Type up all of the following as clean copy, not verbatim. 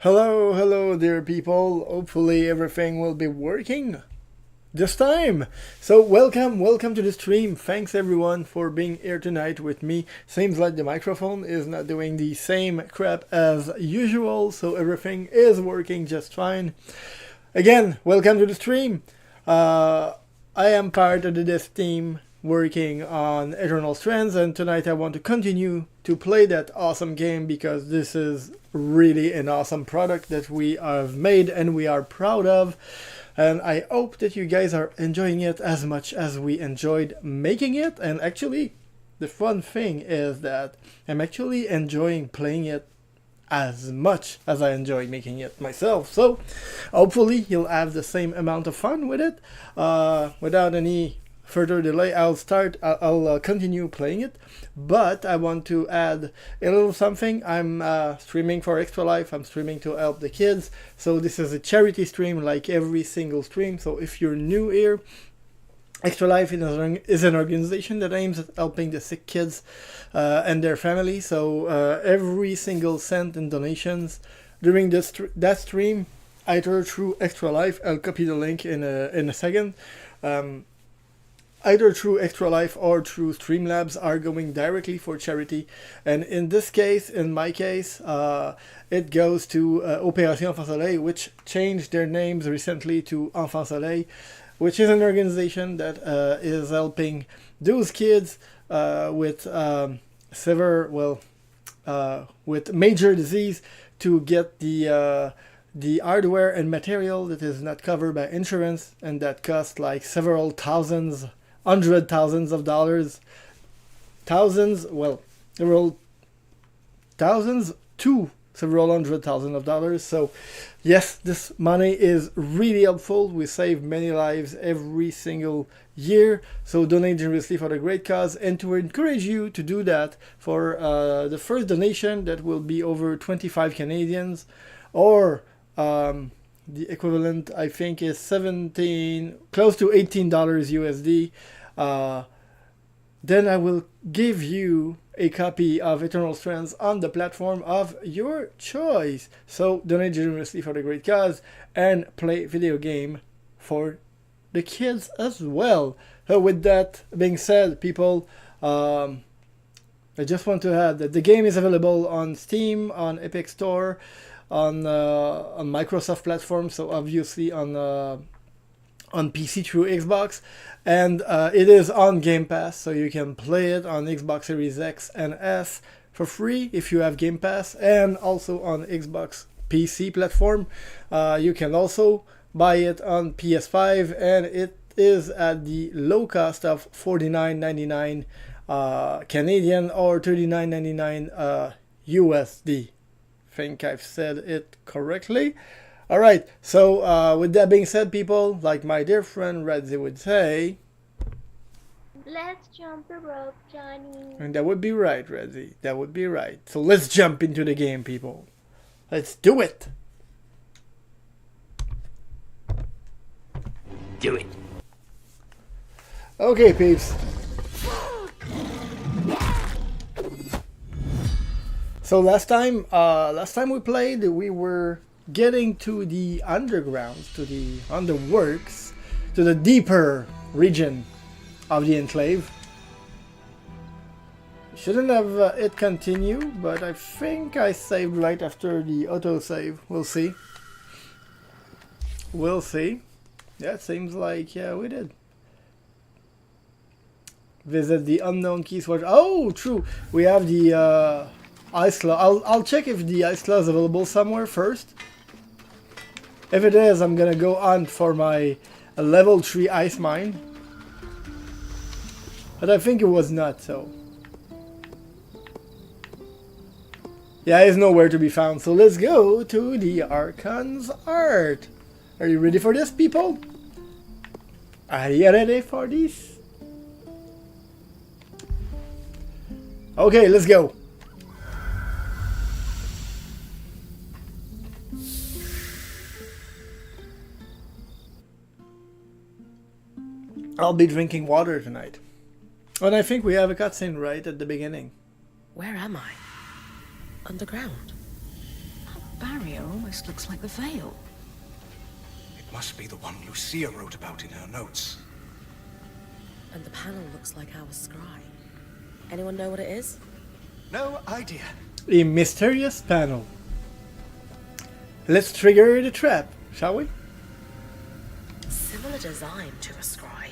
Hello, hello dear people. Hopefully everything will be working this time. So welcome to the stream. Thanks everyone for being here tonight with me. Seems like the microphone is not doing the same crap as usual, so everything is working just fine. Again, welcome to the stream. I am part of the dev team working on Eternal Strands, and tonight I want to continue to play that awesome game because this is really an awesome product that we have made and we are proud of, and I hope that you guys are enjoying it as much as we enjoyed making it. And actually the fun thing is that I'm actually enjoying playing it as much as I enjoy making it myself, so hopefully you'll have the same amount of fun with it. Without any further delay, I'll continue playing it, but I want to add a little something. I'm streaming for Extra Life. I'm streaming to help the kids, so this is a charity stream like every single stream. So if you're new here, Extra Life is an organization that aims at helping the sick kids and their family. So every single cent in donations during that stream, either through Extra Life, I'll copy the link in a second, either through Extra Life or through Streamlabs, are going directly for charity. And in this case, in my case, it goes to Opération Enfant Soleil, which changed their names recently to Enfant Soleil, which is an organization that is helping those kids with with major disease to get the hardware and material that is not covered by insurance and that cost like several thousands, hundred thousands of dollars, several thousands to several hundred thousand of dollars. So yes, this money is really helpful. We save many lives every single year, so donate generously for the great cause. And to encourage you to do that, for the first donation, that will be over 25 Canadians, or the equivalent, I think, is close to $18 USD. Then I will give you a copy of Eternal Strands on the platform of your choice. So donate generously for the great cause and play video game for the kids as well. So with that being said, people, I just want to add that the game is available on Steam, on Epic Store, on Microsoft platforms, so obviously on PC through Xbox, and it is on Game Pass, so you can play it on Xbox Series X and S for free if you have Game Pass, and also on Xbox PC platform. You can also buy it on PS5, and it is at the low cost of $49.99 Canadian or $39.99 USD. Think I've said it correctly. Alright, so with that being said, people, like my dear friend Redzi would say, let's jump the rope, Johnny. And that would be right, Redzi. That would be right. So let's jump into the game, people. Let's do it. Do it. Okay, peeps. So last time we played, we were getting to the undergrounds, to the underworks, to the deeper region of the enclave. Shouldn't have it continue, but I think I saved right after the autosave. We'll see. We'll see. Yeah, it seems like, yeah, we did. Visit the unknown key switch. Oh, true. We have the ice law. I'll check if the ice law is available somewhere first. If it is, I'm gonna go on for my level 3 ice mine. But I think it was not, so. Yeah, it's nowhere to be found. So let's go to the Archon's Art. Are you ready for this, people? Are you ready for this? Okay, let's go. I'll be drinking water tonight. And I think we have a cutscene right at the beginning. Where am I? Underground? That barrier almost almost looks like the veil. It must be the one Lucia wrote about in her notes. And the panel looks like our scry. Anyone know what it is? No idea. A mysterious panel. Let's trigger the trap, shall we? Similar design to a scry,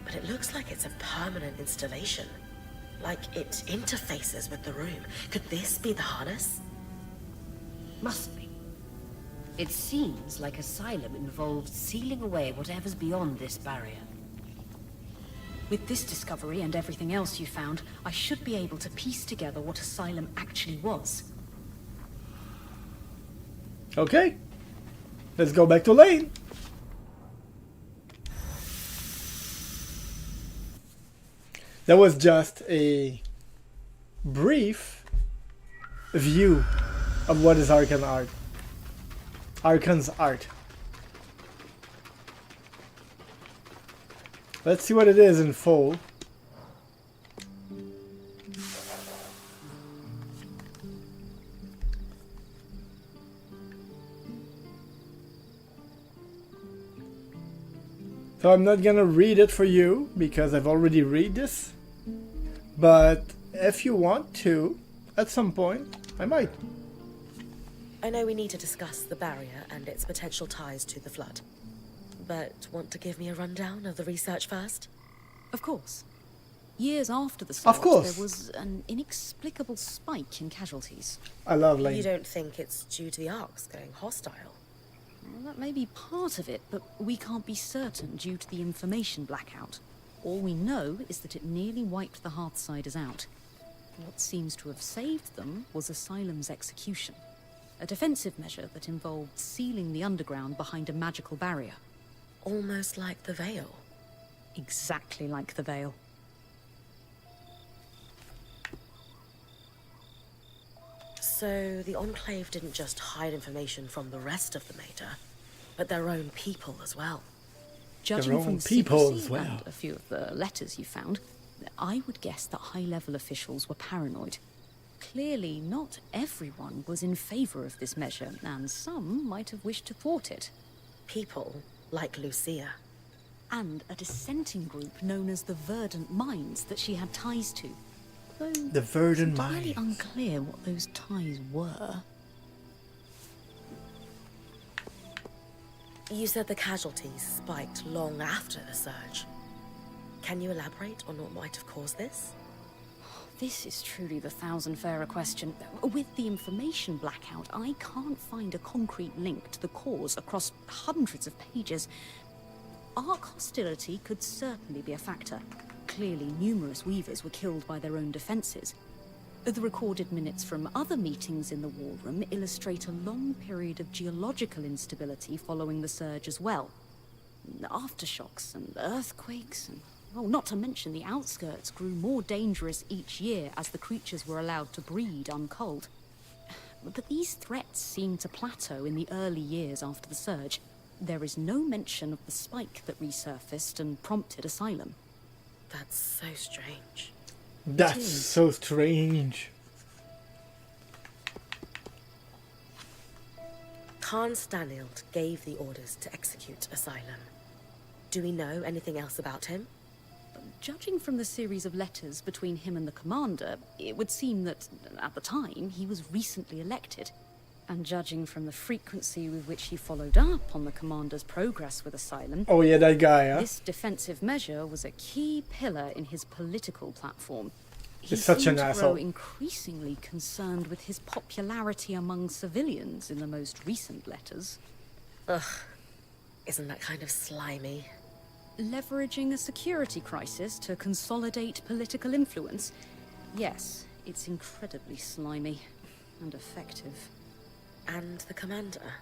but it looks like it's a permanent installation. Like it interfaces with the room. Could this be the harness? Must be. It seems like Asylum involved sealing away whatever's beyond this barrier. With this discovery and everything else you found, I should be able to piece together what Asylum actually was. Okay. Let's go back to Lane. That was just a brief view of what is Arkan's art. Let's see what it is in full. So I'm not gonna read it for you because I've already read this. But if you want to, at some point, I might. I know we need to discuss the barrier and its potential ties to the flood. But want to give me a rundown of the research first? Of course. Years after the start, course. there was an inexplicable spike in casualties. I love Lane. You don't think it's due to the arcs going hostile? Well, that may be part of it, but we can't be certain due to the information blackout. All we know is that it nearly wiped the Hearthsiders out. What seems to have saved them was Asylum's execution. A defensive measure that involved sealing the underground behind a magical barrier. Almost like the veil. Exactly like the veil. So the Enclave didn't just hide information from the rest of the Mater, but their own people as well. Judging own from the people secrecy as well. and a few of the letters you found, I would guess that high-level officials were paranoid. Clearly, not everyone was in favor of this measure, and some might have wished to thwart it. People like Lucia. And a dissenting group known as the Verdant Minds that she had ties to. Though The Verdant it's entirely Minds. unclear what those ties were. You said the casualties spiked long after the surge. Can you elaborate on what might have caused this? This is truly the thousand-fairer question. With the information blackout, I can't find a concrete link to the cause across hundreds of pages. Arc hostility could certainly be a factor. Clearly, numerous Weavers were killed by their own defenses. The recorded minutes from other meetings in the war room illustrate a long period of geological instability following the surge as well. Aftershocks and earthquakes, and not to mention the outskirts grew more dangerous each year as the creatures were allowed to breed unculled. But these threats seem to plateau in the early years after the surge. There is no mention of the spike that resurfaced and prompted Asylum. That's so strange. That's so strange. Khan Stanild gave the orders to execute Asylum. Do we know anything else about him? Judging from the series of letters between him and the commander, it would seem that, at the time, he was recently elected. And judging from the frequency with which he followed up on the commander's progress with Asylum, Oh yeah, that guy, huh? this defensive measure was a key pillar in his political platform. He He's such seemed an to asshole. grow increasingly concerned with his popularity among civilians in the most recent letters. Ugh. Isn't that kind of slimy? Leveraging a security crisis to consolidate political influence? Yes, it's incredibly slimy and effective. And the commander?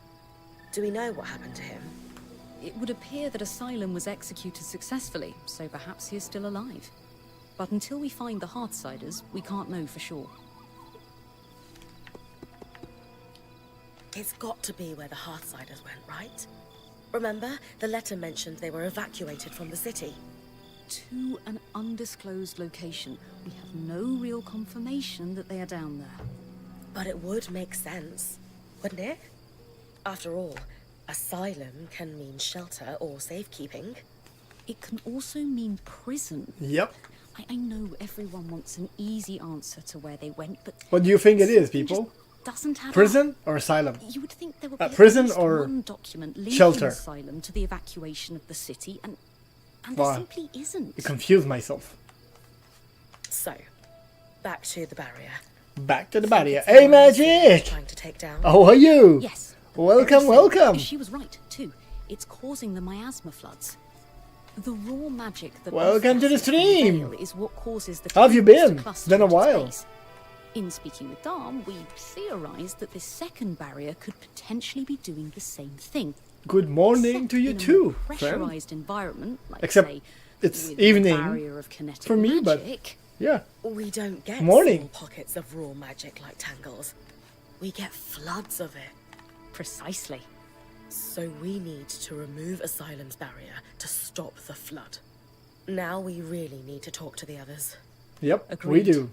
Do we know what happened to him? It would appear that Asylum was executed successfully, so perhaps he is still alive. But until we find the Hearthsiders, we can't know for sure. It's got to be where the Hearthsiders went, right? Remember, the letter mentioned they were evacuated from the city. To an undisclosed location. We have no real confirmation that they are down there. But it would make sense, wouldn't it? After all, asylum can mean shelter or safekeeping. It can also mean prison. Yep. I know everyone wants an easy answer to where they went, but What do you think it is, something people? just doesn't add up. Prison or asylum? You would think there would be prison at least or one document linking shelter? asylum to the evacuation of the city, and Wow. there simply isn't. You confused myself. So, back to the barrier. Back to the barrier. It's Hey, the one Lucia is Magic! trying to take down. How are you? Yes. Welcome, Every welcome. She was right too. It's causing the miasma floods. The raw magic that Welcome to the manifests in the stream. veil is what causes the How have you clouds to been? cluster It's been a into while. space. In speaking with Dom, we theorized that this second barrier could potentially be doing the same thing. Good morning Except to you in a too, more friend. pressurized environment, like Except say, it's with the evening barrier of kinetic for me, but magic. yeah. We don't get Morning. small pockets of raw magic like tangles. We get floods of it. Precisely. So we need to remove Asylum's barrier to stop the flood. Now we really need to talk to the others. Yep, Agreed. we do.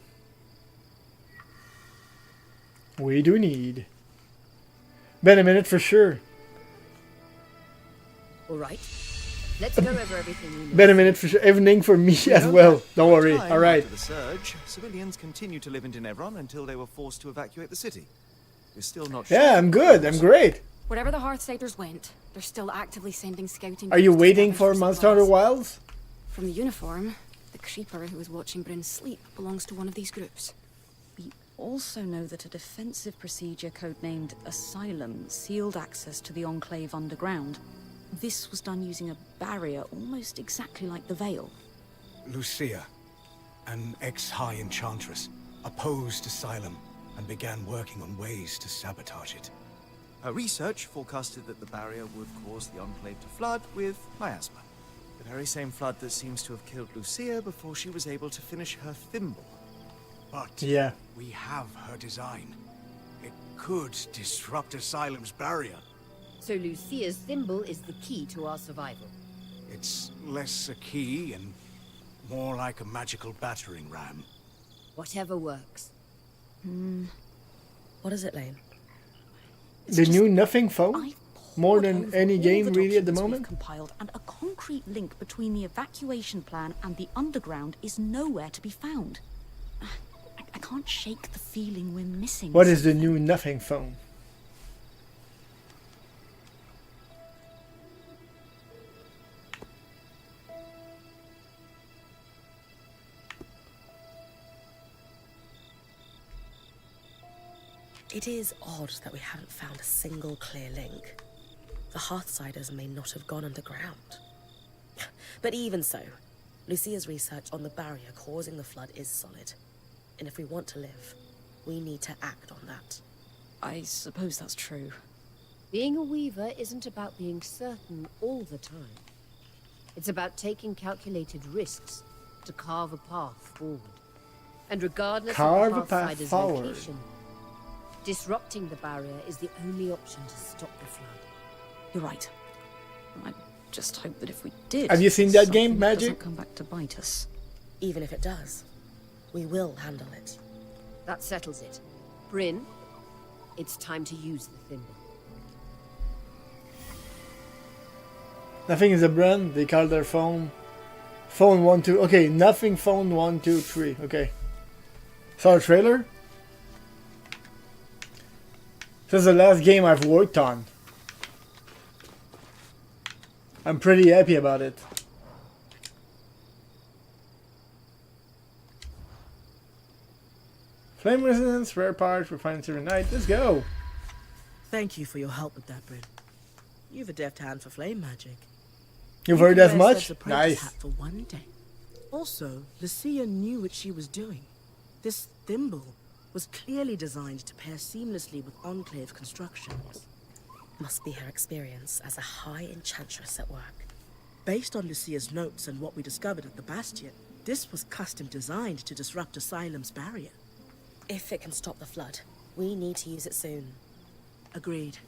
We do need. Been a minute for sure. All right. Let's go over everything we need. Been a minute for sure. Evening for me as well. Don't worry. Time All right. After the surge, civilians continued to live in Tenebron until they were forced to evacuate the city. We're still not sure. Yeah, I'm good. I'm great. Wherever the Hearthsiders went, they're still actively sending scouting. Are you groups to waiting scavenge for Monster supplies. Hunter Wilds? From the uniform, the creeper who was watching Bryn sleep belongs to one of these groups. We also know that a defensive procedure codenamed Asylum sealed access to the Enclave underground. This was done using a barrier almost exactly like the Veil. Lucia, an ex-high enchantress, opposed Asylum and began working on ways to sabotage it. Her research forecasted that the barrier would cause the Enclave to flood with miasma. The very same flood that seems to have killed Lucia before she was able to finish her thimble. But Yeah. we have her design. It could disrupt Asylum's barrier. So Lucia's thimble is the key to our survival. It's less a key and more like a magical battering ram. Whatever works. What is it, Lane? It's The just- new Nothing phone? I've More pored than over any all game the really at the documents we've moment? compiled, and a concrete link between the evacuation plan and the underground is nowhere to be found. I can't shake the feeling we're missing. What is the new Nothing phone? It is odd that we haven't found a single clear link. The Hearthsiders may not have gone underground. But even so, Lucia's research on the barrier causing the flood is solid. And if we want to live, we need to act on that. I suppose that's true. Being a weaver isn't about being certain all the time. It's about taking calculated risks to carve a path forward. And regardless Carve a of the path Hearthsider's forward. location, disrupting the barrier is the only option to stop the flood. You're right. I just hope that if we did, Have you seen that game, something Magic? doesn't come back to bite us. Even if it does, we will handle it. That settles it. Bryn, it's time to use the thimble. Nothing is a brand. They call their phone. Phone 1, 2. Okay, Nothing phone 1, 2, 3. Okay. Saw a trailer? This is the last game I've worked on. I'm pretty happy about it. Flame resistance, rare parts, refined silver night. Let's go. Thank you for your help with that, Bryn. You've a deft hand for flame magic. You've You heard could as wear much? Seb's apprentice Nice. hat for one day. Also, Lucia knew what she was doing. This thimble was clearly designed to pair seamlessly with Enclave constructions. Must be her experience as a high enchantress at work. Based on Lucia's notes and what we discovered at the Bastion, this was custom designed to disrupt Asylum's barrier. If it can stop the flood, we need to use it soon. Agreed.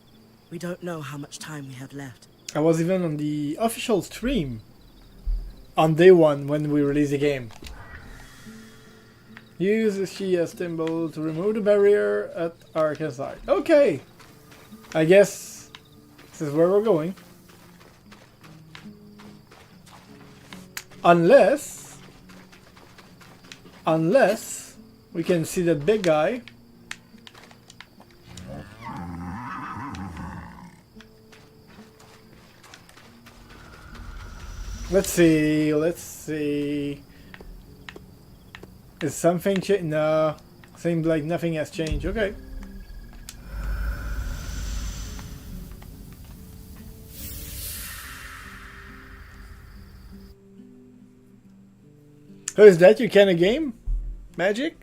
We don't know how much time we have left. I was even on the official stream on day 1 when we released the game. Use the Shia's thimble to remove the barrier at Arkansas. Okay! I guess is where we're going. Unless we can see that big guy. Let's see. Is something changed? No. Seems like nothing has changed. Okay. Oh, is that your kind of game? Magic?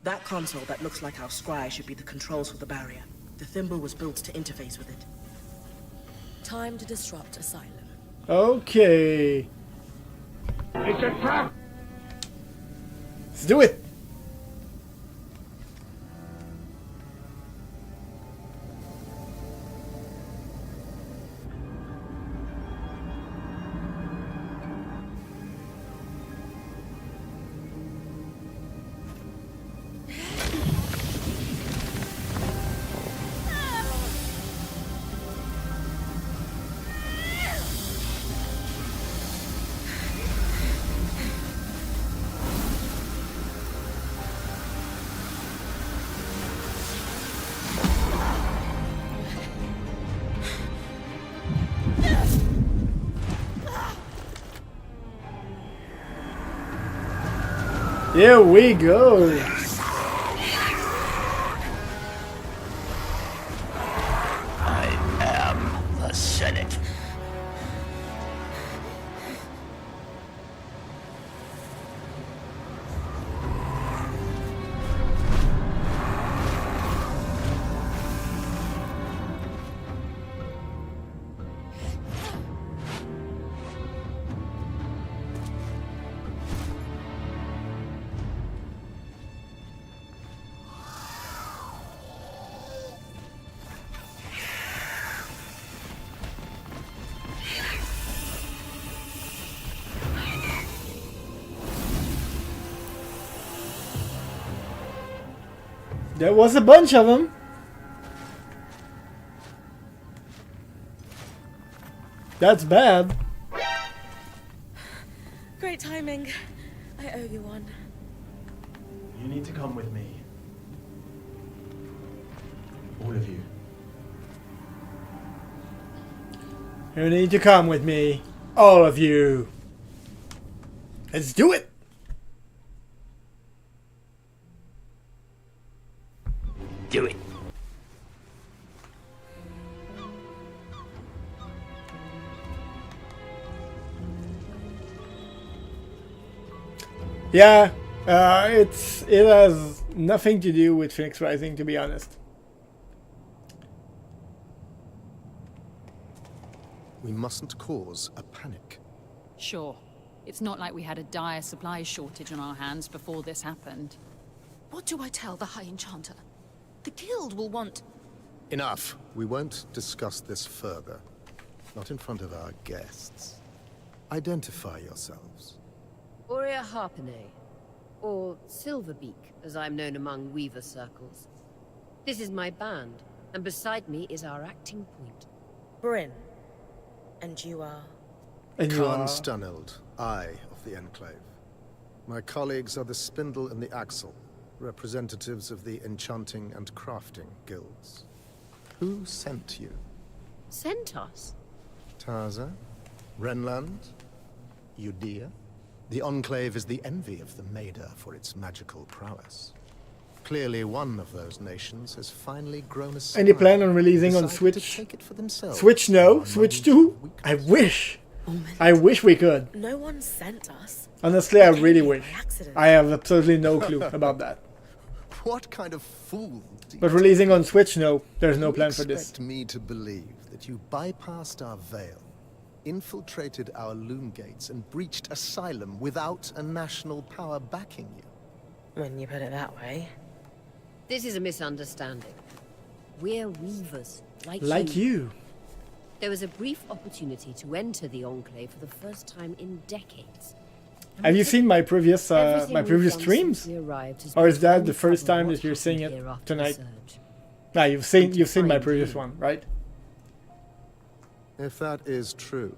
That console that looks like our scry should be the controls for the barrier. The thimble was built to interface with it. Time to disrupt Asylum. Okay. It's a trap! Let's do it! Here we go! I am the Senate. There was a bunch of them. That's bad. Great timing. I owe you one. You need to come with me. All of you. You need to come with me. All of you. Let's do it! Do it. Yeah, it has nothing to do with Phoenix Rising, to be honest. We mustn't cause a panic. Sure. It's not like we had a dire supply shortage on our hands before this happened. What do I tell the High Enchanter? The Guild will want... Enough. We won't discuss this further. Not in front of our guests. Identify yourselves. Aurea Harpenay, or Silverbeak, as I'm known among Weaver circles. This is my band, and beside me is our acting point. Bryn. And you are? And you Khan are... Stuneld, Eye of the Enclave. My colleagues are the Spindle and the Axle, representatives of the Enchanting and Crafting Guilds. Who sent you? Sent us? Taza? Renland? Udea? The Enclave is the envy of the Maida for its magical prowess. Clearly one of those nations has finally grown a... And they plan on releasing on Switch? Switch no, Switch 2? I wish! I wish we could. No one sent us. Honestly, I really wish. I have absolutely no clue about that. What kind of fool do you... But releasing on Switch, no. There's no plan for this. Expect me to believe that you bypassed our veil, infiltrated our loom gates, and breached Asylum without a national power backing you? When you put it that way. This is a misunderstanding. We're Weavers, like you. There was a brief opportunity to enter the Enclave for the first time in decades. Have you seen my previous streams? Or is that the first time that you're seeing it tonight? Ah, you've seen my previous one, right? If that is true,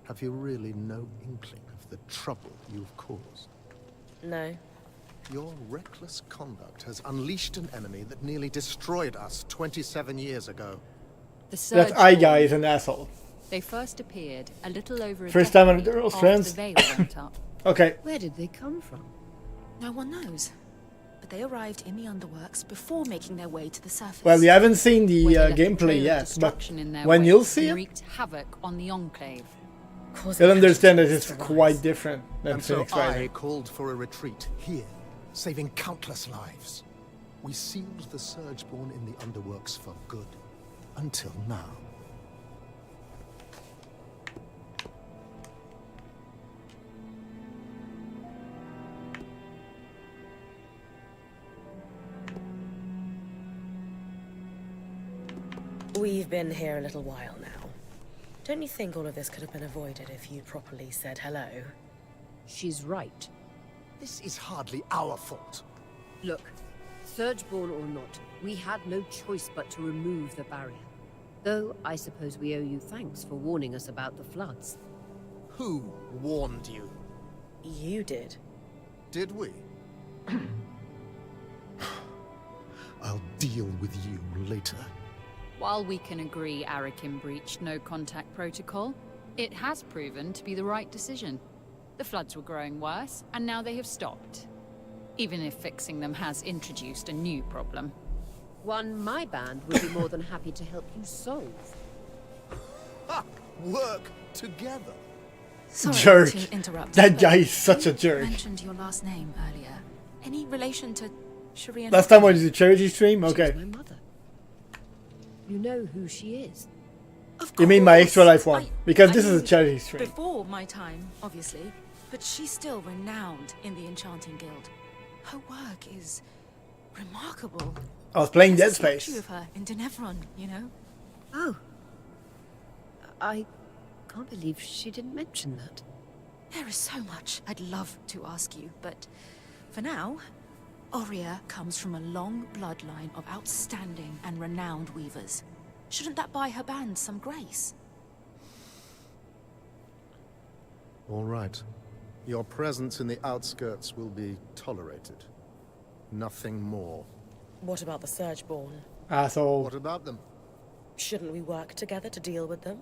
have you really no inkling of the trouble you've caused? No. Your reckless conduct has unleashed an enemy that nearly destroyed us 27 years ago. The Surge That eye guy Board. is an asshole. They first appeared a little over a First time on decade the after Strands. the veil went up. Okay. Where did they come from? No one knows. But they arrived in the underworks before making their way to the surface. Well, we haven't seen the Where they left a gameplay trail of yet, but destruction in their when wake you'll see and it, wreaked havoc on the Enclave. you'll understand that it's quite different than And so Phoenix I Rising. called for a retreat here, saving countless lives. We sealed the Surgeborn in the underworks for good, until now. We've been here a little while now. Don't you think all of this could have been avoided if you'd properly said hello? She's right. This is hardly our fault. Look, Surgeborn or not, we had no choice but to remove the barrier. Though, I suppose we owe you thanks for warning us about the floods. Who warned you? You did. Did we? I'll deal with you later. While we can agree Arakim breached no contact protocol, it has proven to be the right decision. The floods were growing worse, and now they have stopped. Even if fixing them has introduced a new problem. One my band would be more than happy to help you solve. Ha! Work together. Sorry Jerk. to interrupt. That but guy is such a you jerk. mentioned your last name earlier. Any relation to Sharia? Last time was the charity stream? Okay. She's my mother. You know who she is. Of You mean my course. Extra Life one? Because I this is a mean, charity stream. Before my time, obviously, but she's still renowned in the Enchanting Guild. Her work is remarkable. I was playing Dead There's a statue Space. of her in Denevron, you know. Oh. I can't believe she didn't mention that. There is so much I'd love to ask you, but for now, Aurea comes from a long bloodline of outstanding and renowned weavers. Shouldn't that buy her band some grace? All right. Your presence in the outskirts will be tolerated. Nothing more. What about the Surgeborn? Asshole. What about them? Shouldn't we work together to deal with them?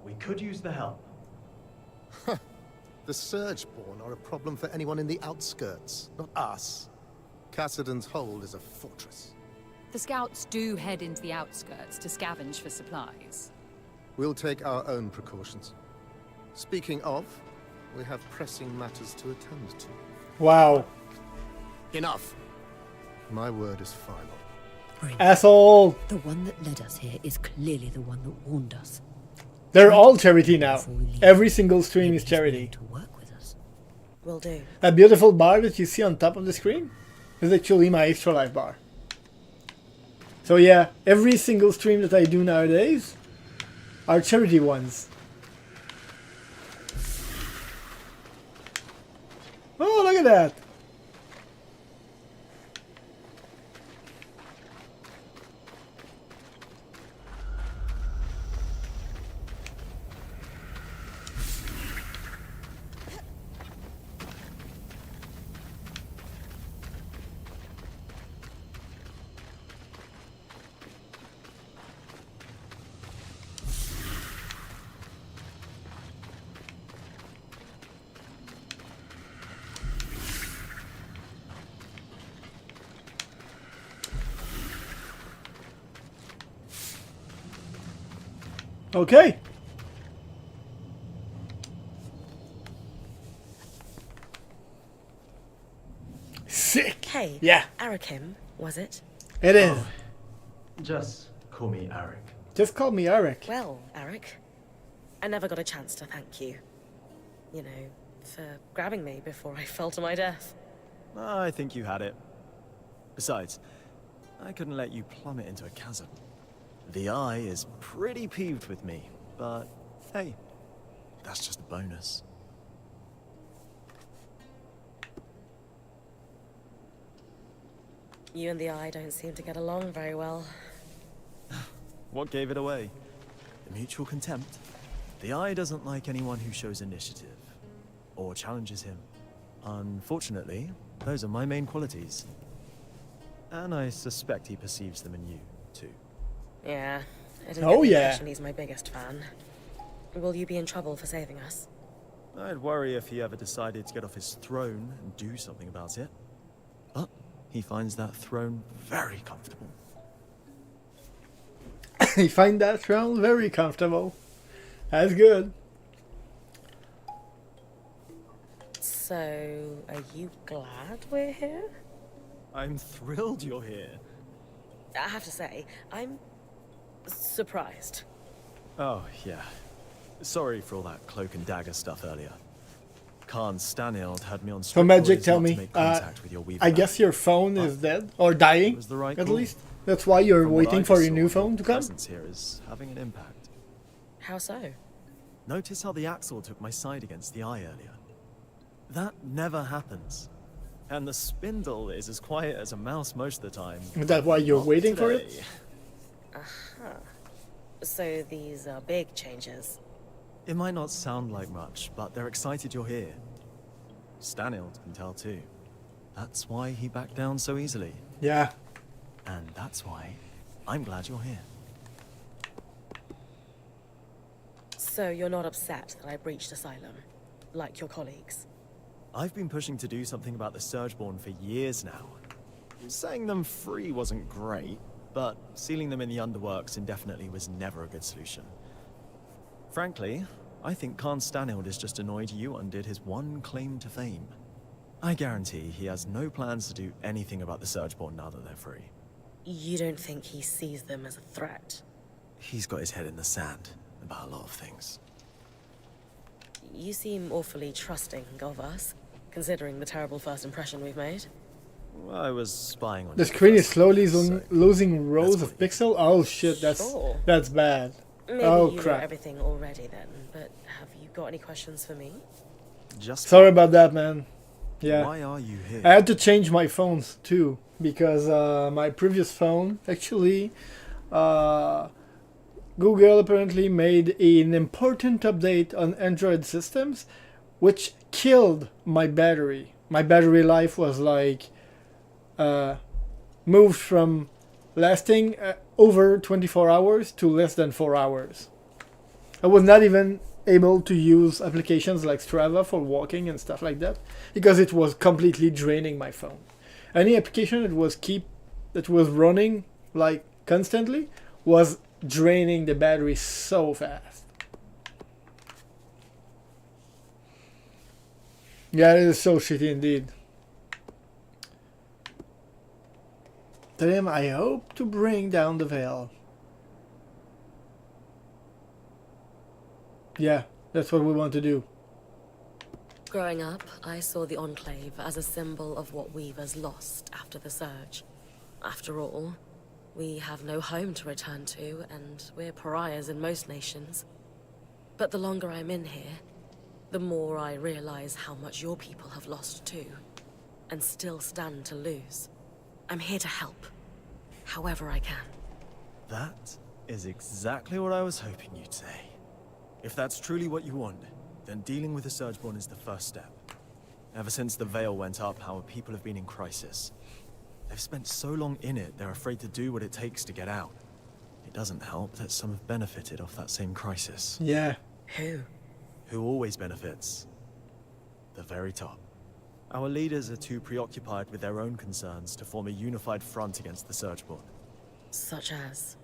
We could use the help. The Surgeborn are a problem for anyone in the outskirts, not us. Cassidon's Hold is a fortress. The scouts do head into the outskirts to scavenge for supplies. We'll take our own precautions. Speaking of, we have pressing matters to attend to. Wow. Enough! My word is final. Asshole. The one that led us here is clearly the one that warned us. They're all charity now. Every single stream is charity. To work with us. Will do. That beautiful bar that you see on top of the screen is actually my Extra Life bar. So yeah, every single stream that I do nowadays are charity ones. Oh, look at that! Okay. Sick. Hey. Yeah. Arakim, was it? It is. Just call me Eric. Just call me Eric. Well, Eric, I never got a chance to thank you. You know, for grabbing me before I fell to my death. I think you had it. Besides, I couldn't let you plummet into a chasm. The Eye is pretty peeved with me, but hey, that's just a bonus. You and the Eye don't seem to get along very well. What gave it away? The mutual contempt. The Eye doesn't like anyone who shows initiative or challenges him. Unfortunately, those are my main qualities. And I suspect he perceives them in you, too. Yeah, I didn't Oh, get the yeah. impression he's my biggest fan. Will you be in trouble for saving us? I'd worry if he ever decided to get off his throne and do something about it. But he finds that throne very comfortable. You find that throne very comfortable. That's good. So, are you glad we're here? I'm thrilled you're here. I have to say, I'm surprised. Oh, yeah. Sorry for all that cloak and dagger stuff earlier. Khan Stanild had me on So strict Magic, orders tell not to me, make contact with your Weaver I guess your phone is dead or dying, was the right at call. least. That's why you're From what waiting I for just your new saw, phone to come. presence here is having an impact. How so? Notice how the Axle took my side against the Eye earlier. That never happens. And the Spindle is as quiet as a mouse most of the time. Is that why you're Not waiting for today. it? Aha. So these are big changes. It might not sound like much, but they're excited you're here. Stanild can tell too. That's why he backed down so easily. Yeah. And that's why I'm glad you're here. So you're not upset that I breached Asylum, like your colleagues? I've been pushing to do something about the Surgeborn for years now. Setting them free wasn't great, but sealing them in the underworks indefinitely was never a good solution. Frankly, I think Khan Stanild is just annoyed you undid his one claim to fame. I guarantee he has no plans to do anything about the Surgeborn now that they're free. You don't think he sees them as a threat? He's got his head in the sand about a lot of things. You seem awfully trusting of us, considering the terrible first impression we've made. Well, I was spying on The you screen is first, slowly so losing rows that's of what you- pixel. Oh shit, that's bad. Maybe Oh you know crap. everything already then, but have you got any questions for me? Just Sorry about that, man. Yeah. Why are you here? I had to change my phones too because my previous phone actually Google apparently made an important update on Android systems which killed my battery. My battery life was like moved from lasting over 24 hours to less than 4 hours. I was not even able to use applications like Strava for walking and stuff like that because it was completely draining my phone. Any application that was running like constantly was draining the battery so fast. Yeah, it is so shitty indeed. Tell him I hope to bring down the veil. Yeah, that's what we want to do. Growing up, I saw the Enclave as a symbol of what Weavers lost after the Surge. After all, we have no home to return to, and we're pariahs in most nations. But the longer I'm in here, the more I realize how much your people have lost too, and still stand to lose. I'm here to help, however I can. That is exactly what I was hoping you'd say. If that's truly what you want, then dealing with the Surgeborn is the first step. Ever since the Veil went up, our people have been in crisis. They've spent so long in it, they're afraid to do what it takes to get out. It doesn't help that some have benefited off that same crisis. Yeah. Who? Who always benefits? The very top. Our leaders are too preoccupied with their own concerns to form a unified front against the Surgeborn. Such as?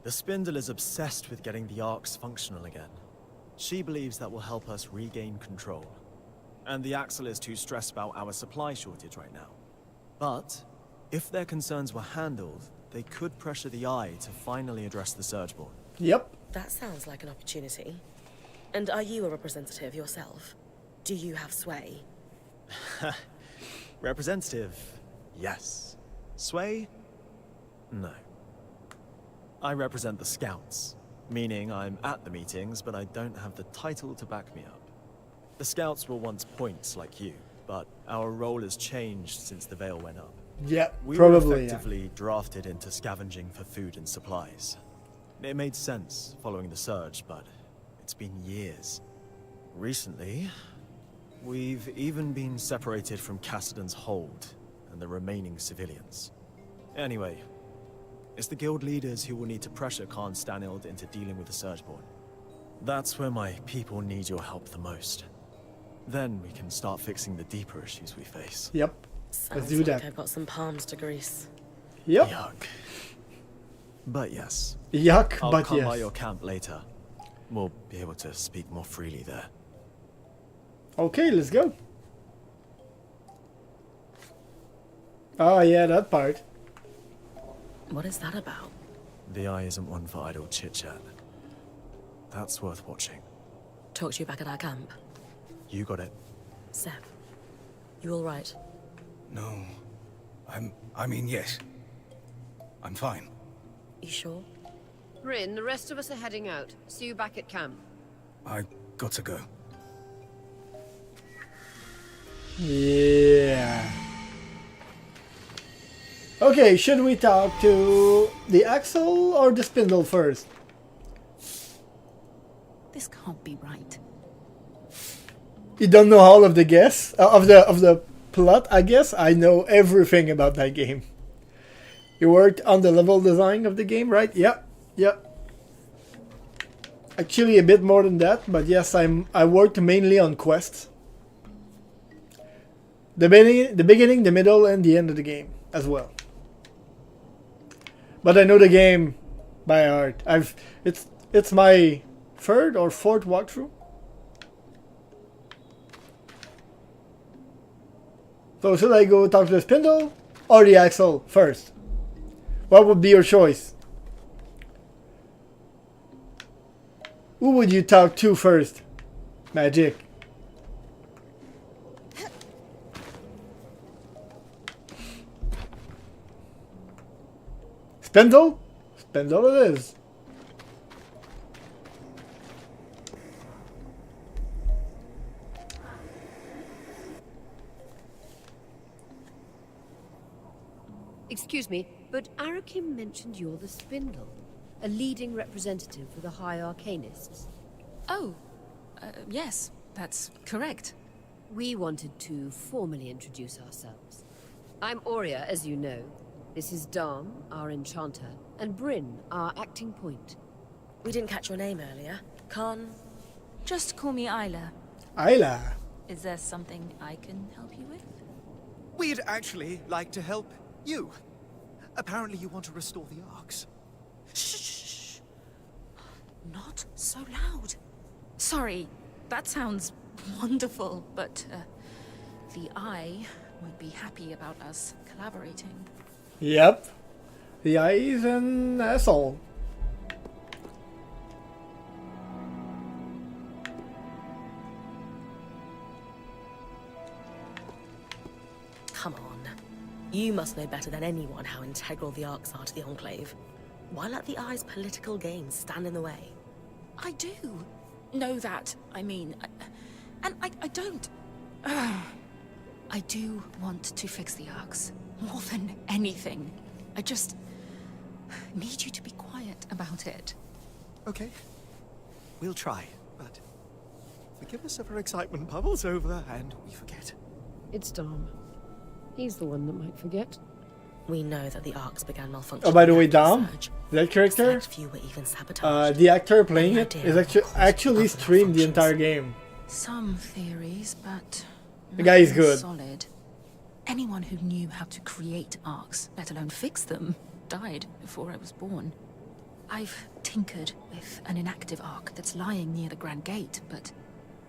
The Spindle is obsessed with getting the Arcs functional again. She believes that will help us regain control. And the Axle is too stressed about our supply shortage right now. But, if their concerns were handled, they could pressure the Eye to finally address the Surgeborn. Yep. That sounds like an opportunity. And are you a representative yourself? Do you have sway? Representative, yes. Sway? No. I represent the Scouts, meaning I'm at the meetings, but I don't have the title to back me up. The Scouts were once points like you, but our role has changed since the Veil went up. Yeah, We probably. were Yeah. effectively drafted into scavenging for food and supplies. It made sense following the surge, but it's been years. Recently, we've even been separated from Cassidon's hold and the remaining civilians. Anyway, it's the guild leaders who will need to pressure Khan Stanild into dealing with the Surgeborn. That's where my people need your help the most. Then we can start fixing the deeper issues we face. Yep. Sounds Let's do like that. I've got some palms to grease. Yep. Yuck. But yes. Yuck, I'll but come yes. by your camp later. We'll be able to speak more freely there. Okay, let's go. Oh yeah, that part. What is that about? The eye isn't one for idle chit-chat. That's worth watching. Talk to you back at our camp. You got it. Seb, you all right? No. I mean, yes. I'm fine. You sure? Rin, the rest of us are heading out. See you back at camp. I got to go. Yeah. Okay, should we talk to the axle or the spindle first? This can't be right. You don't know all of the guess of the plot, I guess. I know everything about that game. You worked on the level design of the game, right? Yep, yep. Actually, a bit more than that, but yes, I worked mainly on quests. The beginning, the middle, and the end of the game as well. But I know the game by heart. It's my third or fourth walkthrough. So should I go talk to the spindle or the axle first? What would be your choice? Who would you talk to first? Magic. Spindle? Spindle it is. Excuse me, but Arakim mentioned you're the Spindle, a leading representative for the High Arcanists. Oh, yes, that's correct. We wanted to formally introduce ourselves. I'm Aurea, as you know. This is Dom, our enchanter, and Bryn, our acting point. We didn't catch your name earlier. Khan? Just call me Isla. Isla. Is there something I can help you with? We'd actually like to help you. Apparently you want to restore the arcs. Shh! Not so loud. Sorry, that sounds wonderful, but the Eye won't be happy about us collaborating. Yep. The eye is an asshole. Come on. You must know better than anyone how integral the arcs are to the Enclave. Why let the Eye's political gains stand in the way? I do know that, I mean, and I don't. I do want to fix the arcs, more than anything. I just need you to be quiet about it. Okay. We'll try, but forgive us if our excitement bubbles over and we forget. It's Dom. He's the one that might forget. We know that the arcs began malfunctioning. Oh, by the way, Dom, surge. that character, Few were even sabotaged. the actor playing it Any is idea actually streamed the entire game. Some theories, but The guy is nothing good. solid. Anyone who knew how to create arcs, let alone fix them, died before I was born. I've tinkered with an inactive arc that's lying near the Grand Gate, but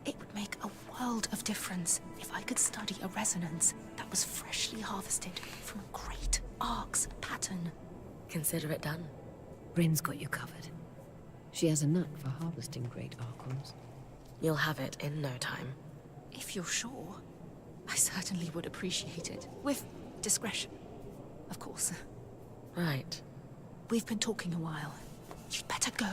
it would make a world of difference if I could study a resonance that was freshly harvested from a great arc's pattern. Consider it done. Bryn's got you covered. She has a knack for harvesting great archons. You'll have it in no time. If you're sure, I certainly would appreciate it. With discretion, of course. Right. We've been talking a while. You'd better go.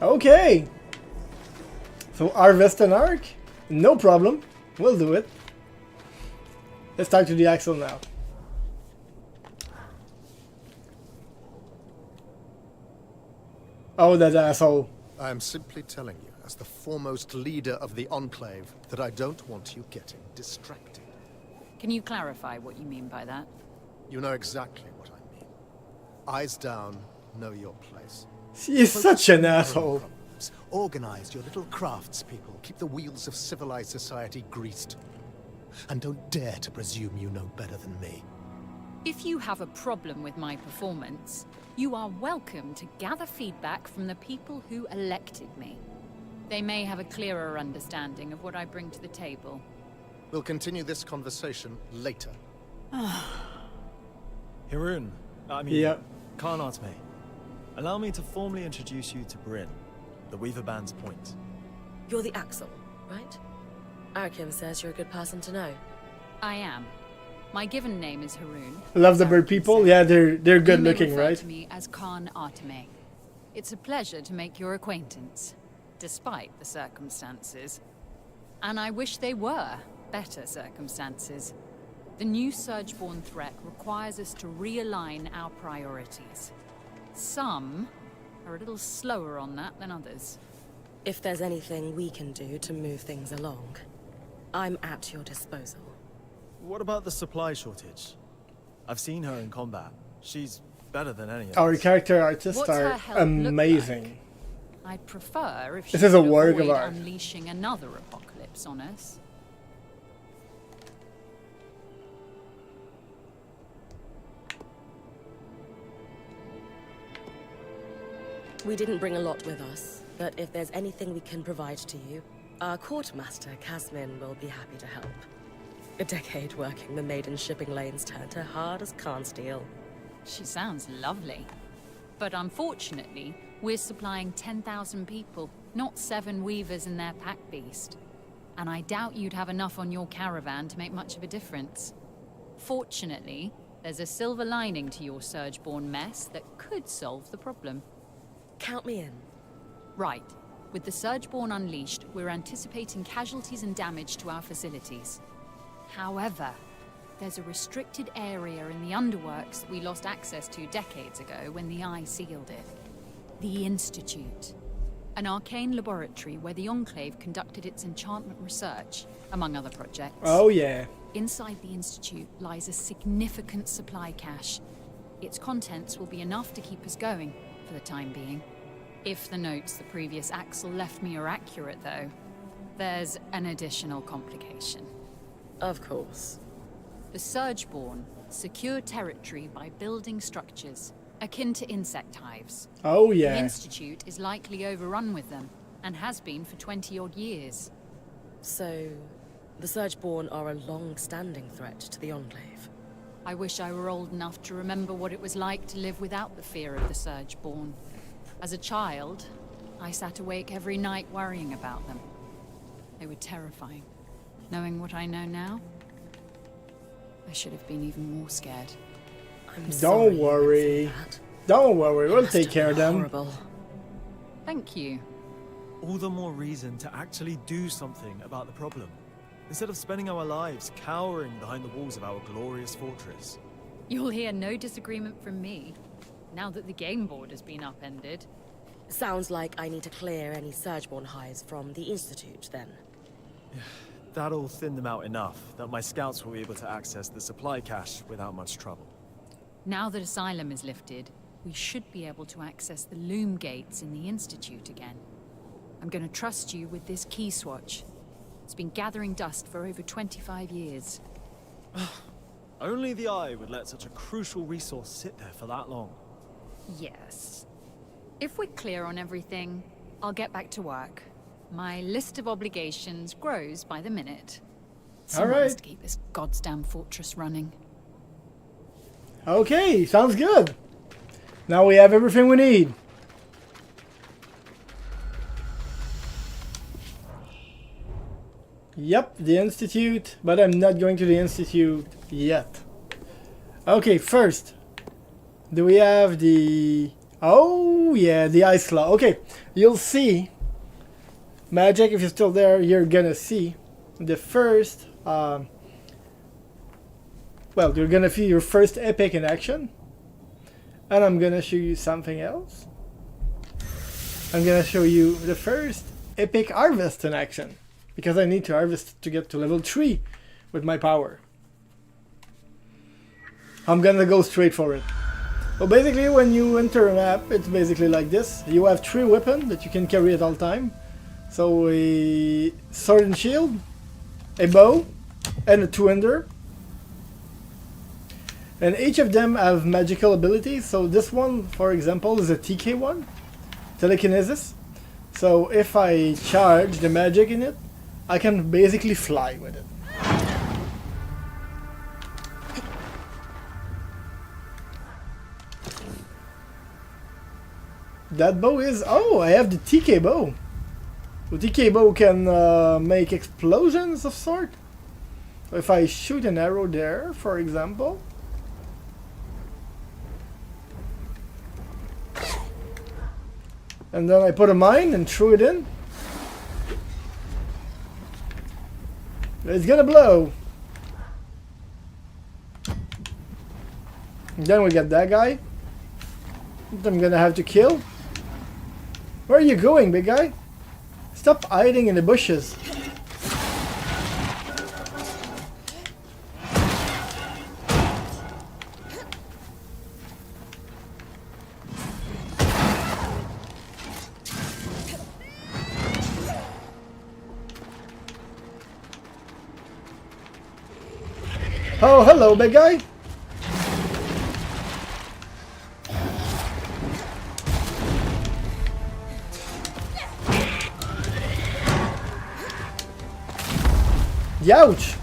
Okay. So harvest an arc? No problem. We'll do it. Let's talk to the Axel now. Oh, that asshole. I am simply telling you, as the foremost leader of the Enclave, that I don't want you getting distracted. Can you clarify what you mean by that? You know exactly what I mean. Eyes down, know your place. He is such an asshole. Organize your little craftspeople. Keep the wheels of civilized society greased. And don't dare to presume you know better than me. If you have a problem with my performance, you are welcome to gather feedback from the people who elected me. They may have a clearer understanding of what I bring to the table. We'll continue this conversation later. Hirun, Khan Atme, allow me to formally introduce you to Bryn, the Weaver Band's point. You're the Axel, right? Arakim says you're a good person to know. I am. My given name is Hirun. Love the bird people. Yeah, they're good looking, right? To me as Khan Atme. It's a pleasure to make your acquaintance, despite the circumstances. And I wish they were better circumstances. The new Surgeborn threat requires us to realign our priorities. Some are a little slower on that than others. If there's anything we can do to move things along, I'm at your disposal. What about the supply shortage? I've seen her in combat. She's better than any of us. Our character artists What's are her help amazing. Like? I'd prefer if she This is a could work of avoid art. unleashing another apocalypse on us. We didn't bring a lot with us, but if there's anything we can provide to you, our quartermaster, Kasmin, will be happy to help. A decade working the maiden shipping lanes turned her hard as Khan steel. She sounds lovely. But unfortunately, we're supplying 10,000 people, not 7 weavers and their pack beast. And I doubt you'd have enough on your caravan to make much of a difference. Fortunately, there's a silver lining to your Surgeborn mess that could solve the problem. Count me in. Right. With the Surgeborn unleashed, we're anticipating casualties and damage to our facilities. However, there's a restricted area in the underworks that we lost access to decades ago when the Eye sealed it. The Institute. An arcane laboratory where the Enclave conducted its enchantment research, among other projects. Oh yeah. Inside the Institute lies a significant supply cache. Its contents will be enough to keep us going, for the time being. If the notes the previous Axel left me are accurate, though, there's an additional complication. Of course. The Surgeborn secure territory by building structures, akin to insect hives. Oh yeah. The Institute is likely overrun with them, and has been for 20-odd years. So, the Surgeborn are a long-standing threat to the Enclave. I wish I were old enough to remember what it was like to live without the fear of the Surgeborn. As a child, I sat awake every night worrying about them. They were terrifying. Knowing what I know now, I should have been even more scared. Don't worry. Don't worry, we'll take care of them. Horrible. Thank you. All the more reason to actually do something about the problem, instead of spending our lives cowering behind the walls of our glorious fortress. You'll hear no disagreement from me, now that the game board has been upended. Sounds like I need to clear any Surgeborn hives from the Institute, then. That'll thin them out enough that my scouts will be able to access the supply cache without much trouble. Now that Asylum is lifted, we should be able to access the loom gates in the Institute again. I'm going to trust you with this key swatch. It's been gathering dust for over 25 years. Only the Eye would let such a crucial resource sit there for that long. Yes. If we're clear on everything, I'll get back to work. My list of obligations grows by the minute. Someone has to keep this goddamn fortress running. Okay, sounds good. Now we have everything we need. Yep, the Institute, but I'm not going to the Institute yet. Okay, first, do we have the... Oh, yeah, the Ice Claw. Okay, you'll see. Magic, if you're still there, you're gonna see the first, well, you're gonna see your first epic in action, and I'm gonna show you something else. I'm gonna show you the first epic harvest in action, because I need to harvest to get to level 3 with my power. I'm gonna go straight for it. So basically when you enter a map, it's basically like this. You have 3 weapons that you can carry at all time. So a sword and shield, a bow, and a two-hander. And each of them have magical abilities. So this one, for example, is a TK one, telekinesis. So if I charge the magic in it, I can basically fly with it. That bow is... oh, I have the TK bow. The TK bow can make explosions of sort. So if I shoot an arrow there, for example... and then I put a mine and threw it in, it's gonna blow. And then we got that guy that I'm gonna have to kill. Where are you going, big guy? Stop hiding in the bushes. Oh, hello, big guy. Youch!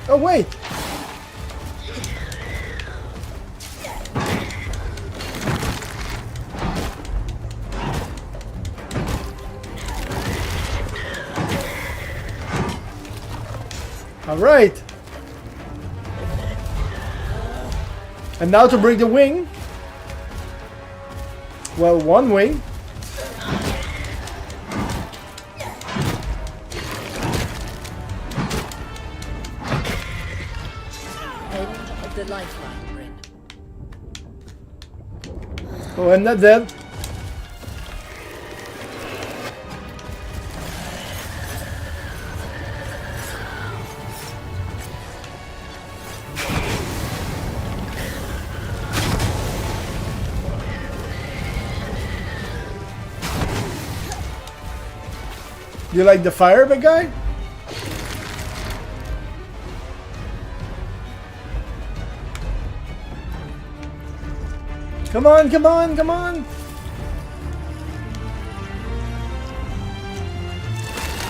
Oh, wait! Alright! And now to bring the wing. Well, one wing. The lifeline, Bryn. Oh, I'm not dead. You like the fire, big guy? Come on, come on, come on!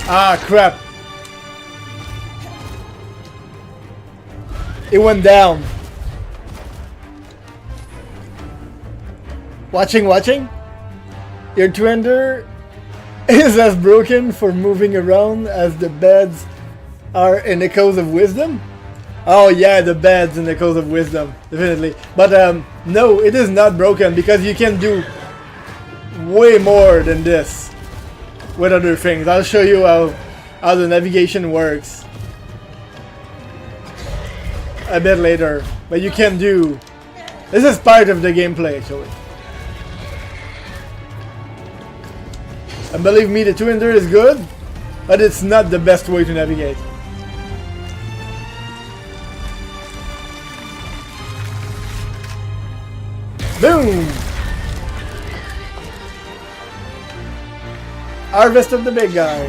Ah, crap! It went down. Watching? Your two-hander is as broken for moving around as the beds are in Echoes of Wisdom? Oh yeah, the beds in Echoes of Wisdom, definitely. But no, it is not broken because you can do way more than this with other things. I'll show you how the navigation works a bit later. But you can do... this is part of the gameplay actually. And believe me, the two-hander is good, but it's not the best way to navigate. Boom! Harvest of the big guy.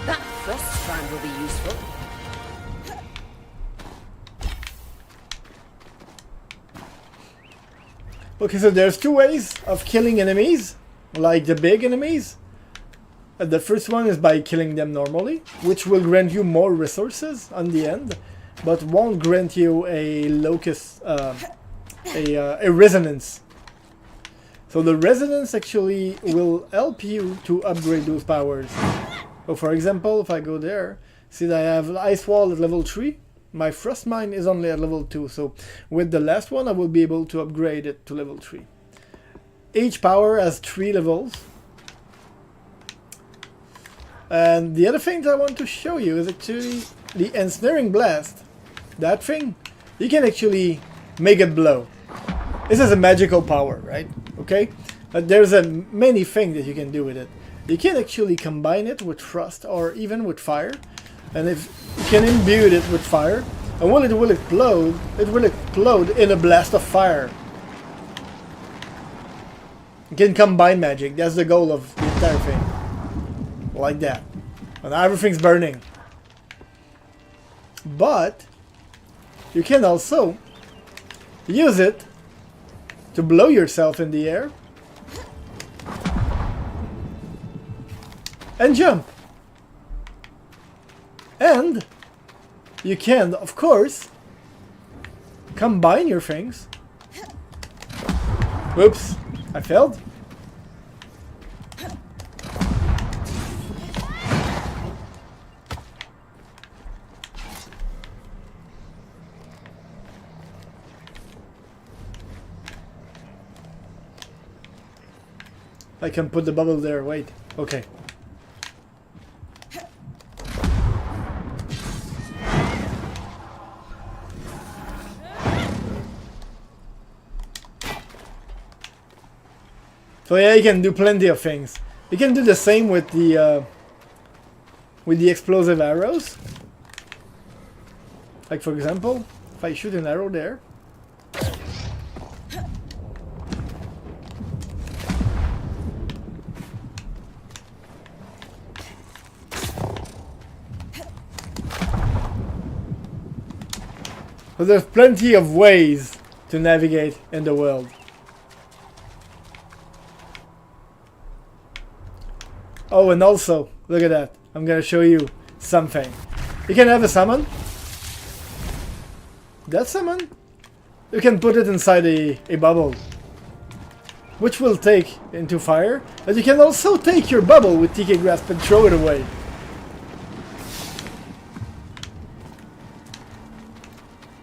That frost strand will be useful. Okay, so there's two ways of killing enemies, like the big enemies. The first one is by killing them normally, which will grant you more resources on the end. but won't grant you a locus, a resonance. So the resonance actually will help you to upgrade those powers. So for example, if I go there, see that I have Ice Wall at level 3, my Frost Mine is only at level 2, so with the last one I will be able to upgrade it to level 3. Each power has 3 levels. And the other thing that I want to show you is actually the Ensnaring Blast. That thing, you can actually make it blow. This is a magical power, right? Okay? But there's many things that you can do with it. You can actually combine it with frost or even with fire. And if you can imbue it with fire, and when it will explode in a blast of fire. You can combine magic, that's the goal of the entire thing. Like that. And everything's burning. But you can also use it to blow yourself in the air and jump. And you can, of course, combine your things. Whoops, I failed. I can put the bubble there, wait, okay. So yeah, you can do plenty of things. You can do the same with the explosive arrows. Like for example, if I shoot an arrow there. So there's plenty of ways to navigate in the world. Oh, and also, look at that. I'm gonna show you something. You can have a summon. That summon, you can put it inside a bubble, which will take into fire. But you can also take your bubble with TK Grasp and throw it away.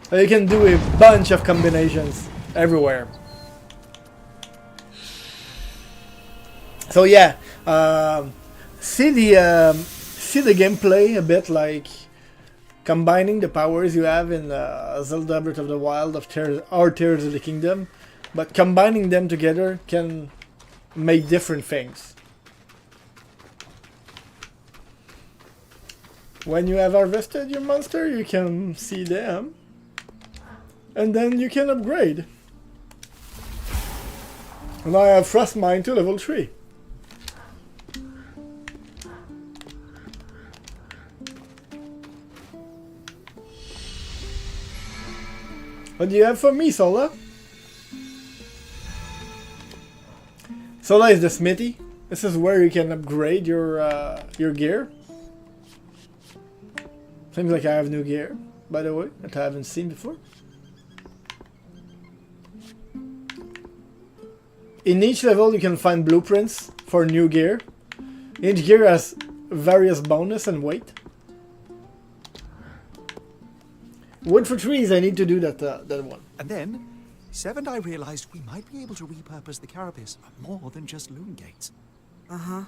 So you can do a bunch of combinations everywhere. So yeah, see the gameplay a bit like combining the powers you have in Zelda Breath of the Wild or Tears of the Kingdom, but combining them together can make different things. When you have harvested your monster, you can see them, and then you can upgrade. And I have Frost Mine to level 3. What do you have for me, Sola? Sola is the smithy. This is where you can upgrade your gear. Seems like I have new gear, by the way, that I haven't seen before. In each level you can find blueprints for new gear. Each gear has various bonus and weight. Wood for trees, I need to do that one. And then, Sev and I realized we might be able to repurpose the carapace for more than just loom gates. Uh-huh.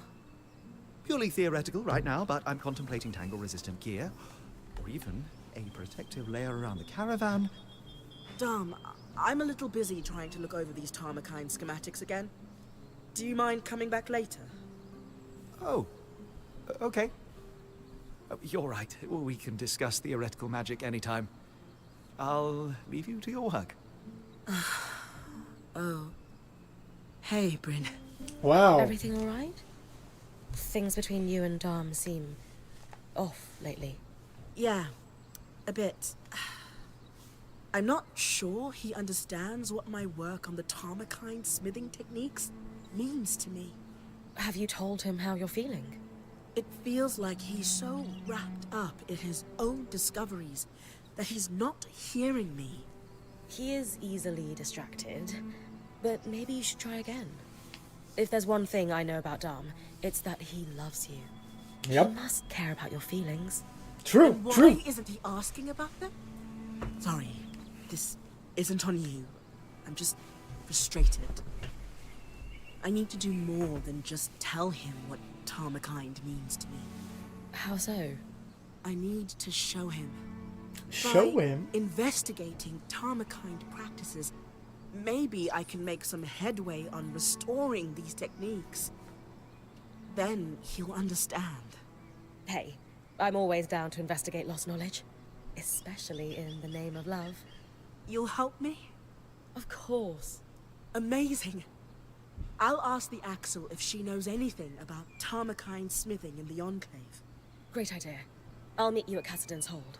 Purely theoretical right now, but I'm contemplating tangle-resistant gear, or even a protective layer around the caravan. Dom, I'm a little busy trying to look over these Tarmakine schematics again. Do you mind coming back later? Oh, okay. You're right. We can discuss theoretical magic anytime. I'll leave you to your work. Oh. Hey, Bryn. Wow. Everything all right? Things between you and Dom seem off lately. Yeah, a bit. I'm not sure he understands what my work on the Tarmakine smithing techniques means to me. Have you told him how you're feeling? It feels like he's so wrapped up in his own discoveries that he's not hearing me. He is easily distracted, but maybe you should try again. If there's one thing I know about Dom, it's that he loves you. Yep. He must care about your feelings. True, And why true. isn't he asking about them? Sorry, this isn't on you. I'm just frustrated. I need to do more than just tell him what Tarmakind means to me. How so? I need to show him. Show By him? investigating Tarmakind practices, maybe I can make some headway on restoring these techniques. Then he'll understand. Hey, I'm always down to investigate lost knowledge. Especially in the name of love. You'll help me? Of course. Amazing. I'll ask the Axel if she knows anything about Tarmakind smithing in the Enclave. Great idea. I'll meet you at Cassidon's Hold.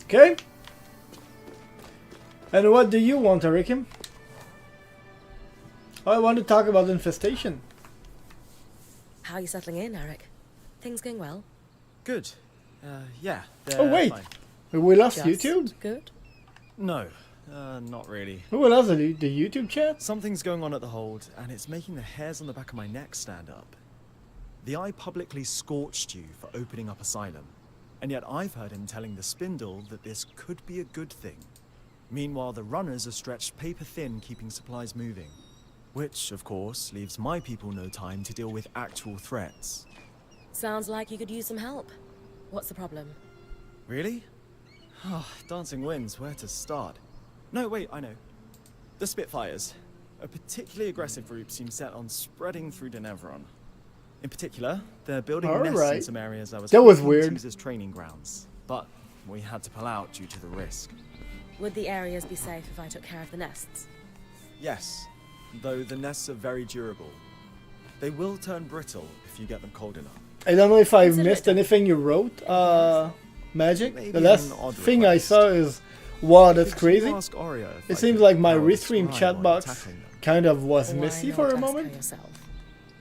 Okay. And what do you want, Arikim? I want to talk about infestation. How are you settling in, Eric? Things going well? Good. Yeah. Oh wait, fine. we lost Just YouTube? Good? No, not really. Who lost the YouTube chat? Something's going on at the Hold, and it's making the hairs on the back of my neck stand up. The Eye publicly scorched you for opening up Asylum, and yet I've heard him telling the Spindle that this could be a good thing. Meanwhile, the runners are stretched paper thin keeping supplies moving. Which, of course, leaves my people no time to deal with actual threats. Sounds like you could use some help. What's the problem? Really? Oh, dancing winds, where to start? No, wait, I know. The Spitfires. A particularly aggressive group seems set on spreading through Denevron. In particular, they're building nests in some areas I was That was hoping to weird. use as training grounds. But we had to pull out due to the risk. Would the areas be safe if I took care of the nests? Yes, though the nests are very durable. They will turn brittle if you get them cold enough. I don't know if I Consider missed it done. anything you wrote, Magic. Maybe The last an odd thing I request. saw is, wow, that's Could you crazy. ask Aurea if It I seems could like my borrow a restream scribe chat while box tackling them? kind of was Why messy not for a ask her moment. yourself?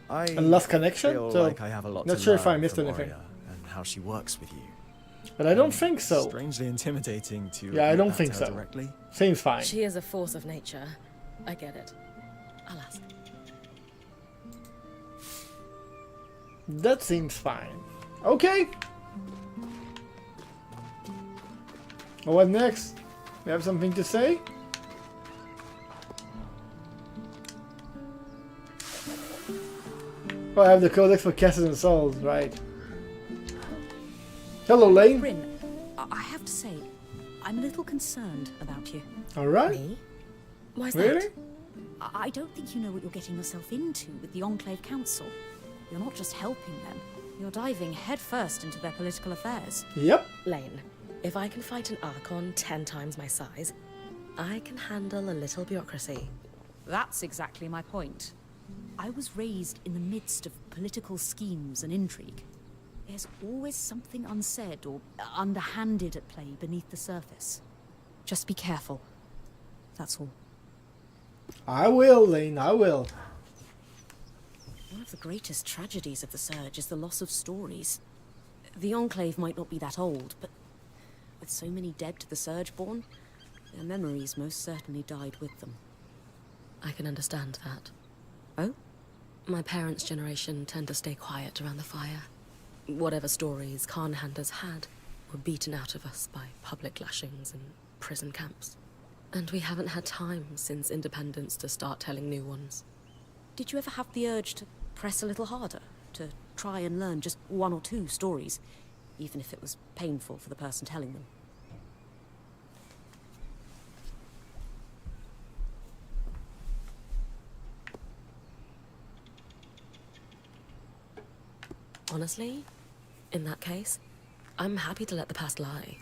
I And lost connection, feel so like I have a lot not to sure if I learn missed from anything. Aurea and how she works with you. But I don't think so. Strangely intimidating to Yeah, I admit don't that think to her so. directly. Seems fine. She is a force of nature. I get it. I'll ask. That seems fine. Okay. Well, what next? You have something to say? Oh, I have the codex for Cassis and Souls, right. Hello, Lane. Bryn, I have to say, I'm a little concerned about you. Alright. Me? Why's Really? that? I don't think you know what you're getting yourself into with the Enclave Council. You're not just helping them, you're diving headfirst into their political affairs. Yep. Lane, if I can fight an Archon 10 times my size, I can handle a little bureaucracy. That's exactly my point. I was raised in the midst of political schemes and intrigue. There's always something unsaid or underhanded at play beneath the surface. Just be careful. That's all. I will, Lane, I will. One of the greatest tragedies of the Surge is the loss of stories. The Enclave might not be that old, but with so many dead to the Surgeborn, their memories most certainly died with them. I can understand that. Oh? My parents' generation tend to stay quiet around the fire. Whatever stories Khanhanders had were beaten out of us by public lashings and prison camps. And we haven't had time since independence to start telling new ones. Did you ever have the urge to press a little harder? To try and learn just one or two stories, even if it was painful for the person telling them? Honestly, in that case, I'm happy to let the past lie.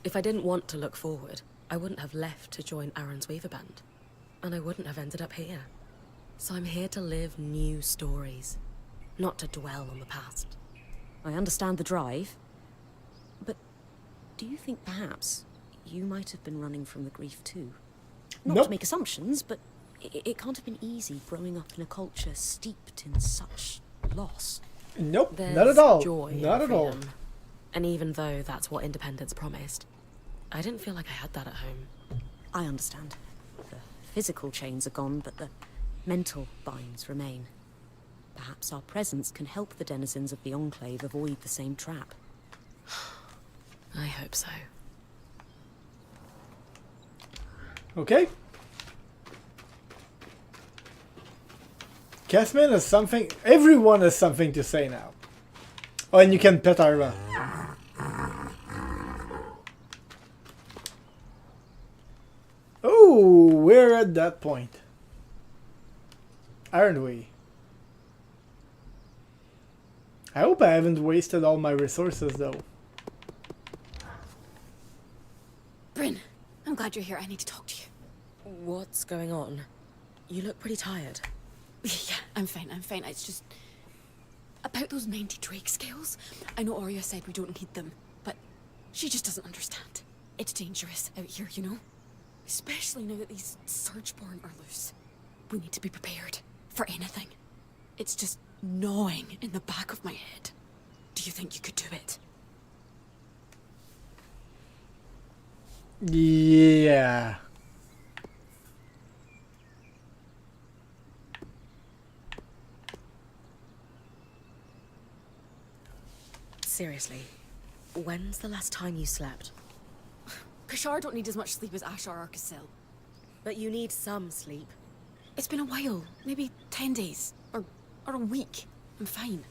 If I didn't want to look forward, I wouldn't have left to join Aaron's Weaver Band. And I wouldn't have ended up here. So I'm here to live new stories, not to dwell on the past. I understand the drive, but do you think perhaps you might have been running from the grief too? Not Nope. to make assumptions, but it can't have been easy growing up in a culture steeped in such loss. Nope, There's not at all. joy in Not at all. freedom. And even though that's what independence promised, I didn't feel like I had that at home. I understand. The physical chains are gone, but the mental binds remain. Perhaps our presence can help the denizens of the Enclave avoid the same trap. I hope so. Okay. Casman has something. Everyone has something to say now. Oh, and you can pet Arva. Oh, we're at that point. Aren't we? I hope I haven't wasted all my resources though. Bryn, I'm glad you're here. I need to talk to you. What's going on? You look pretty tired. Yeah, I'm fine. It's just about those 90 Drake scales. I know Arya said we don't need them, but she just doesn't understand. It's dangerous out here, you know? Especially now that these Surgeborn are loose. We need to be prepared for anything. It's just gnawing in the back of my head. Do you think you could do it? Yeah. Seriously, when's the last time you slept? Kashar don't need as much sleep as Ashar or Casil. But you need some sleep. It's been a while. Maybe 10 days. Or a week. I'm fine.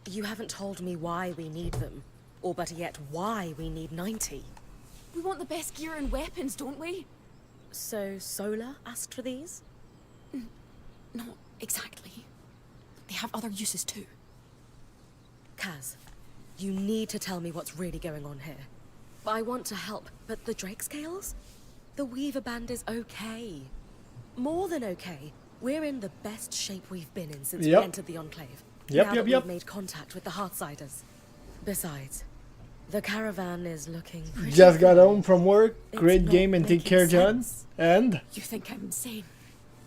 You haven't told me why we need them. Or better yet, why we need 90. We want the best gear and weapons, don't we? So Solar asked for these? Not exactly. They have other uses too. Kaz, you need to tell me what's really going on here. I want to help, but the Drake scales? The Weaver Band is okay. More than okay. We're in the best shape we've been in since we entered the Enclave. Now that we've made contact with the Heartsiders. Besides, the caravan is looking pretty Just got full. home from work. Great game and take care, John. And? You think I'm insane?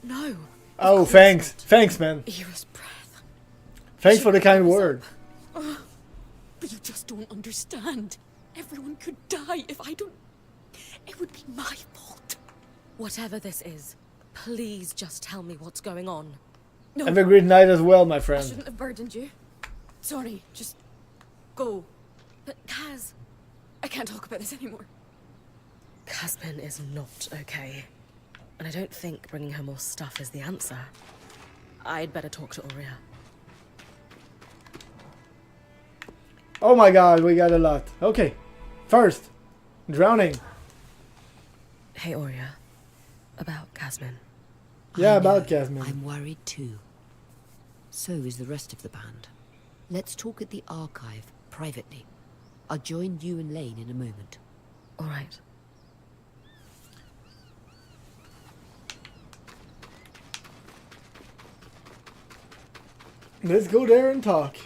No. Oh, thanks. Thanks, man. Era's breath. Thanks for the kind word. But you just don't understand. Everyone could die if I don't... It would be my fault. Whatever this is, please just tell me what's going on. No. Have a great night as well, my I friend. shouldn't have burdened you. Sorry, just go. But Kaz... I can't talk about this anymore. Casman is not okay. And I don't think bringing her more stuff is the answer. I'd better talk to Aurea. Oh my god, we got a lot. Okay. First, drowning. Hey, Aurea. About Casman. Yeah, about Casman. I'm worried too. So is the rest of the band. Let's talk at the archive, privately. I'll join you and Lane in a moment. All right. Let's go there and talk.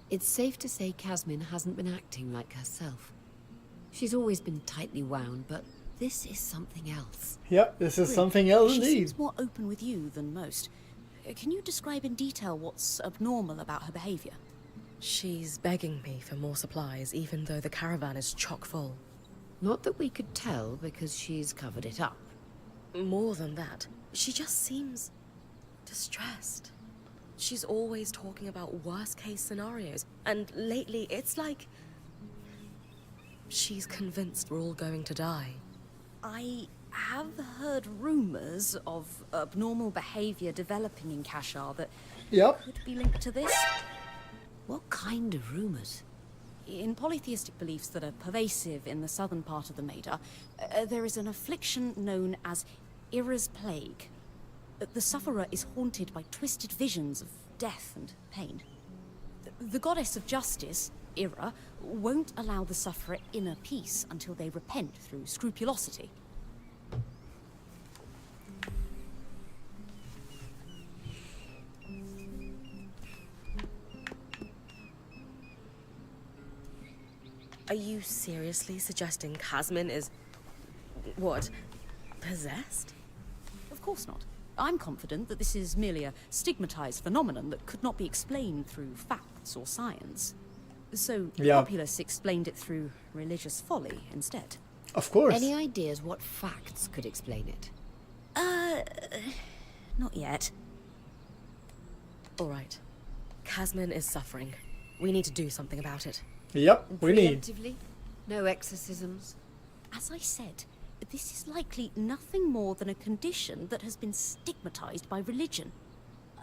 It's safe to say Casmin hasn't been acting like herself. She's always been tightly wound, but this is something else. Yep, this is something else She indeed. seems more open with you than most. Can you describe in detail what's abnormal about her behavior? She's begging me for more supplies, even though the caravan is chock full. Not that we could tell, because she's covered it up. More than that, she just seems distressed. She's always talking about worst-case scenarios, and lately it's like she's convinced we're all going to die. I have heard rumors of abnormal behavior developing in Kashar that could be linked to this. What kind of rumors? In polytheistic beliefs that are pervasive in the southern part of the Maida, there is an affliction known as Era's Plague. The sufferer is haunted by twisted visions of death and pain. The goddess of justice, Era, won't allow the sufferer inner peace until they repent through scrupulosity. Are you seriously suggesting Casmin is... what? Possessed? Of course not. I'm confident that this is merely a stigmatized phenomenon that could not be explained through facts or science. So the populace explained it through religious folly instead. Of course. Any ideas what facts could explain it? Not yet. All right. Casmin is suffering. We need to do something about it. Yep, we need. Preemptively? No exorcisms? As I said, this is likely nothing more than a condition that has been stigmatized by religion.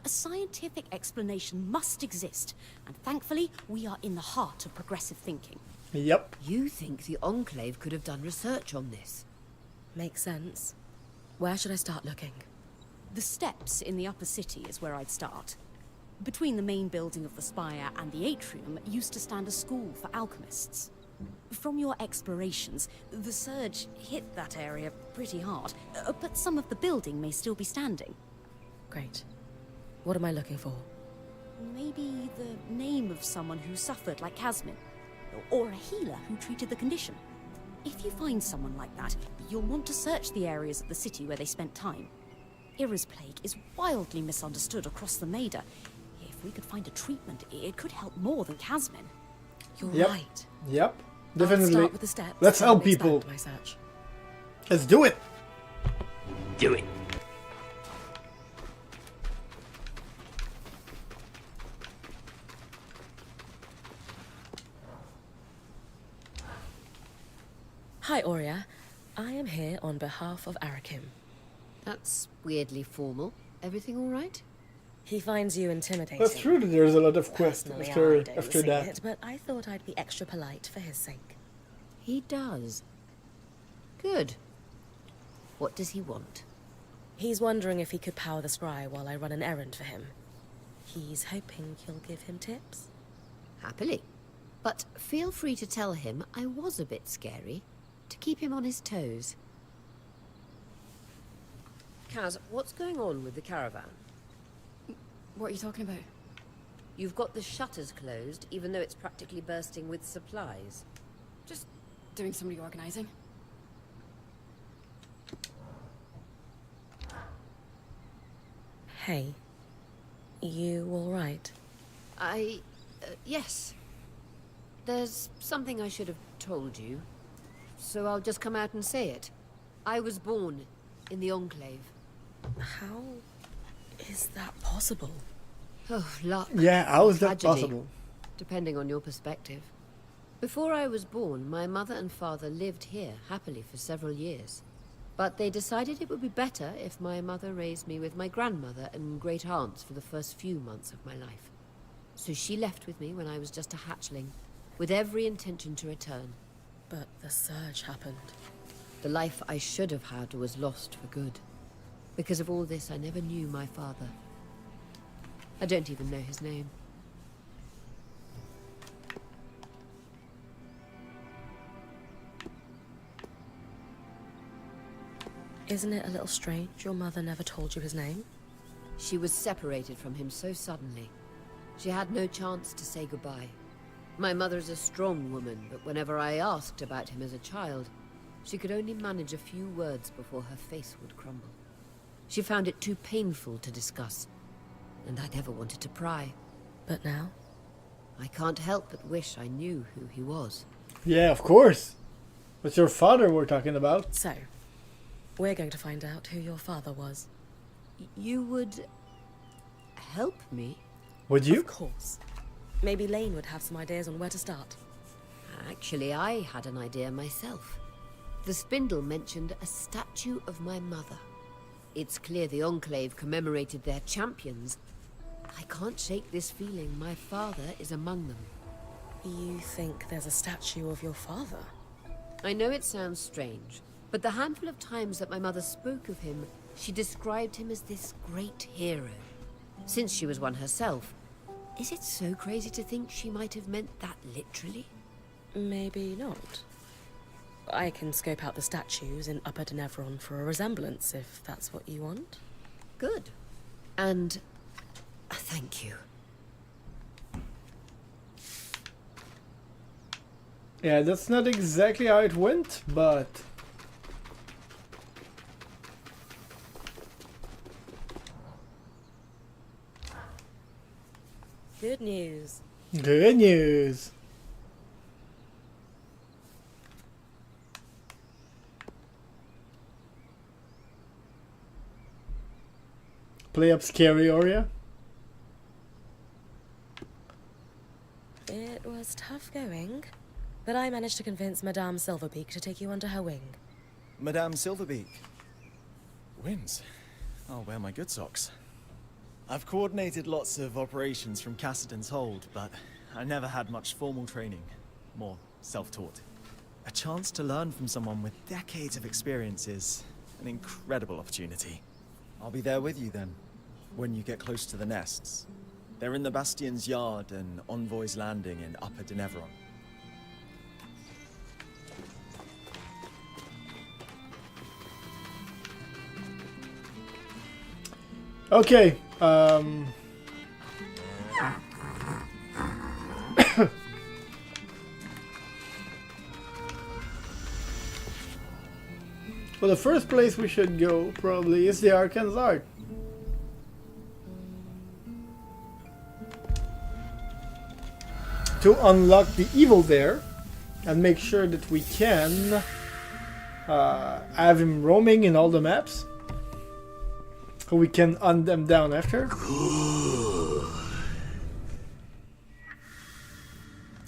A scientific explanation must exist, and thankfully, we are in the heart of progressive thinking. Yep. You think the Enclave could have done research on this? Makes sense. Where should I start looking? The steps in the upper city is where I'd start. Between the main building of the spire and the atrium used to stand a school for alchemists. From your explorations, the surge hit that area pretty hard, but some of the building may still be standing. Great. What am I looking for? Maybe the name of someone who suffered like Casmin, or a healer who treated the condition. If you find someone like that, you'll want to search the areas of the city where they spent time. Ira's plague is wildly misunderstood across the Maida. If we could find a treatment, it could help more than Casmin. You're right. Yep. I'll Definitely. start with the steps. Let's help and expand people. my search. Let's do it. Do it. Hi, Aurea. I am here on behalf of Arakim. That's weirdly formal. Everything all right? He finds you intimidating. That's true that there's a lot of quests Personally, after, I don't after see that. it, but I thought I'd be extra polite for his sake. He does. Good. What does he want? He's wondering if he could power the scry while I run an errand for him. He's hoping you'll give him tips. Happily. But feel free to tell him I was a bit scary, to keep him on his toes. Kaz, what's going on with the caravan? What are you talking about? You've got the shutters closed, even though it's practically bursting with supplies. Just doing some reorganizing. Hey, you all right? Yes. There's something I should have told you, so I'll just come out and say it. I was born in the Enclave. How is that possible? Oh, luck. Yeah, how is that Tragedy, possible? depending on your perspective. Before I was born, my mother and father lived here happily for several years. But they decided it would be better if my mother raised me with my grandmother and great aunts for the first few months of my life. So she left with me when I was just a hatchling, with every intention to return. But the surge happened. The life I should have had was lost for good. Because of all this, I never knew my father. I don't even know his name. Isn't it a little strange your mother never told you his name? She was separated from him so suddenly. She had no chance to say goodbye. My mother's a strong woman, but whenever I asked about him as a child, she could only manage a few words before her face would crumble. She found it too painful to discuss, and I never wanted to pry. But now? I can't help but wish I knew who he was. Yeah, of course. It's your father we're talking about. So, we're going to find out who your father was. You would help me? Would you? Of course. Maybe Lane would have some ideas on where to start. Actually, I had an idea myself. The spindle mentioned a statue of my mother. It's clear the Enclave commemorated their champions. I can't shake this feeling my father is among them. You think there's a statue of your father? I know it sounds strange, but the handful of times that my mother spoke of him, she described him as this great hero. Since she was one herself, is it so crazy to think she might have meant that literally? Maybe not. I can scope out the statues in Upper Denevron for a resemblance, if that's what you want. Good. And thank you. Yeah, that's not exactly how it went, but... Good news. Good news. Play up scary Aria. It was tough going, but I managed to convince Madame Silverbeak to take you under her wing. Madame Silverbeak wins. I'll wear my good socks. I've coordinated lots of operations from Cassidy's hold, but I never had much formal training. More self-taught. A chance to learn from someone with decades of experience is an incredible opportunity. I'll be there with you then, when you get close to the nests. They're in the Bastion's yard and Envoy's landing in Upper Denevron. Okay, well, the first place we should go probably is the Arkansas Art. To unlock the evil there and make sure that we can have him roaming in all the maps. So we can hunt them down after.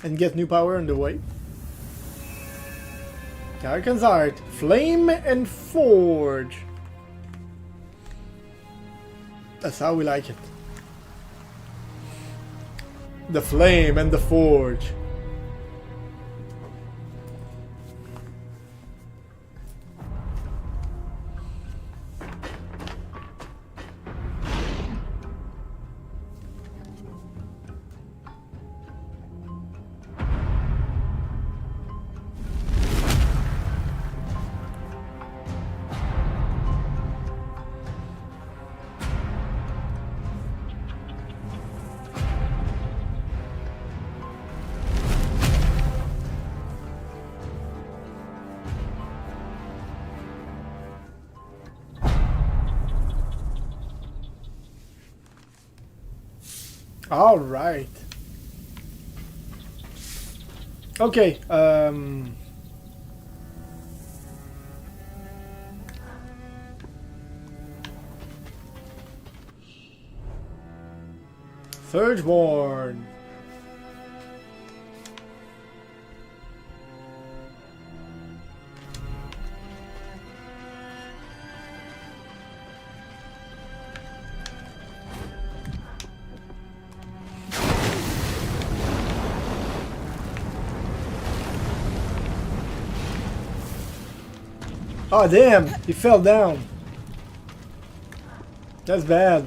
And get new power on the way. Arkansas Art, Flame and Forge. That's how we like it. The Flame and the Forge. All right. Okay. Surgeborn. Oh damn, he fell down. That's bad.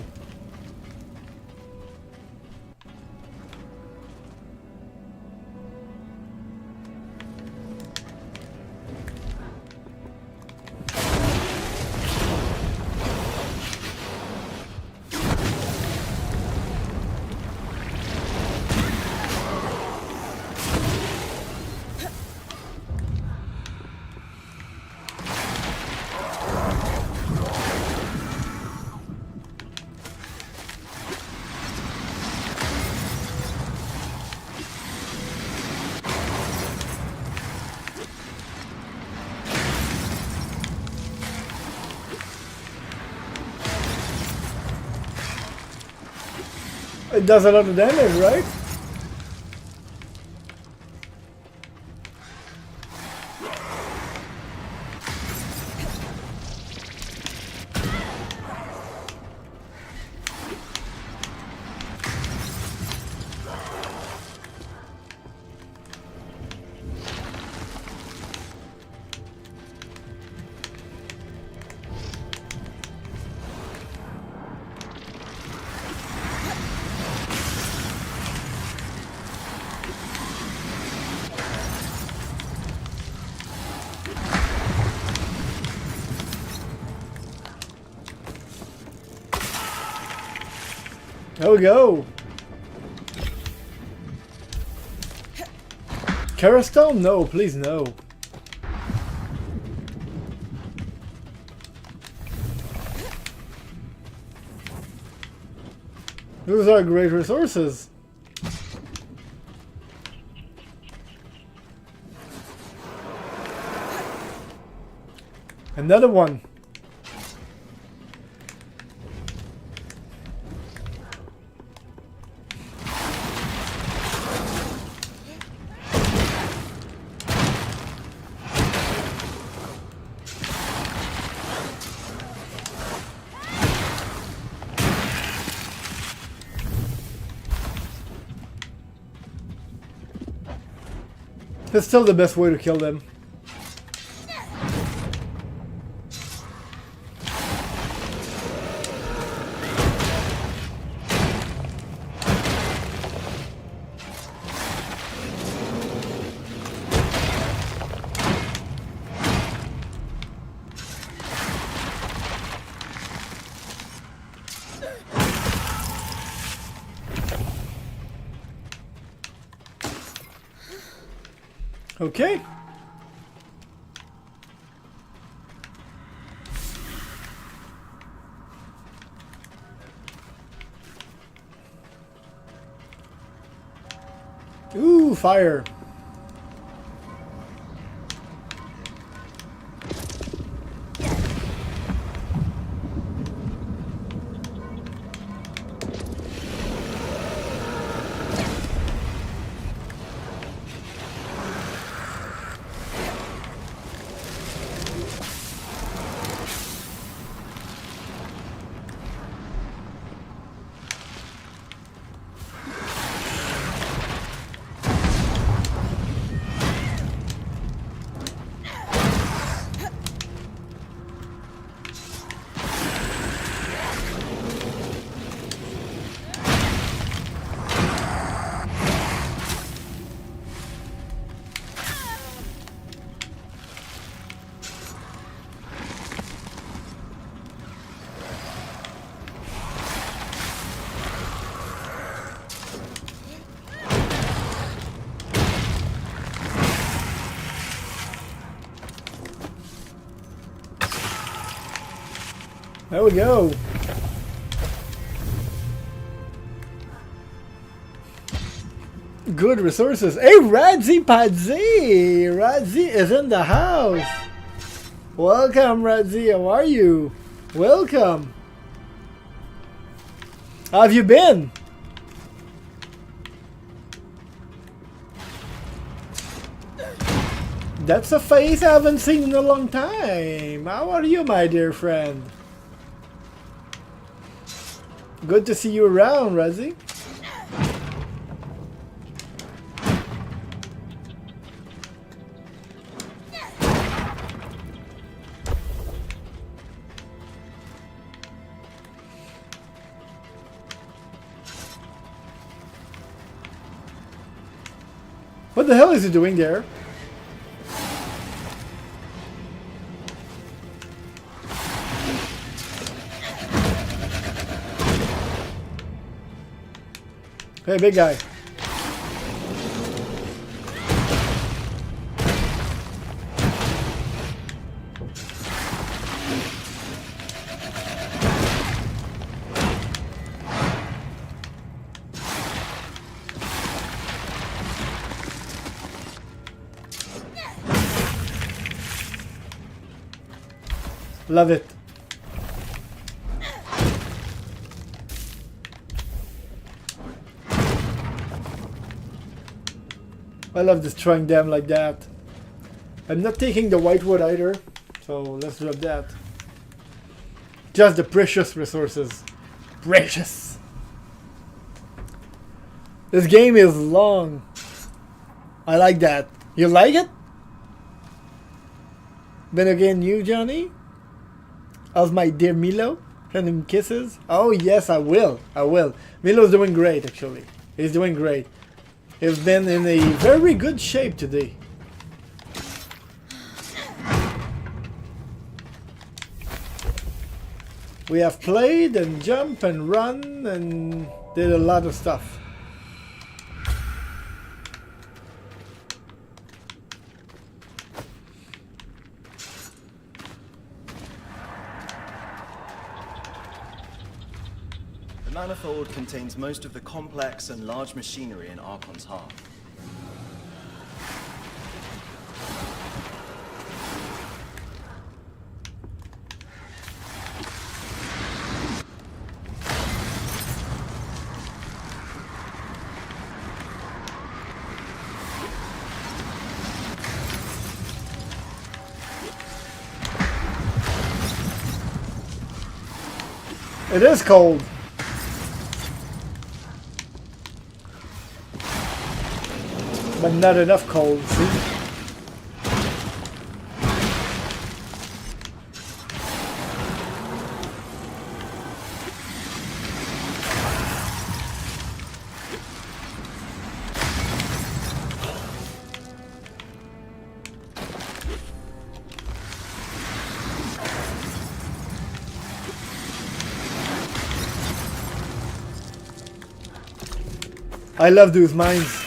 It does a lot of damage, right? There we go. Kerastone? No, please no. Those are great resources. Another one. That's still the best way to kill them. Okay. Ooh, fire. There we go. Good resources. Hey, Radzi Padzi! Radzi is in the house. Welcome, Radzi. How are you? Welcome. How have you been? That's a face I haven't seen in a long time. How are you, my dear friend? Good to see you around, Razzie. What the hell is he doing there? Hey, big guy. Love it. I love destroying them like that. I'm not taking the white wood either, so let's drop that. Just the precious resources. Precious! This game is long. I like that. You like it? Then again, you, Johnny? How's my dear Milo? Send him kisses? Oh yes, I will. I will. Milo's doing great, actually. He's doing great. He's been in a very good shape today. We have played and jumped and run and did a lot of stuff. manifold contains most of the complex and large machinery in Archon's heart. It is cold. But not enough cold, see? I love those mines.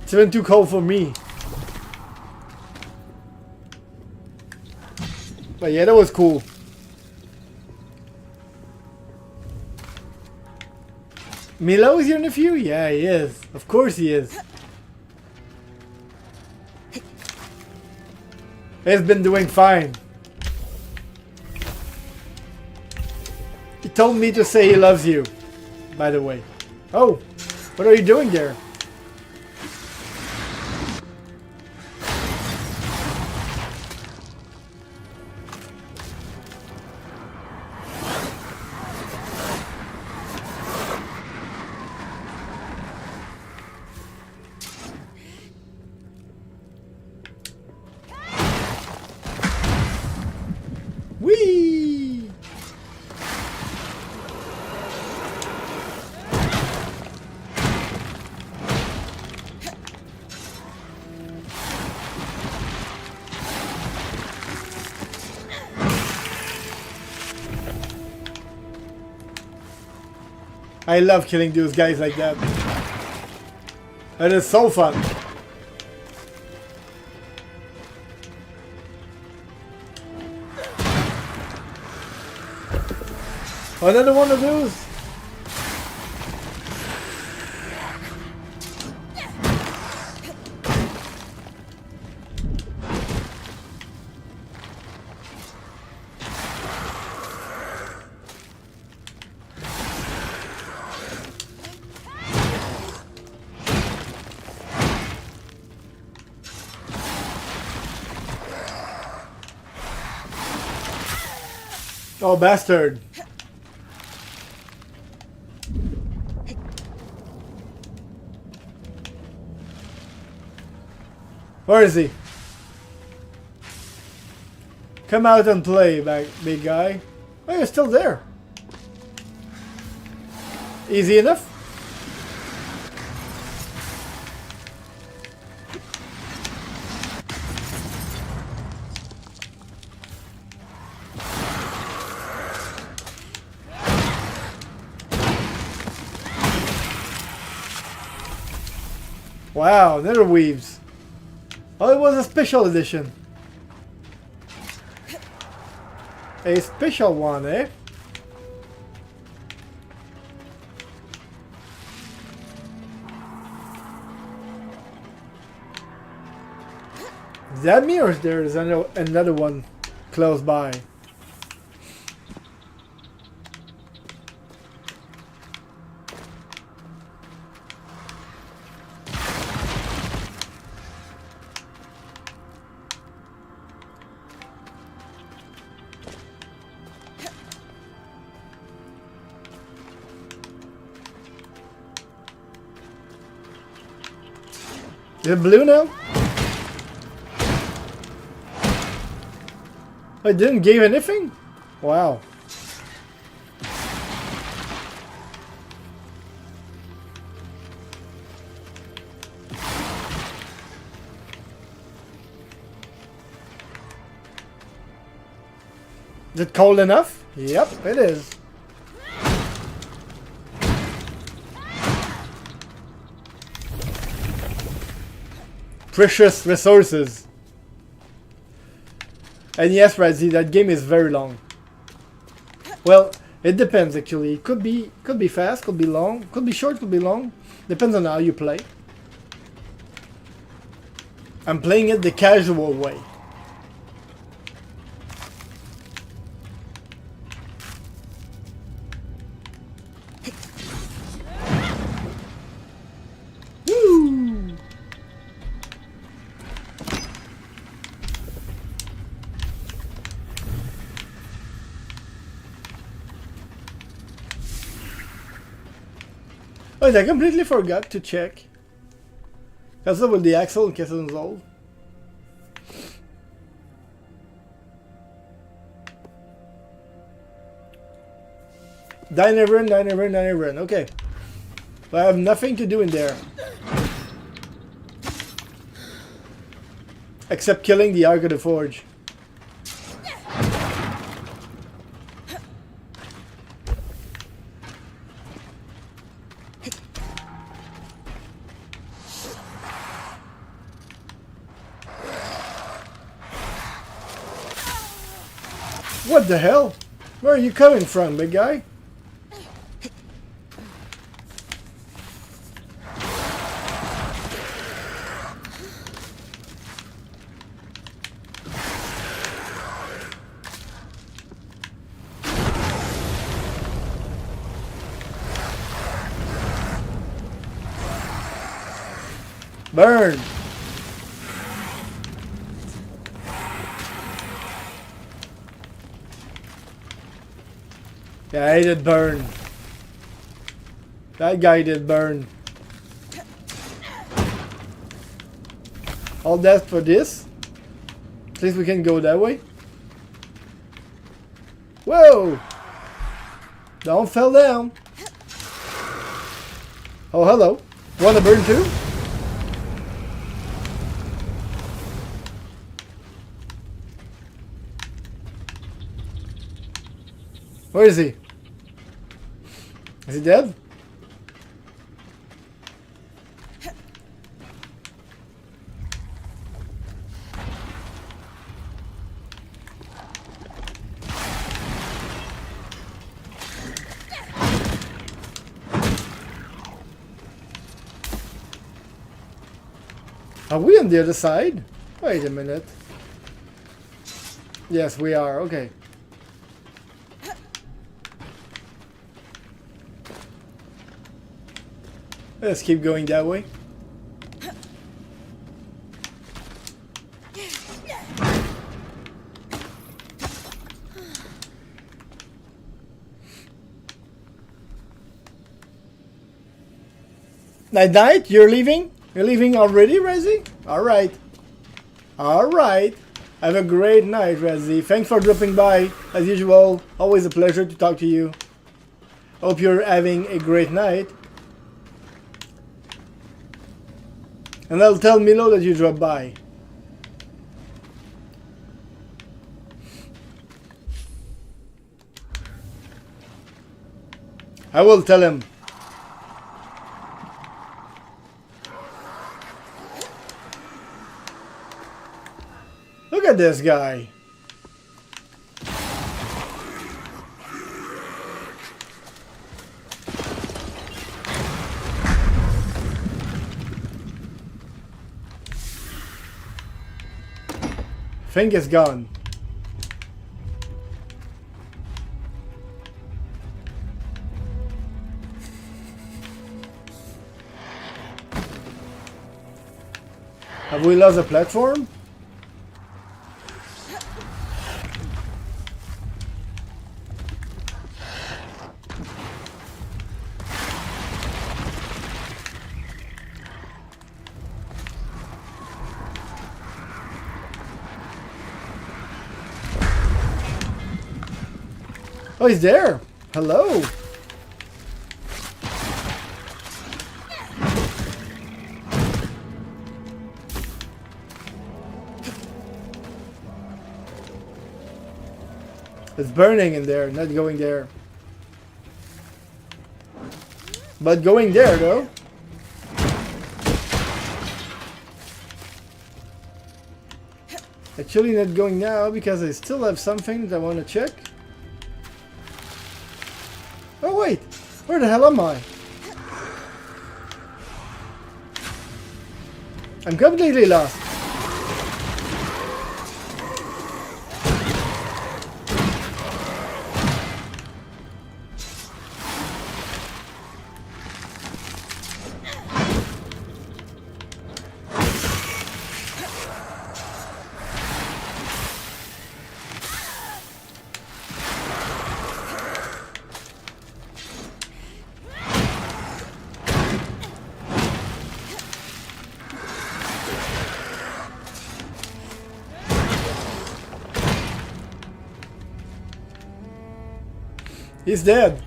It's even too cold for me. But yeah, that was cool. Milo is your nephew? Yeah, he is. Of course he is. He's been doing fine. He told me to say he loves you, by the way. Oh, what are you doing there? Whee! I love killing those guys like that. That is so fun. Another one of those? Oh, bastard. Where is he? Come out and play, big guy. Oh, you're still there. Easy enough? Wow, nether weaves. Oh, it was a special edition. A special one, eh? Is that me or is there another one close by? Is it blue now? I didn't give anything? Wow. Is it cold enough? Yep, it is. Precious resources. And yes, Razzie, that game is very long. Well, it depends actually. It could be fast, could be long, could be short, could be long. Depends on how you play. I'm playing it the casual way. Woo! Wait, I completely forgot to check. That's with the axle cancel. Dine run. Okay. But I have nothing to do in there. Except killing the Ark of the Forge. What the hell? Where are you coming from, big guy? Burn! Yeah, I did burn. That guy did burn. All that for this? At least we can go that way. Whoa! Don't fall down. Oh, hello. Wanna burn too? Where is he? Is he dead? Are we on the other side? Wait a minute. Yes, we are. Okay. Let's keep going that way. Night, you're leaving? You're leaving already, Razzie? Alright. Alright. Have a great night, Razzie. Thanks for dropping by, as usual. Always a pleasure to talk to you. Hope you're having a great night. And I'll tell Milo that you dropped by. I will tell him. Look at this guy. Thing is gone. Have we lost a platform? Oh, he's there. Hello. It's burning in there, not going there. But going there, though. Actually not going now because I still have something that I want to check. Oh wait, where the hell am I? I'm completely lost. He's dead.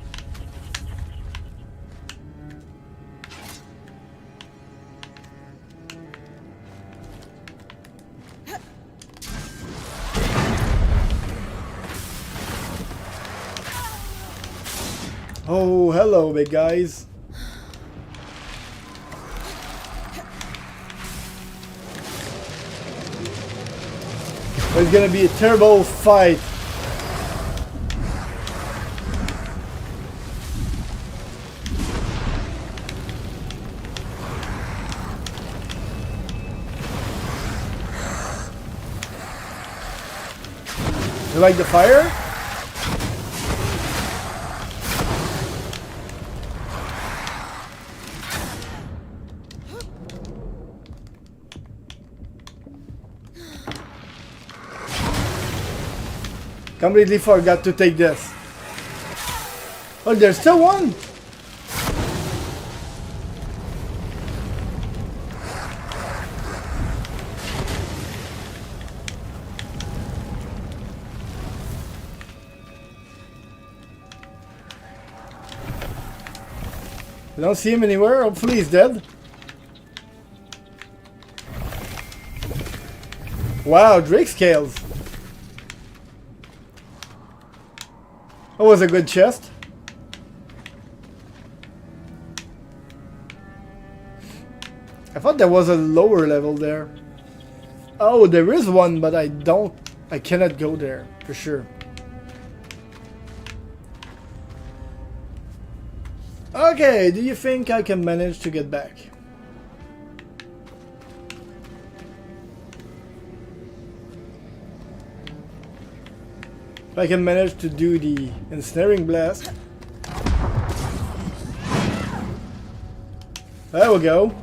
Oh, hello, big guys. It's gonna be a terrible fight. You like the fire? Completely forgot to take this. Oh, there's still one! I don't see him anywhere. Hopefully he's dead. Wow, Drake scales. That was a good chest. I thought there was a lower level there. Oh, there is one, but I cannot go there for sure. Okay, do you think I can manage to get back? If I can manage to do the ensnaring blast. There we go.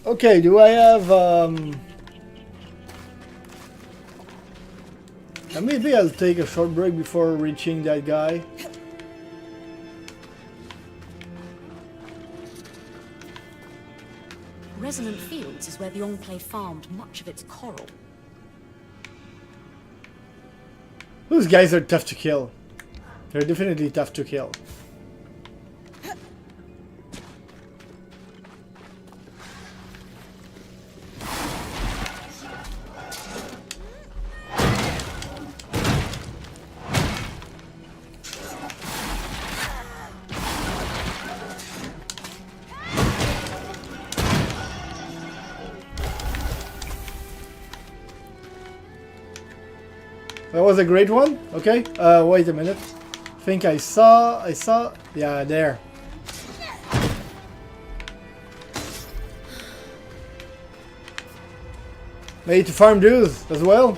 Okay, do I have maybe I'll take a short break before reaching that guy. Resonant Fields is where the Enclave farmed much of its coral. Those guys are tough to kill. They're definitely tough to kill. That was a great one. Okay. Wait a minute. I think I saw. Yeah, there. Made to farm dudes as well.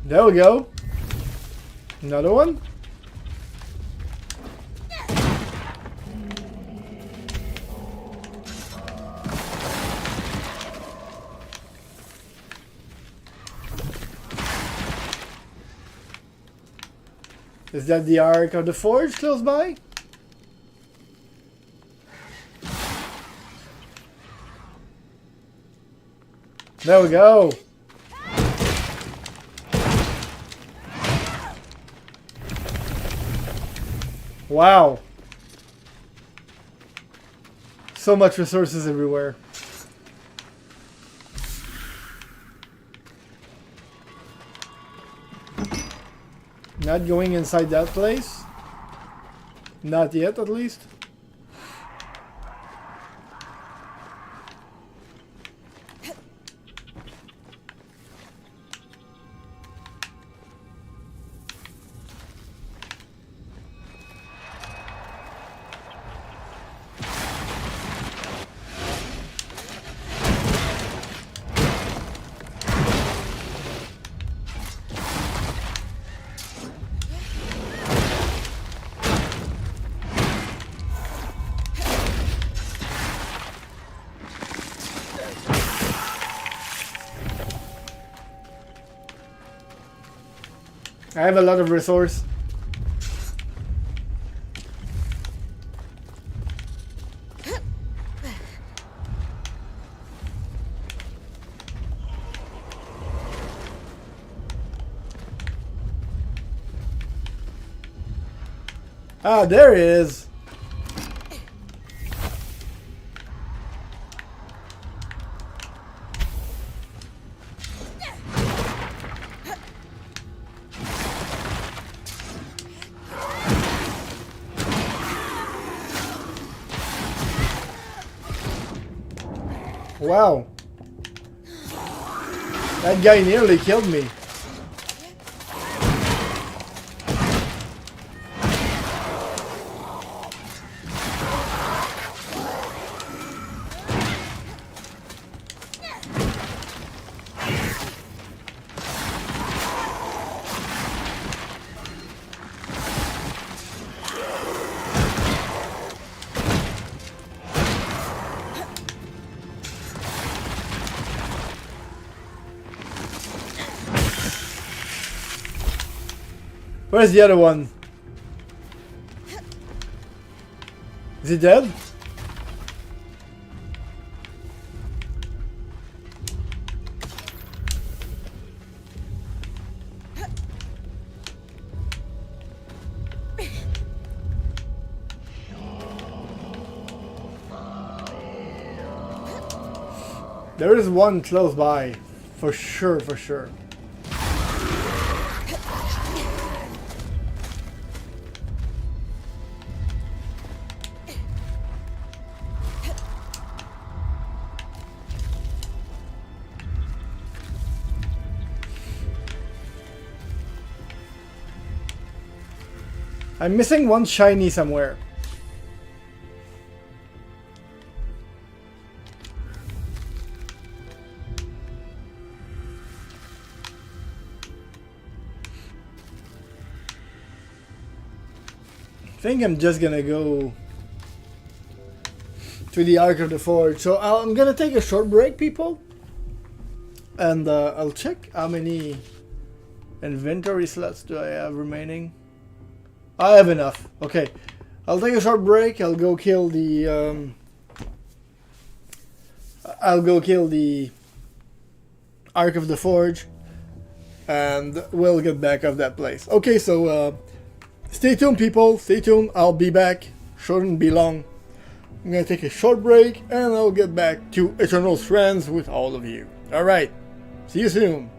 There we go. Another one. Is that the Ark of the Forge close by? There we go. Wow. So much resources everywhere. Not going inside that place. Not yet, at least. I have a lot of resource. Ah, there it is. Wow. That guy nearly killed me. Where's the other one? Is he dead? There is one close by, for sure, for sure. I'm missing one shiny somewhere. I think I'm just gonna go to the Ark of the Forge. So I'm gonna take a short break, people. And I'll check how many inventory slots do I have remaining. I have enough. Okay, I'll take a short break. I'll go kill the Ark of the Forge, and we'll get back of that place. Okay, so stay tuned, people. Stay tuned. I'll be back. Shouldn't be long. I'm gonna take a short break, and I'll get back to Eternal Strands with all of you. All right. See you soon.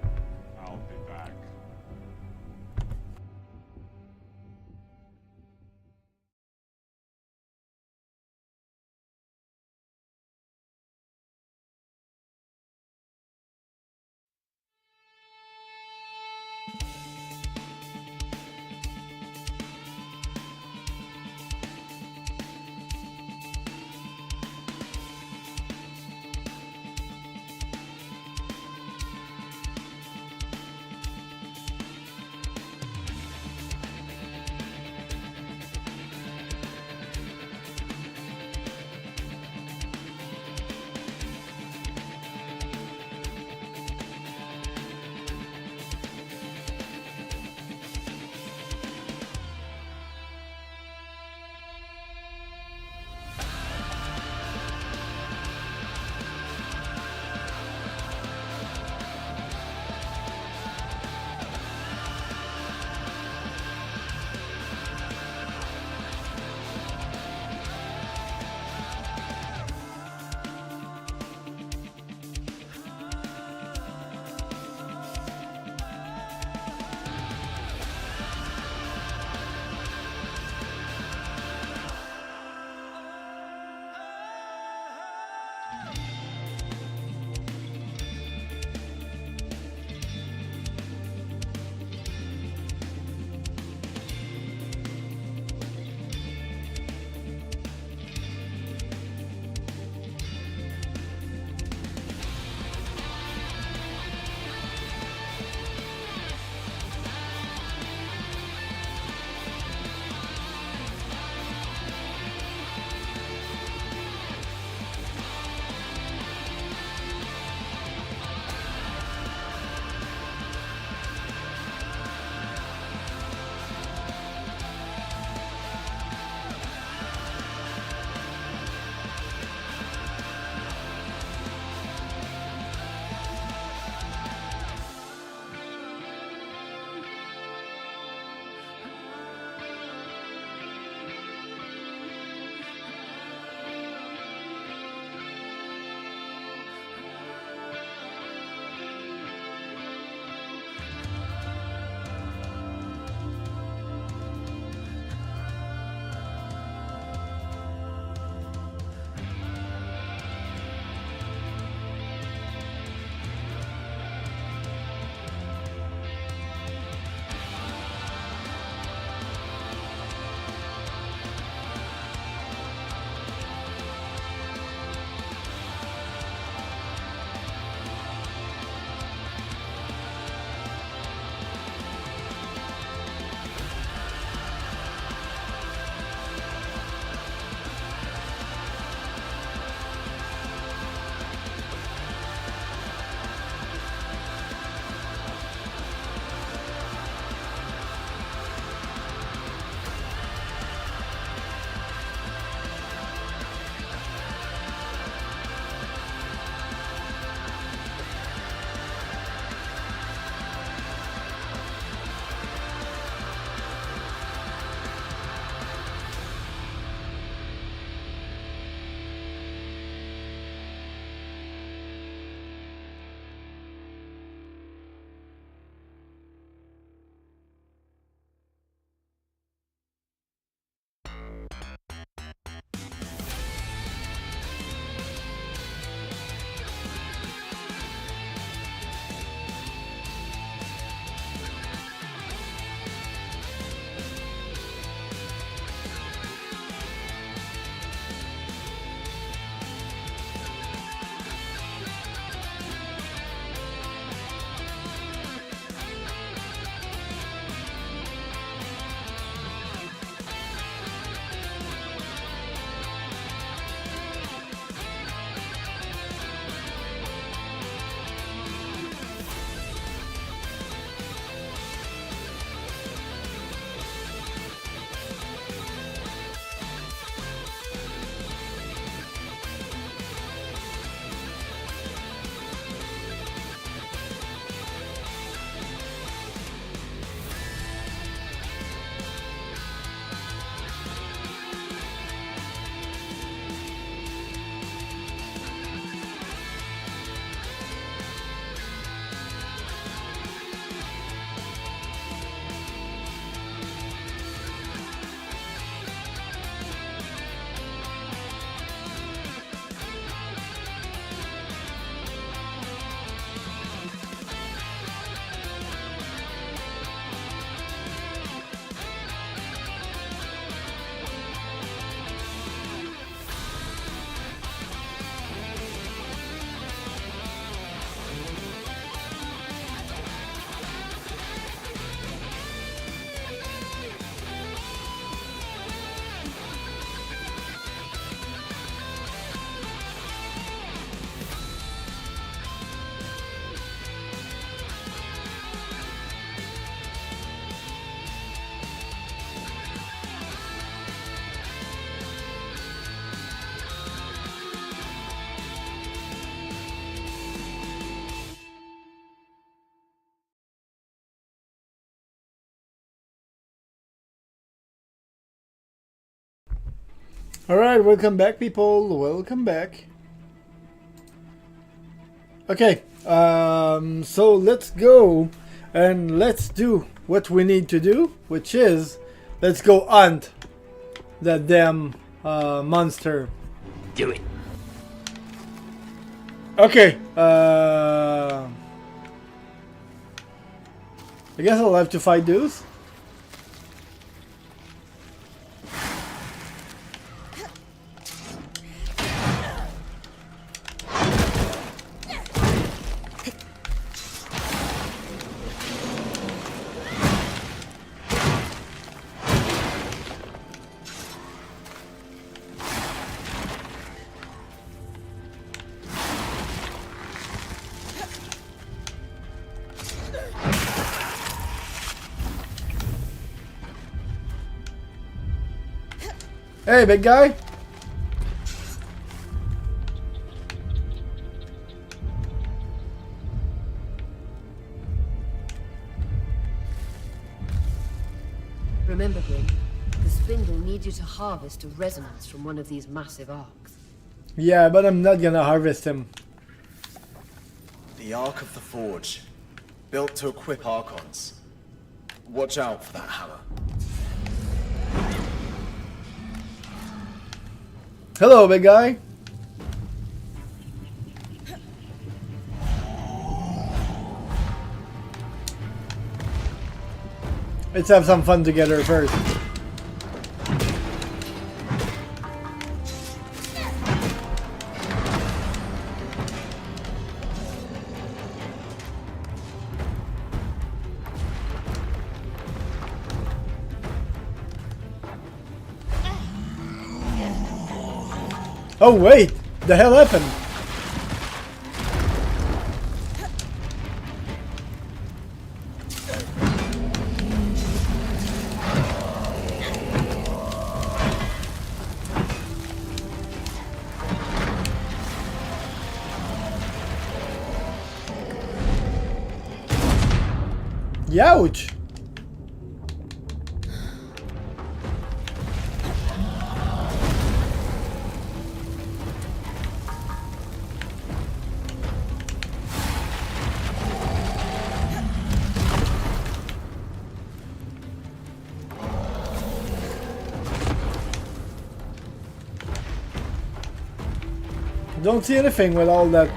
Alright, welcome back, people. Welcome back. Okay, so let's go and let's do what we need to do, which is let's go hunt that damn monster. Do it. Okay, I guess I'll have to fight those. Hey, big guy. Remember, Grim, the spindle needs you to harvest a resonance from one of these massive arcs. Yeah, but I'm not gonna harvest him. The Ark of the Forge. Built to equip Archons. Watch out for that hammer. Hello, big guy. Let's have some fun together first. Oh wait, the hell happened? Youch! Don't see anything with all that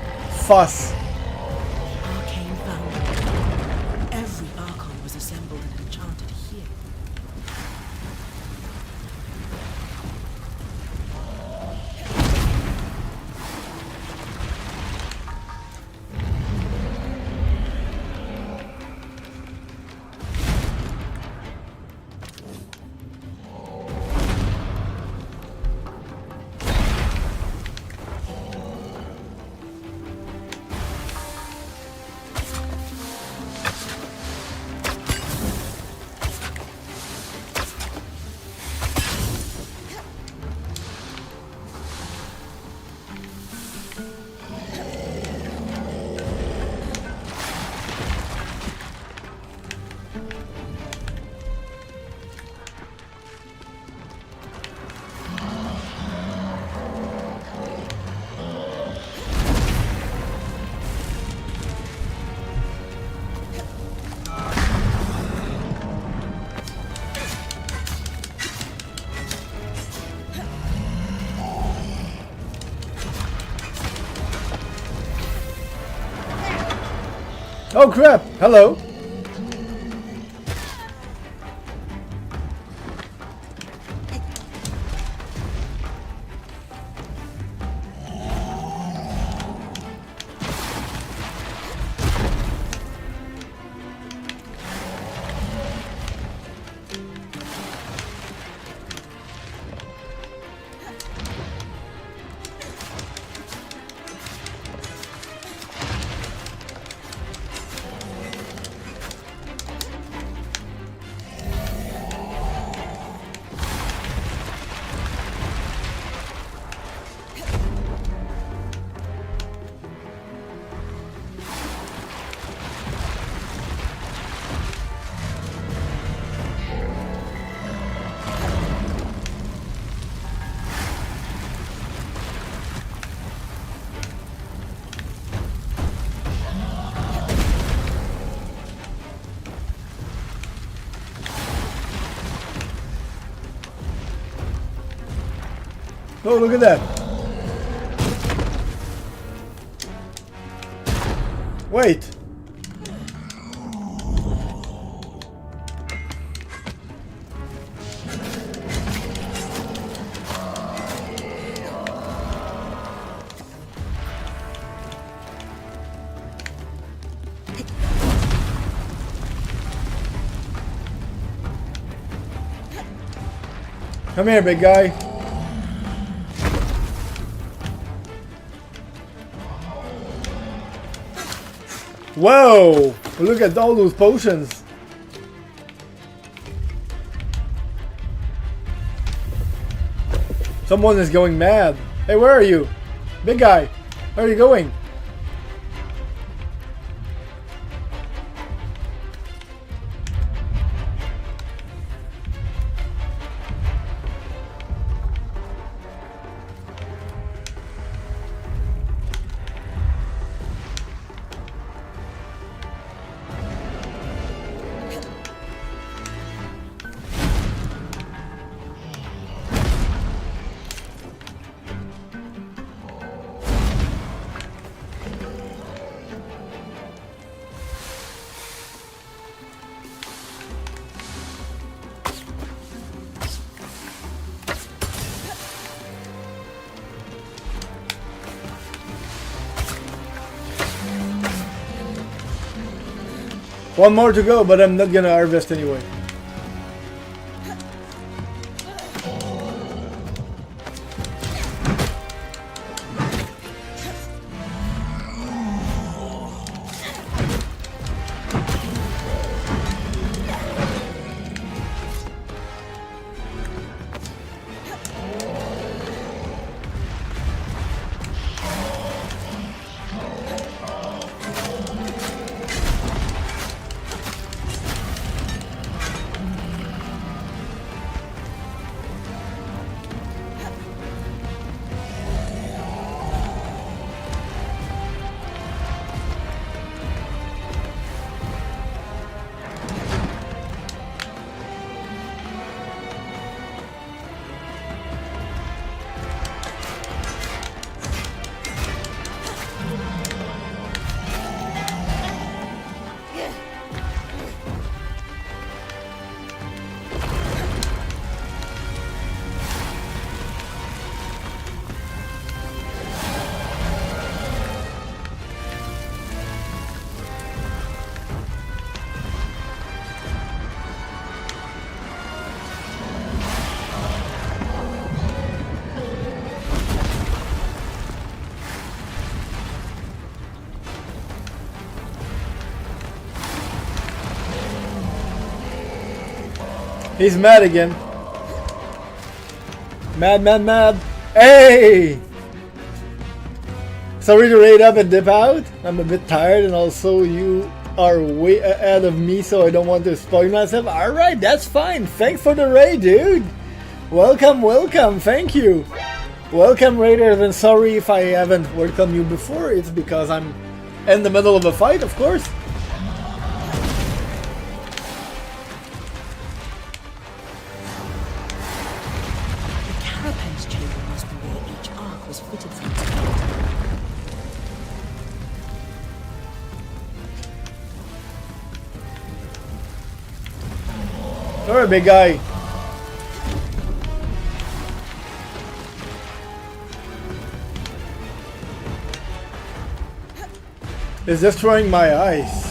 fuss. Arcane found. Every Archon was assembled and enchanted here. Oh crap! Hello! Oh, look at that. Wait. Come here, big guy. Whoa! Look at all those potions. Someone is going mad. Hey, where are you? Big guy, where are you going? One more to go, but I'm not gonna harvest anyway. He's mad again. Mad, mad, mad. Hey! Sorry to raid up and dip out. I'm a bit tired and also you are way ahead of me, so I don't want to spoil myself. Alright, that's fine. Thanks for the raid, dude. Welcome, welcome. Thank you. Welcome, raiders, and sorry if I haven't welcomed you before. It's because I'm in the middle of a fight, of course. Alright, big guy. It's destroying my eyes.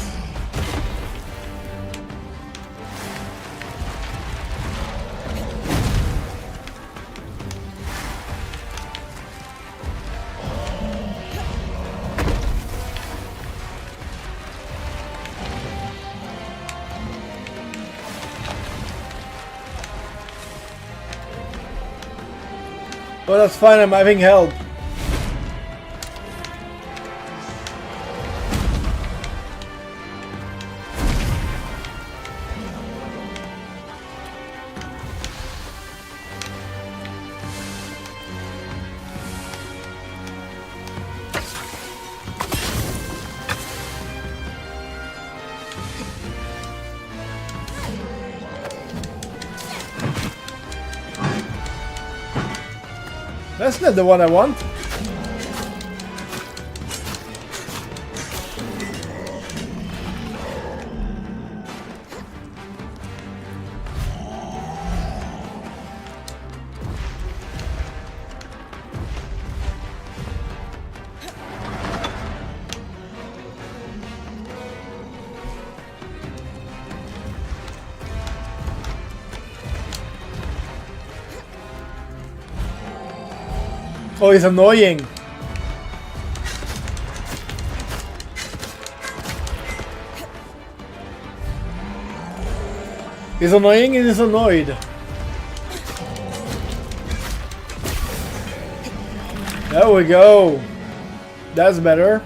Well, that's fine, I'm having help. That's not the one I want. Oh, he's annoying. He's annoying and he's annoyed. There we go. That's better.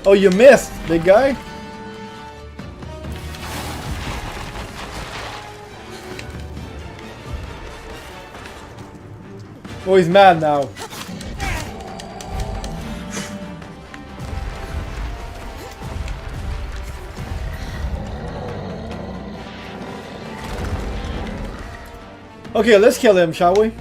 Oh, you missed, big guy. Oh, he's mad now. Okay, let's kill him, shall we?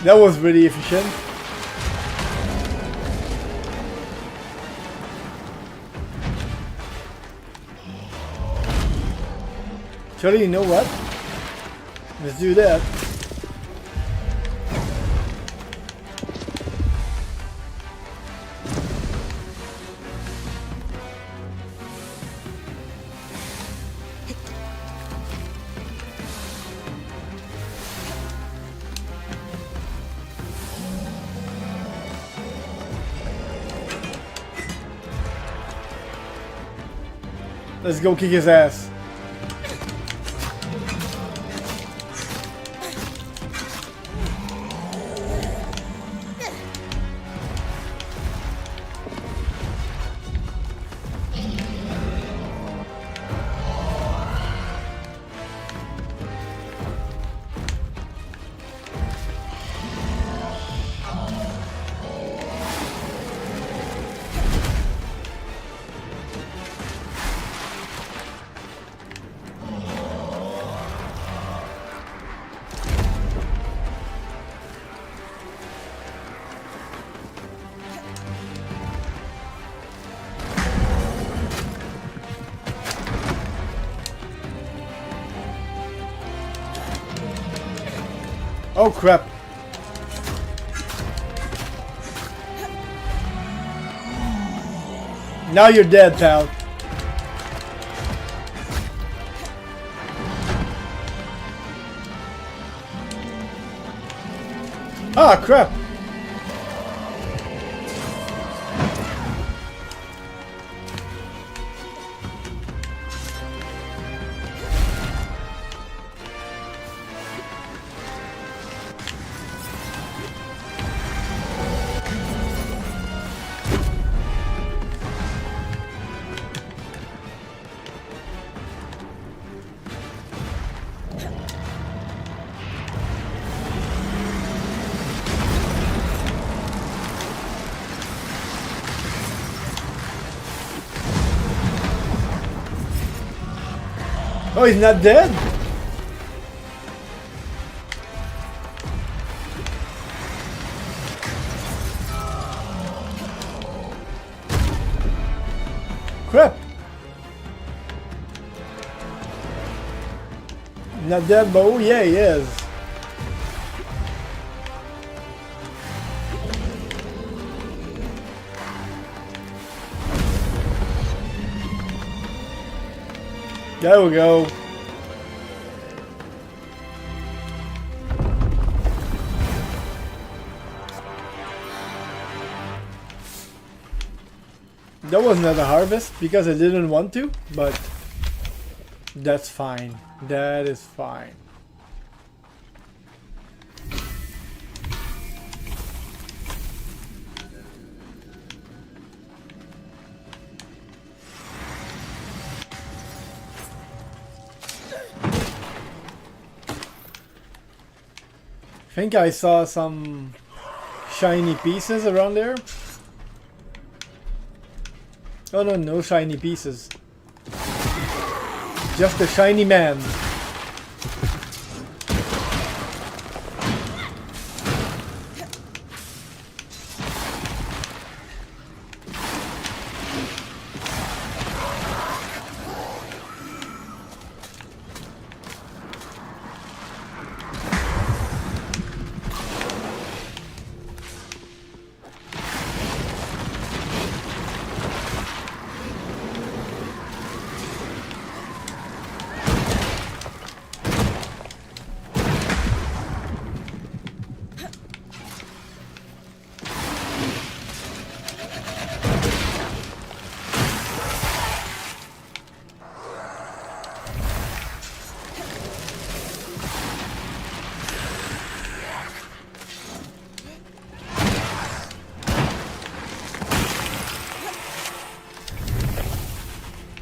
That was really efficient. Charlie, you know what? Let's do that. Let's go kick his ass. Oh crap. Now you're dead, pal. Ah, crap. Oh, he's not dead? Crap! Not dead, but oh yeah, he is. There we go. That was not a harvest because I didn't want to, but that's fine. That is fine. I think I saw some shiny pieces around there. Oh no, no shiny pieces. Just a shiny man.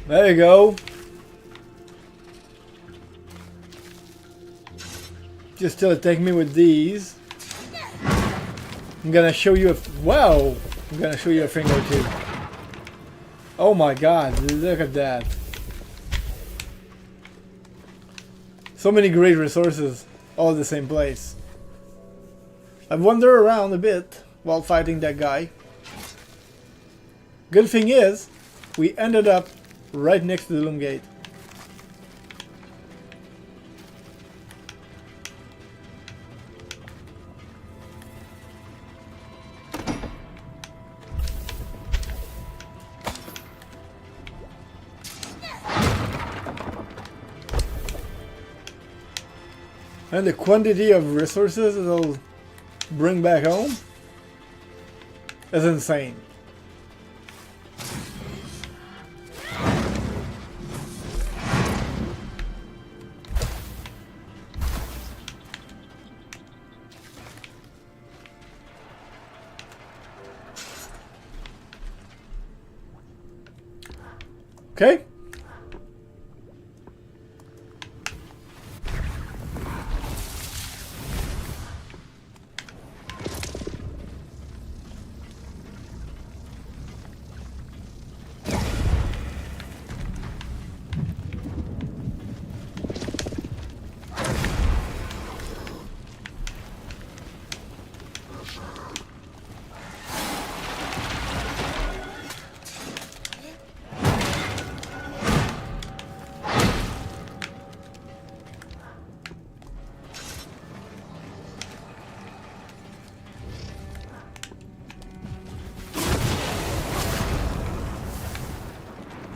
There you go. Just still attack me with these. I'm gonna show you a wow. I'm gonna show you a thing or two. Oh my god, look at that. So many great resources all in the same place. I've wandered around a bit while fighting that guy. Good thing is, we ended up right next to the loom gate. And the quantity of resources it'll bring back home is insane. Okay.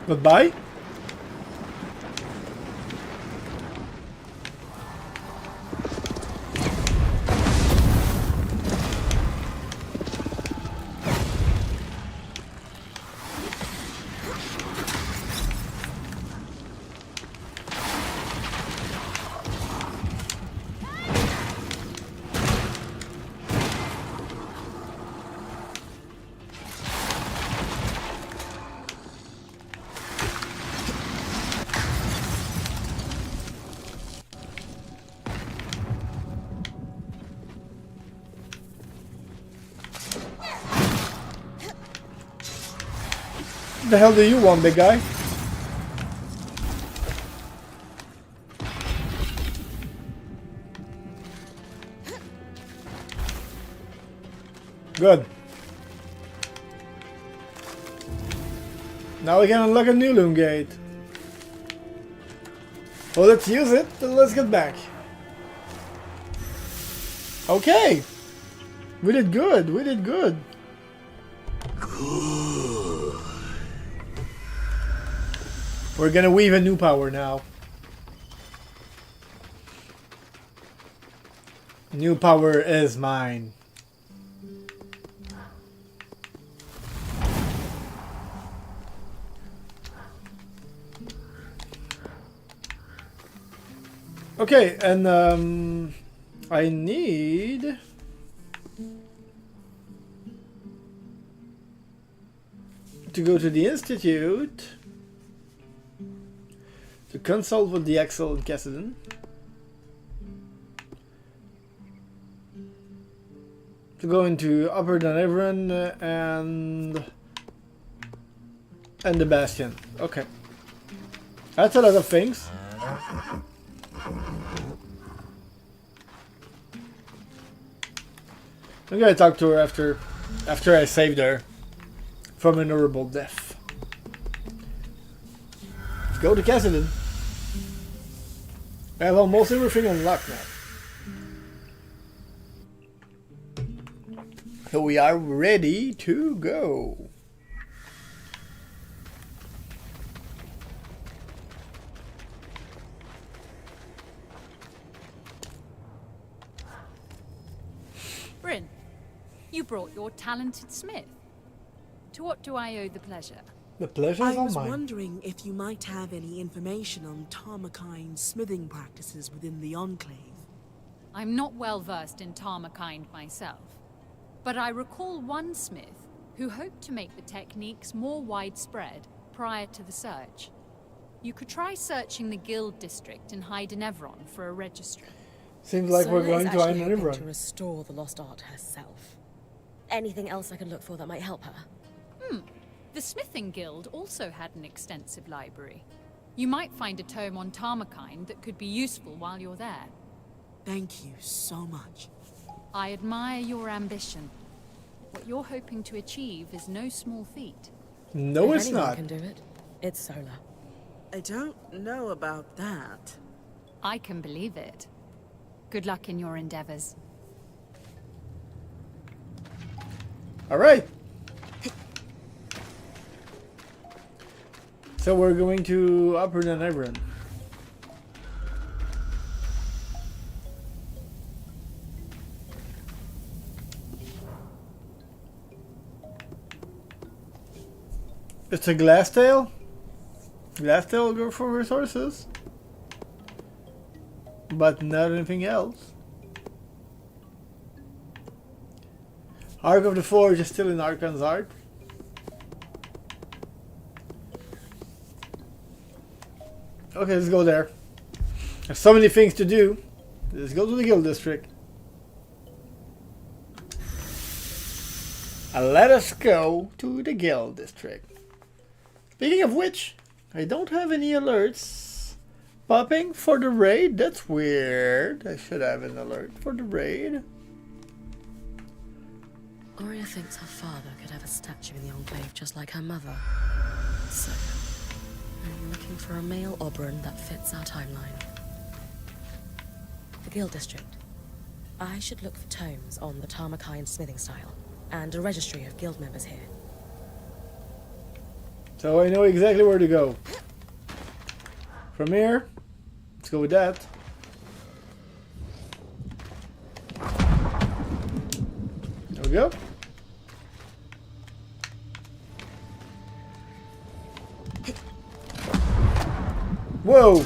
Goodbye. What the hell do you want, big guy? Good. Now we can unlock a new loom gate. Well, let's use it and let's get back. Okay. We did good. We did good. We're gonna weave a new power now. New power is mine. Okay, and I need to go to the Institute to consult with the Axel and Cassidy. To go into Upper than Everon and the Bastion. Okay. That's a lot of things. I'm gonna talk to her after I saved her from an horrible death. Let's go to Cassidy. I have almost everything unlocked now. So we are ready to go. Bryn, you brought your talented smith. To what do I owe the pleasure? The pleasure is I all was mine. wondering if you might have any information on Tarmakine's smithing practices within the Enclave. I'm not well versed in Tarmakind myself, but I recall one smith who hoped to make the techniques more widespread prior to the search. You could try searching the guild district in Heidenevron for a registry. Seems like we're Sola is going to actually hoping Heidenevron. to restore the lost art herself. Anything else I could look for that might help her? The Smithing Guild also had an extensive library. You might find a tome on Tarmakind that could be useful while you're there. Thank you so much. I admire your ambition. What you're hoping to achieve is no small feat. No, If it's anyone not. can do it, it's Sola. I don't know about that. I can believe it. Good luck in your endeavors. All right. So we're going to Upper than Everon. It's a Glasstail. Glasstail will go for resources, but not anything else. Ark of the Forge is still in Archon's Art. Okay, let's go there. There's so many things to do. Let's go to the Guild District. And let us go to the Guild District. Speaking of which, I don't have any alerts popping for the raid. That's weird. I should have an alert for the raid. Aurea thinks her father could have a statue in the Enclave just like her mother. So, I'm looking for a male Oberon that fits our timeline. The Guild District. I should look for tomes on the Tarmakine smithing style, and a registry of guild members here. So I know exactly where to go. From here, let's go with that. There we go. Whoa!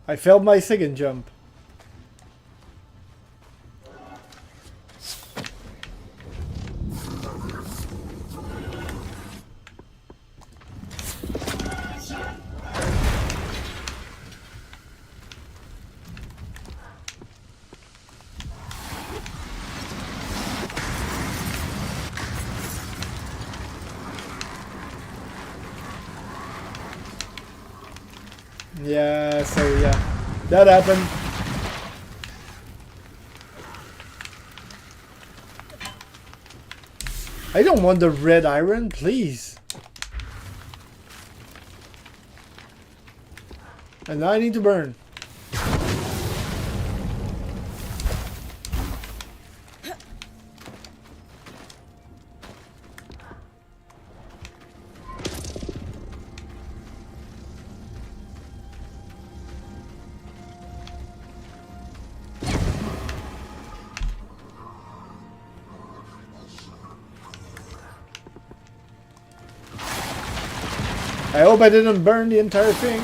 I failed my second jump. Yeah, so yeah, that happened. I don't want the red iron, please. And now I need to burn. I hope I didn't burn the entire thing.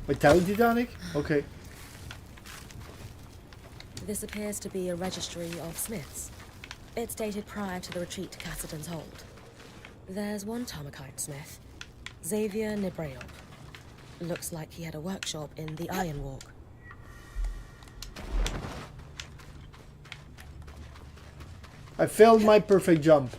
Vitality tonic? Okay. This appears to be a registry of smiths. It's dated prior to the retreat to Cassidy's hold. There's one Tarmakite smith, Xavier Nibreov. Looks like he had a workshop in the Iron Walk. I failed my perfect jump.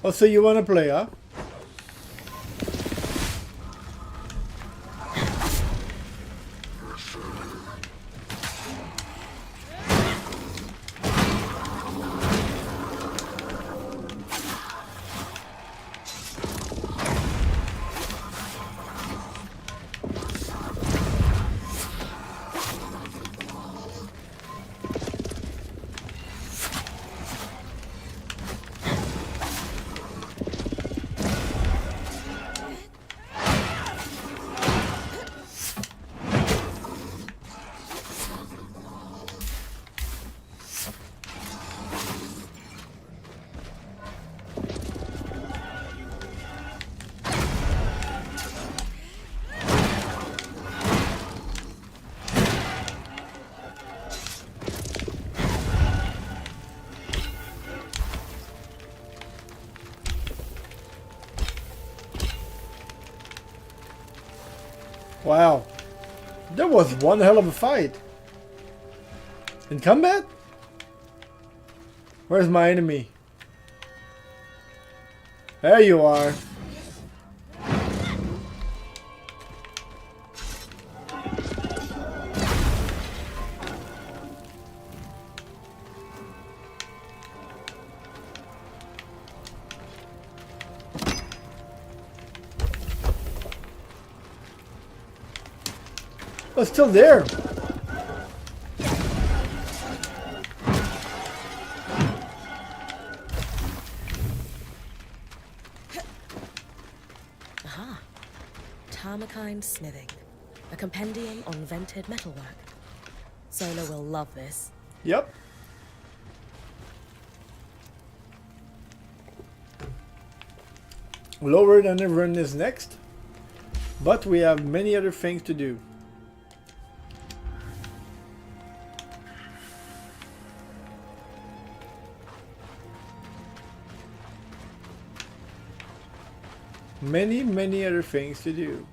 Oh, so you wanna play, huh? Wow, that was one hell of a fight. In combat? Where's my enemy? There you are. Oh, it's still there. Aha. Tarmakine Smithing. A compendium on vented metalwork. Solo will love this. Yep. Lower than everyone is next. But we have many other things to do. Many other things to do.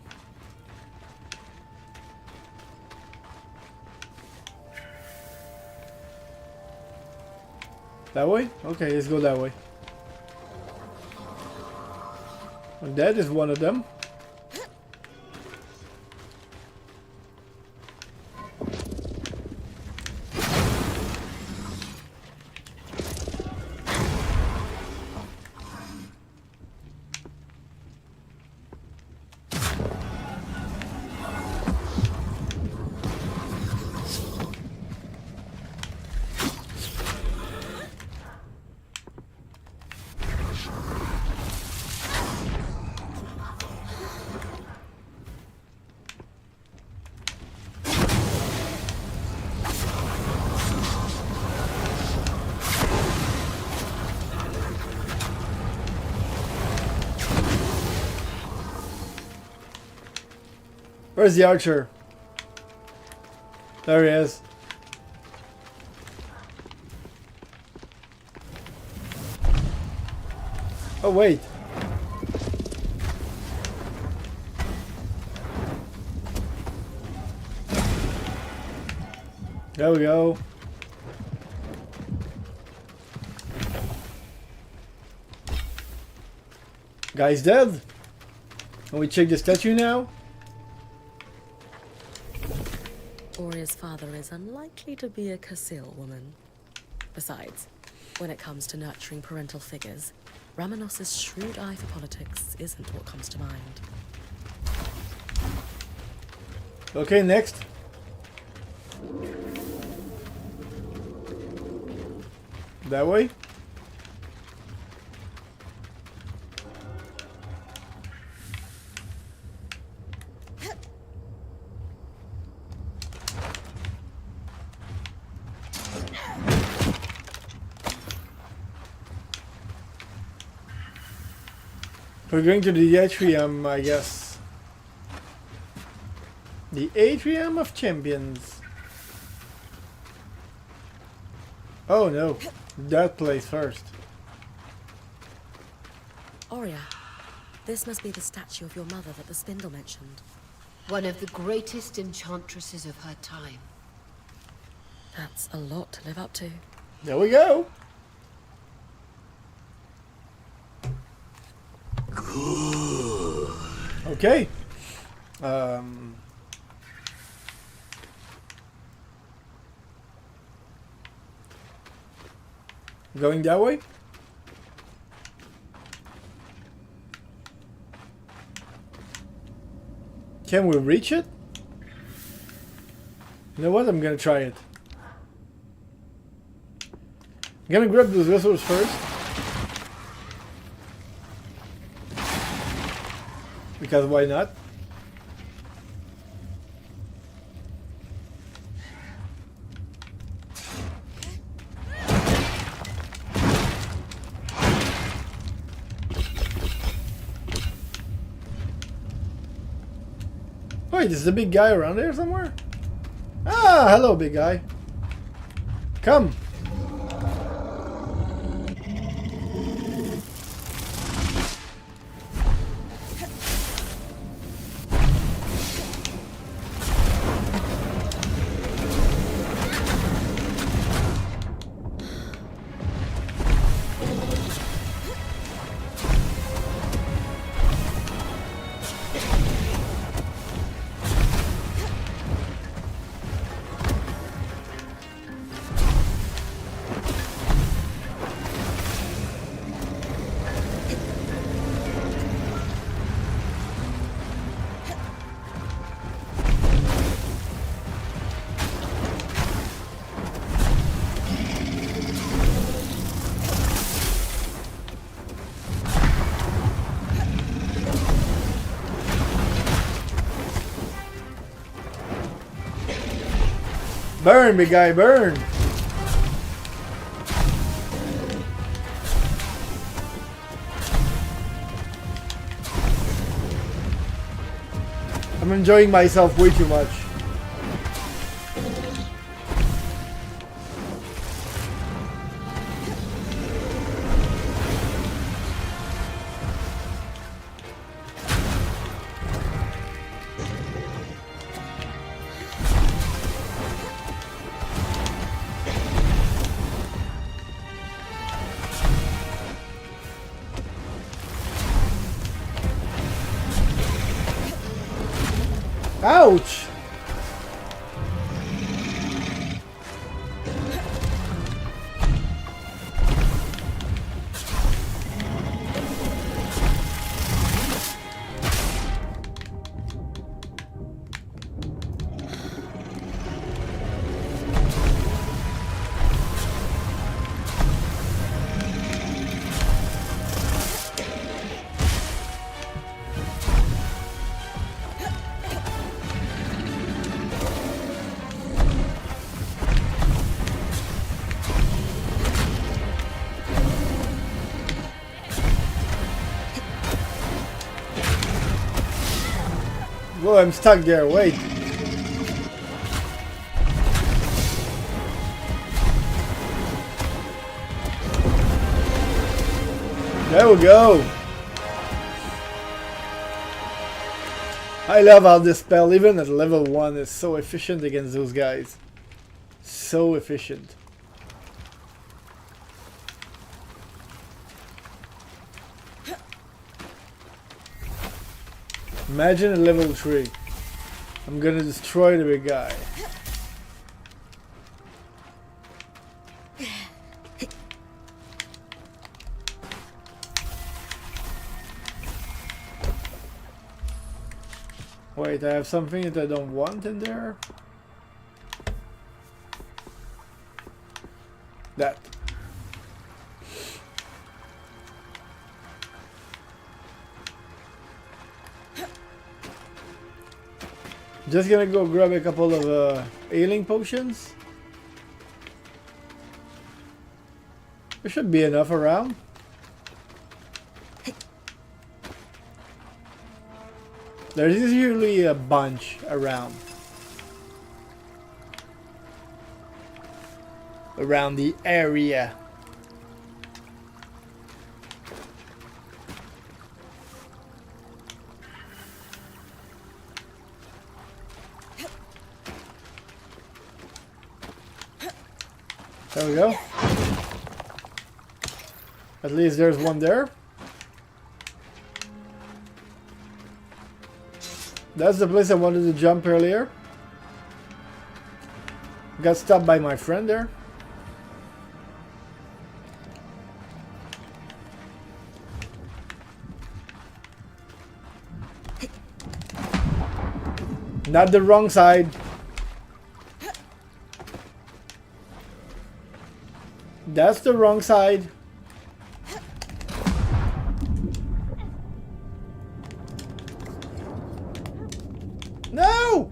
That way? Okay, let's go that way. And that is one of them. Where's the archer? There he is. Oh wait. There we go. Guy's dead. Can we check the statue now? Oria's father is unlikely to be a Corsair woman. Besides, When it comes to nurturing parental figures, Ramanos's shrewd eye for politics isn't what comes to mind. Okay, next. That way? We're going to the atrium, I guess. The atrium of champions. Oh no, that place first. Aurea, this must be the statue of your mother that the spindle mentioned. One of the greatest enchantresses of her time. That's a lot to live up to. There we go. Okay. Going that way? Can we reach it? You know what? I'm gonna try it. I'm gonna grab those vessels first. Because why not? Wait, is the big guy around there somewhere? Ah, hello, big guy. Come. Burn, big guy, burn! I'm enjoying myself way too much. Ouch! Whoa, I'm stuck there, wait. There we go. I love how this spell, even at level 1, is so efficient against those guys. So efficient. Imagine at level 3. I'm gonna destroy the big guy. Wait, I have something that I don't want in there. That. Just gonna go grab a couple of healing potions. There should be enough around. There's usually a bunch around. Around the area. There we go. At least there's one there. That's the place I wanted to jump earlier. Got stopped by my friend there. Not the wrong side. That's the wrong side. No!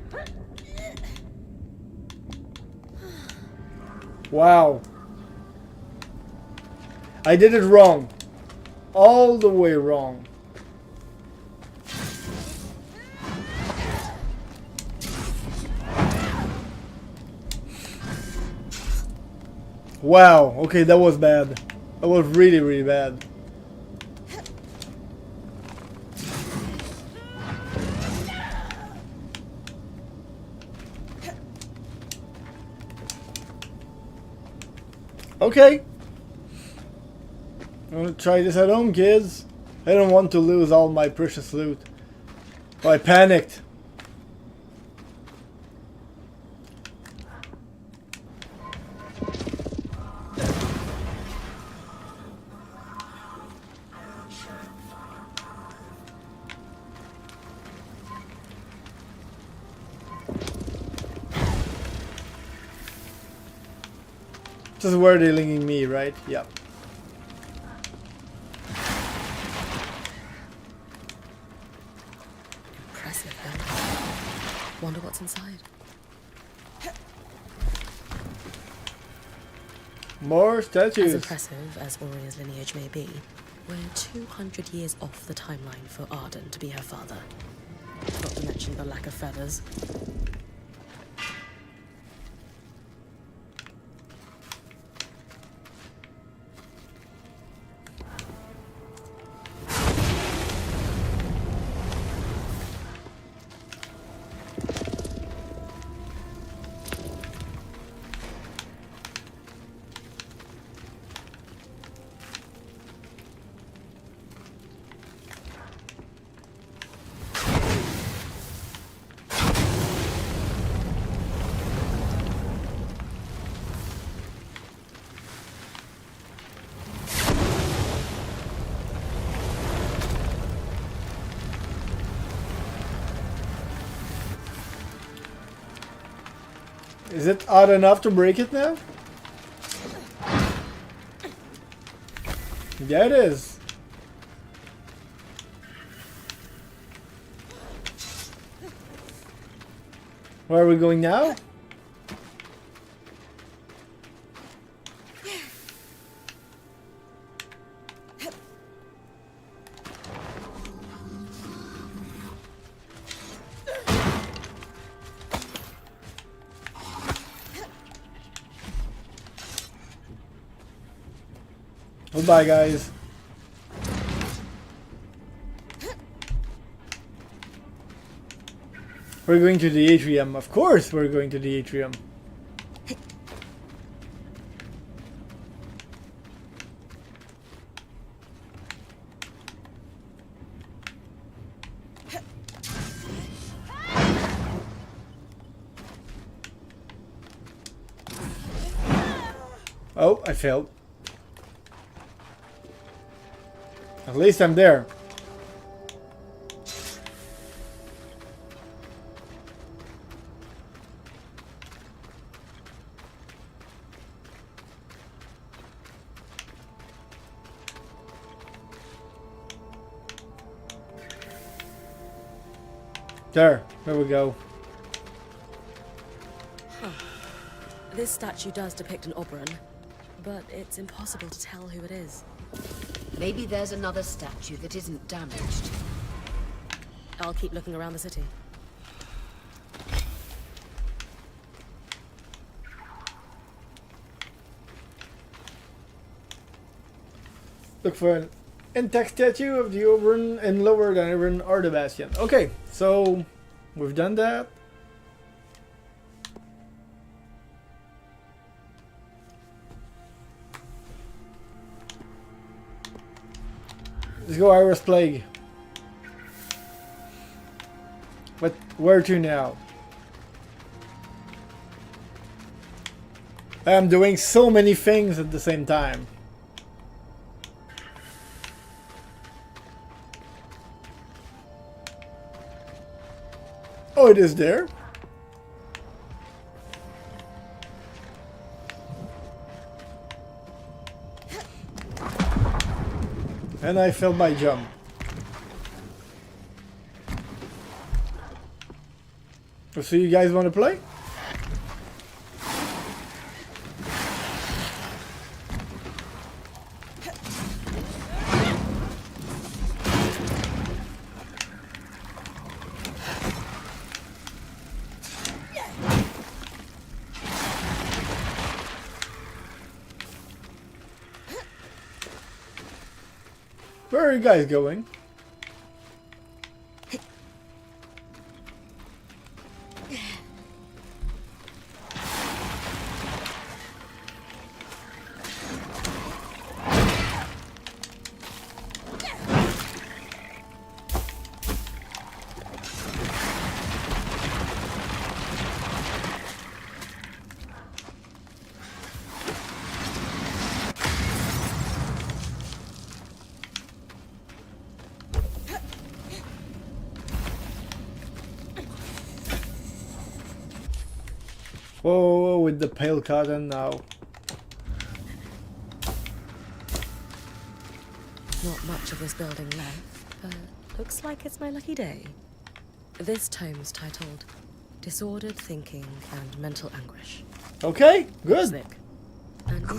Wow. I did it wrong. All the way wrong. Wow, okay, that was bad. That was really, really bad. Okay. I'm gonna try this at home, kids. I don't want to lose all my precious loot. Oh, I panicked. This is where they're linking me, right? Yep. Impressive, though. Wonder what's inside. More statues. As impressive as Auria's lineage may be, we're 200 years off the timeline for Arden to be her father. Not to mention the lack of feathers. Is it odd enough to break it now? Yeah, it is. Where are we going now? Goodbye, guys. We're going to the atrium. Of course we're going to the atrium. Oh, I failed. At least I'm there. There we go. This statue does depict an Oberon, but it's impossible to tell who it is. Maybe there's another statue that isn't damaged. I'll keep looking around the city. Look for an intact statue of the Oberon and lower than Oberon or the Bastion. Okay, so we've done that. Let's go Iris Plague. But where to now? I'm doing so many things at the same time. Oh, it is there. And I failed my jump. So you guys want to play? Where are you guys going? Whoa, with the pale cotton now. Not much of this building left, but looks like it's my lucky day. This tome's titled Disordered Thinking and Mental Anguish. Okay, good. And a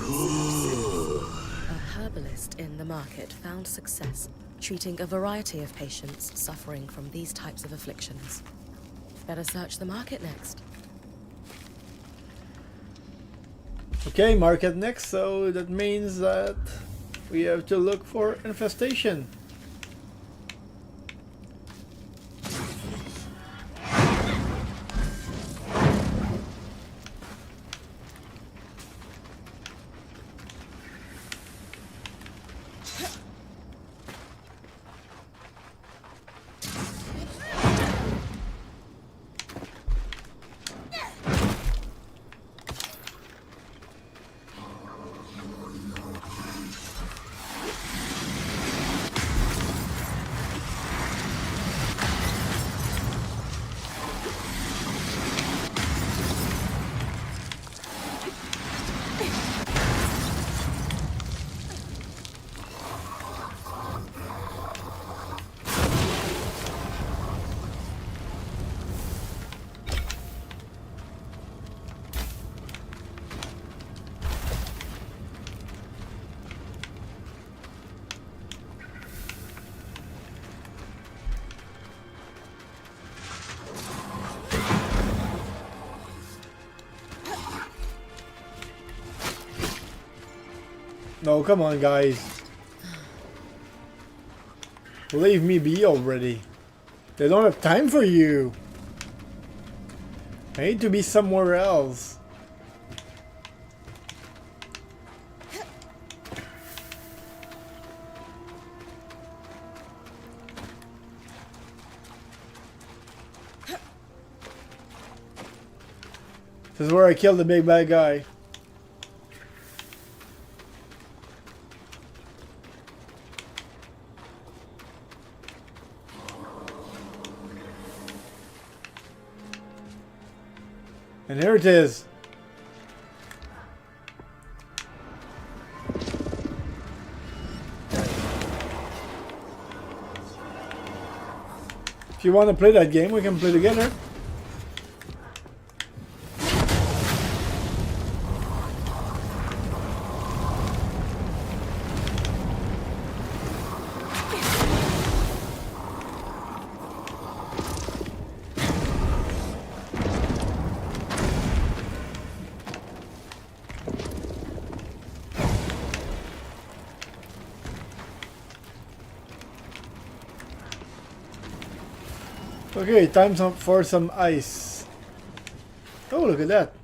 herbalist in the market found success treating a variety of patients suffering from these types of afflictions. Better search the market next. Okay, market next, so that means that we have to look for infestation. No, come on, guys. Leave me be already. They don't have time for you. I need to be somewhere else. This is where I killed the big bad guy. And here it is. If you want to play that game, we can play together. Okay, time for some ice. Oh, look at that.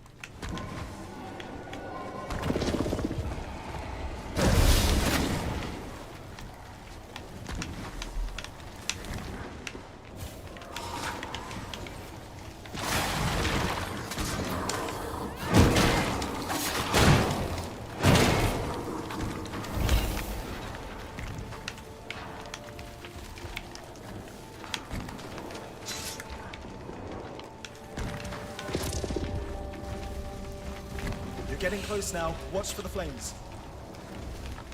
Getting close now. Watch for the flames.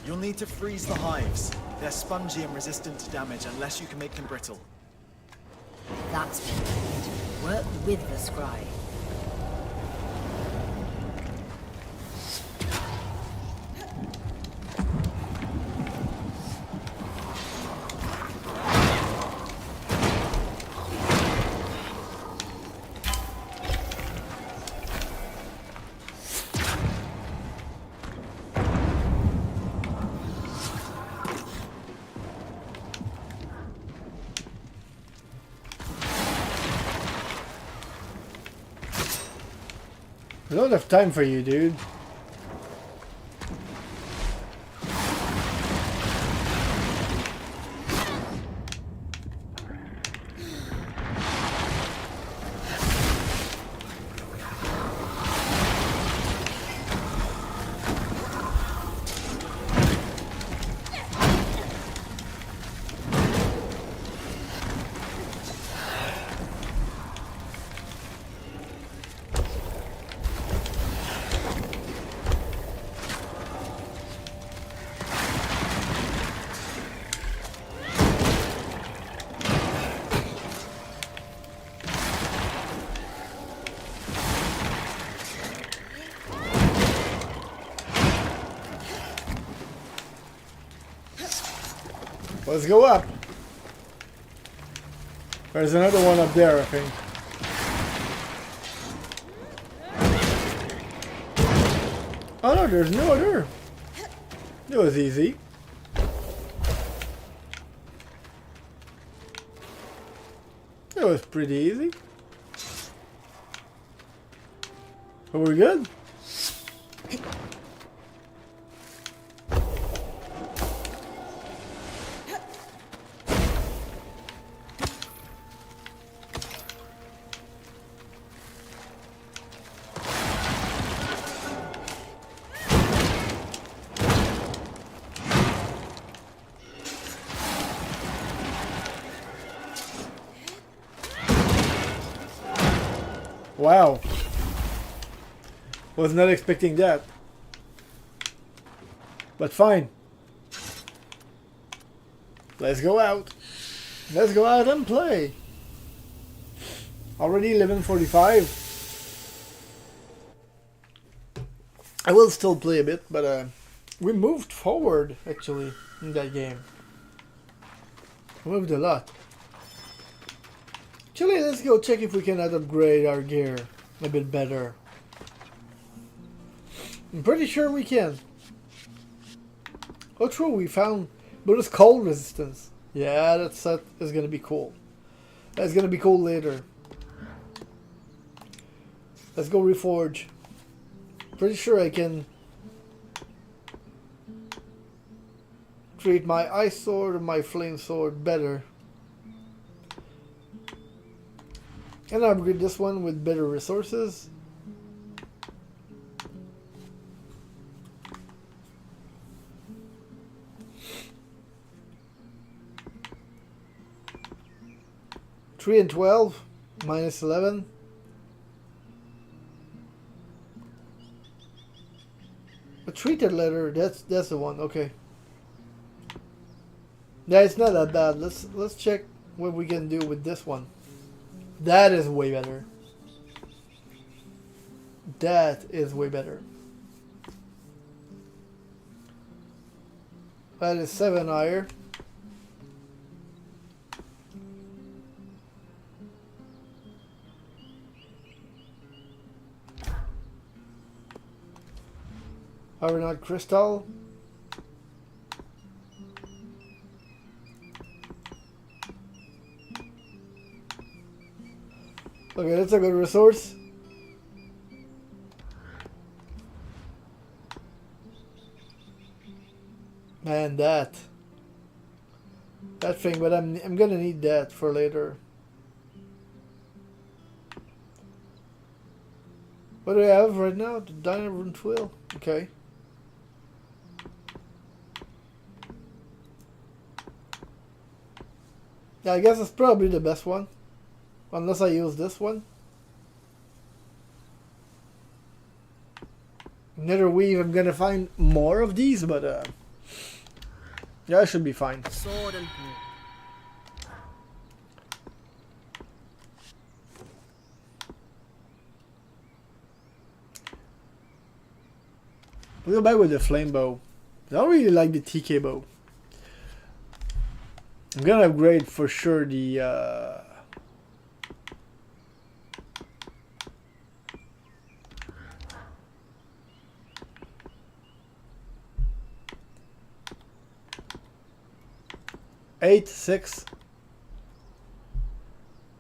You'll need to freeze the hives. They're spongy and resistant to damage unless you can make them brittle. That's what we need. Work with the scry. I don't have time for you, dude. Let's go up. There's another one up there, I think. Oh no, there's no other. It was easy. It was pretty easy. Are we good? Wow. Was not expecting that. But fine. Let's go out. Let's go out and play. Already 11:45. I will still play a bit, but we moved forward actually in that game. We moved a lot. Actually, let's go check if we can upgrade our gear a bit better. I'm pretty sure we can. Oh, true, we found bonus cold resistance. Yeah, that set is gonna be cool. That's gonna be cool later. Let's go reforge. Pretty sure I can treat my ice sword and my flame sword better. And upgrade this one with better resources. Three and 12, minus 11. A treated leather, that's the one. Okay. Yeah, it's not that bad. Let's check what we can do with this one. That is way better. That is way better. That is 7 higher. Iron crystal. Okay, that's a good resource. Man, that thing, but I'm gonna need that for later. What do we have right now? The diamond wheel. Okay. Yeah, I guess it's probably the best one. Unless I use this one. Nether weave, I'm gonna find more of these, but yeah, I should be fine. Sword and We'll go back with the flame bow. I don't really like the TK bow. I'm gonna upgrade for sure the eight, 6.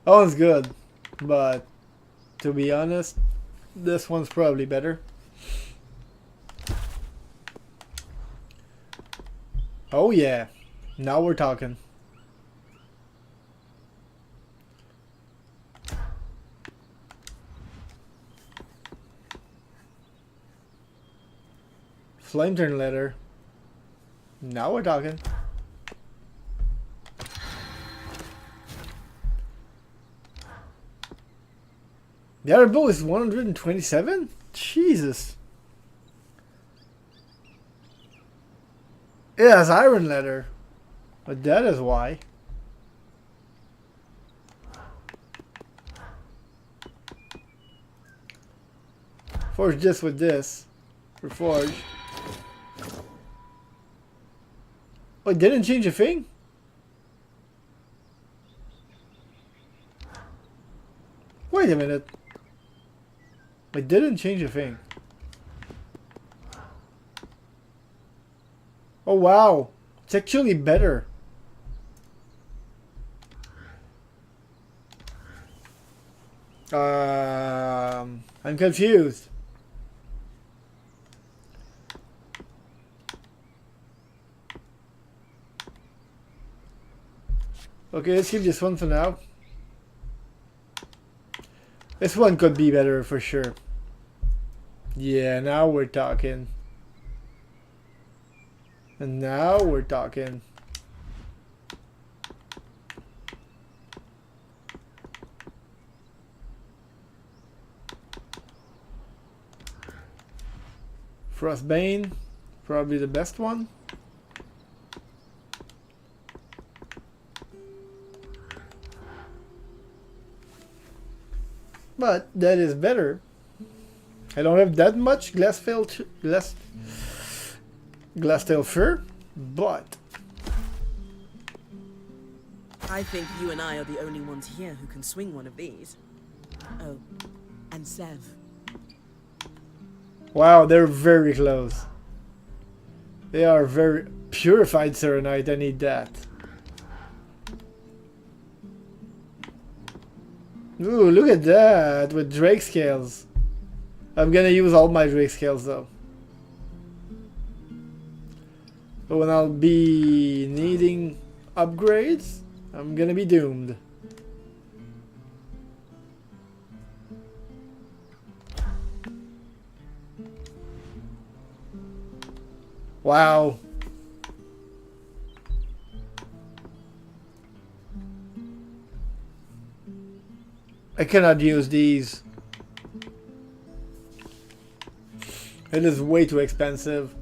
That one's good, but to be honest, this one's probably better. Oh yeah, now we're talking. Flame turn letter. Now we're talking. The other bow is 127? Jesus. It has iron leather. But that is why. Forge this with this. For forge. Oh, it didn't change a thing? Wait a minute. It didn't change a thing. Oh wow. It's actually better. I'm confused. Okay, let's keep this one for now. This one could be better for sure. Yeah, now we're talking. And now we're talking. Frostbane, probably the best one. But that is better. I don't have that much glass tail fur, but I think you and I are the only ones here who can swing one of these. Oh, and Sev. wow, they're very close. They are very purified Serenite. I need that. Ooh, look at that with Drake scales. I'm gonna use all my Drake scales though. But when I'll be needing upgrades, I'm gonna be doomed. Wow. I cannot use these. It is way too expensive.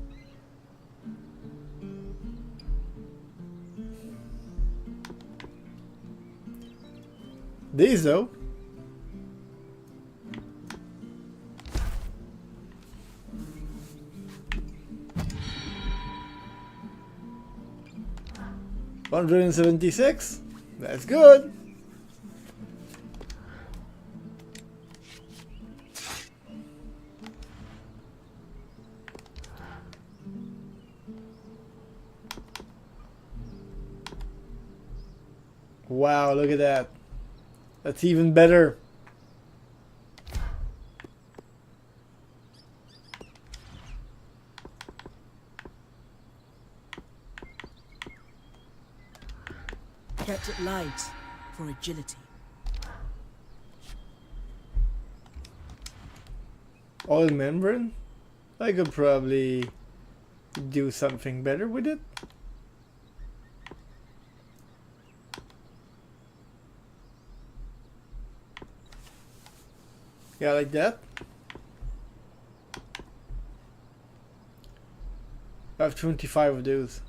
These though. $176. That's good. Wow, look at that. That's even better. Kept it light for agility. Oil membrane? I could probably do something better with it. Yeah, like that. I have 25 of those.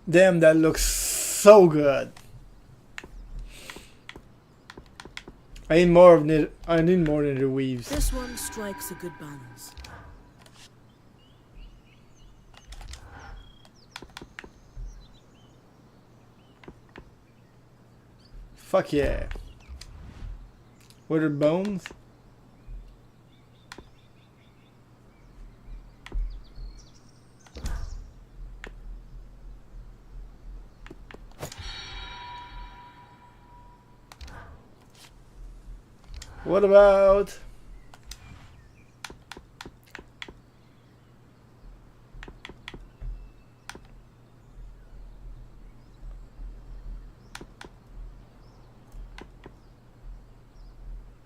Damn, that looks so good. I need more of it. I need more than the weaves. This one strikes a good balance. Fuck yeah. Withered bones. What about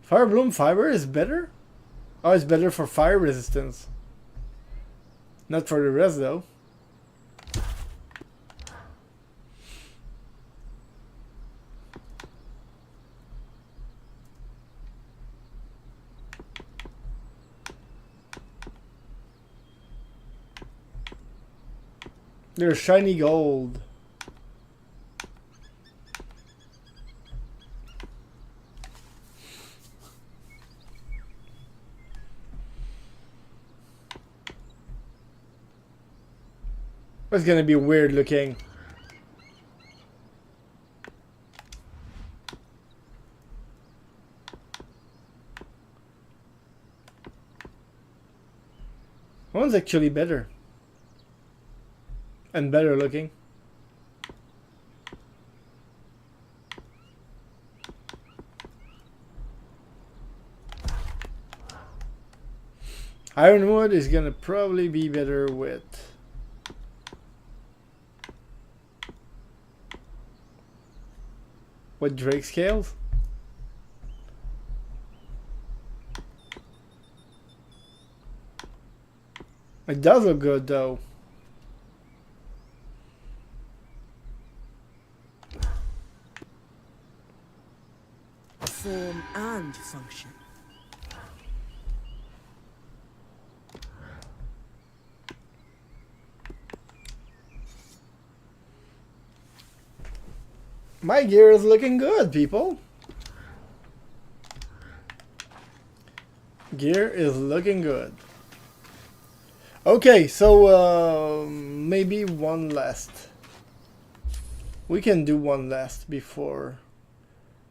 Fire Bloom fiber is better? Oh, it's better for fire resistance. Not for the rest though. They're shiny gold. It's gonna be weird looking. One's actually better. And better looking. Ironwood is gonna probably be better with Drake scales. It does look good though. Form and function. My gear is looking good, people. Gear is looking good. Okay, so maybe one last. We can do one last before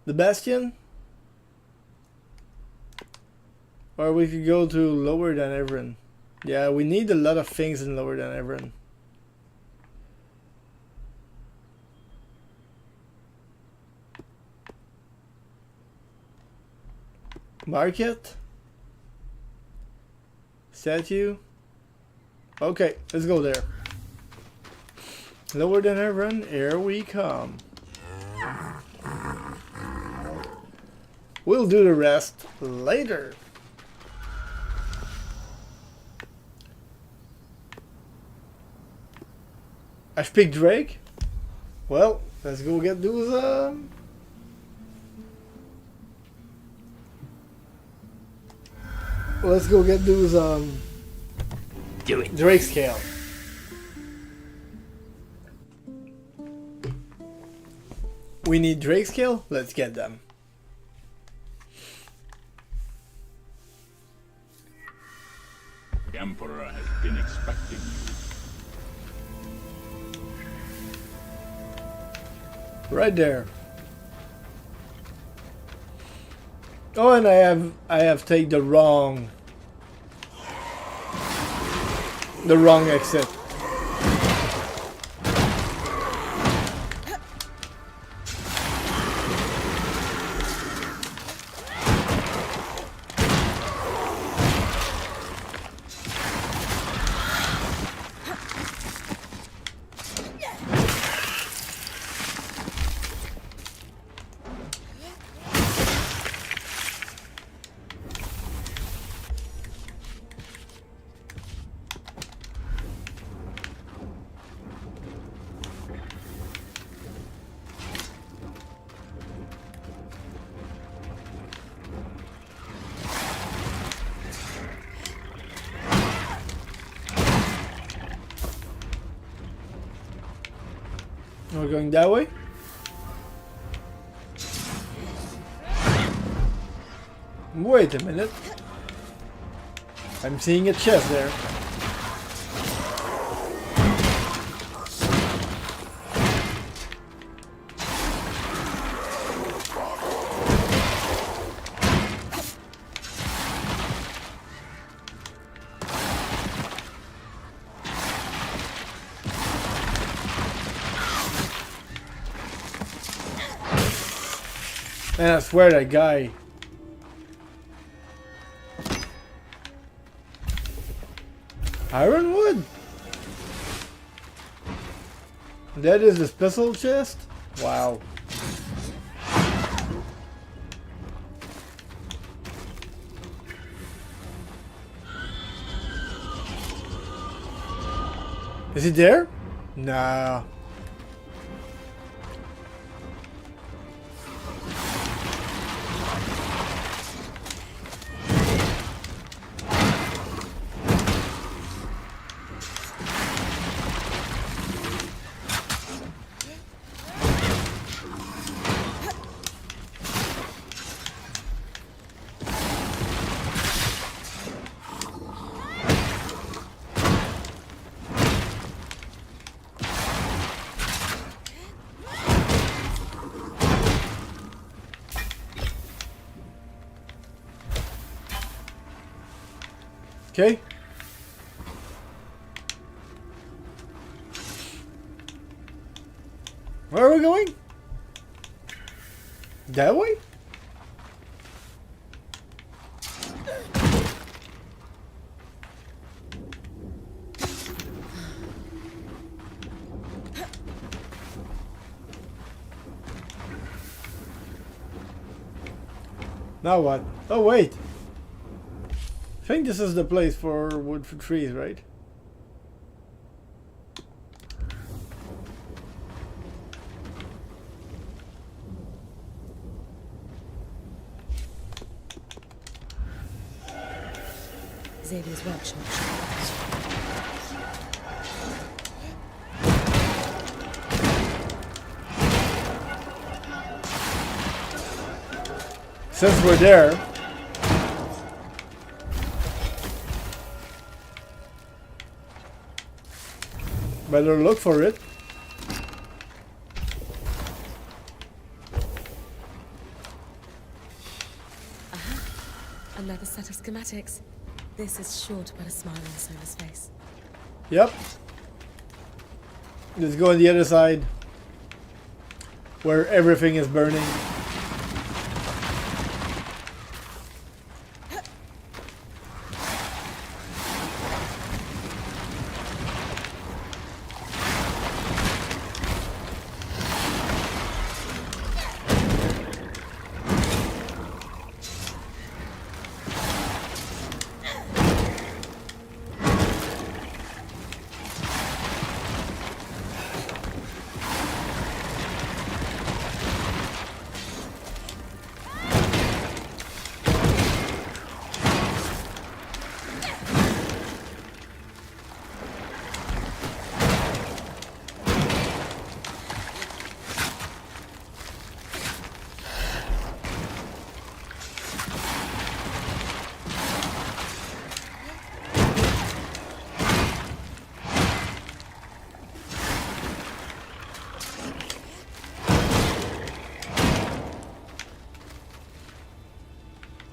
the Bastion. Or we could go to Lower Than Everin. Yeah, we need a lot of things in Lower Than Everin. Market? Statue? Okay, let's go there. Lower Than Everin, here we come. We'll do the rest later. I've picked Drake. Well, let's go get those let's go get those Do it. Drake scale. We need Drake scale. Let's get them. The Emperor has been expecting you. Right there. Oh, and I have taken the wrong exit. We're going that way? Wait a minute. I'm seeing a chest there. Man, I swear that guy. Ironwood? That is the special chest? Wow. Is he there? Nah. Okay. Where are we going? That way? Now what? Oh wait. I think this is the place for wood for trees, right? Xavier's workshop. Since we're there, better look for it. Another set of schematics. This is sure to put a smile on Sola's face. Yep. Let's go on the other side, where everything is burning.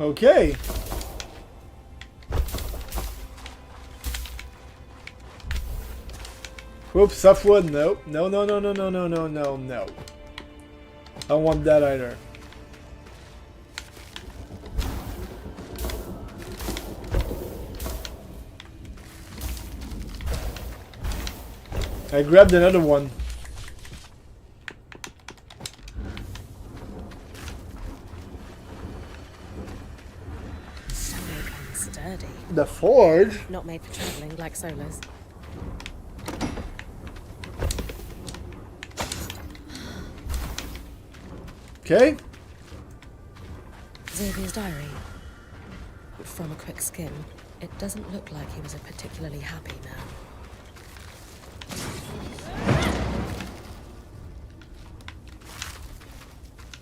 Okay. Whoops, softwood. No. No, no, no, no, no, no, no, no, no. I don't want that either. I grabbed another one. Solid and sturdy. The forge? Not made for traveling like Solar's. Okay. Xavier's diary. From a quick skim, it doesn't look like he was a particularly happy man.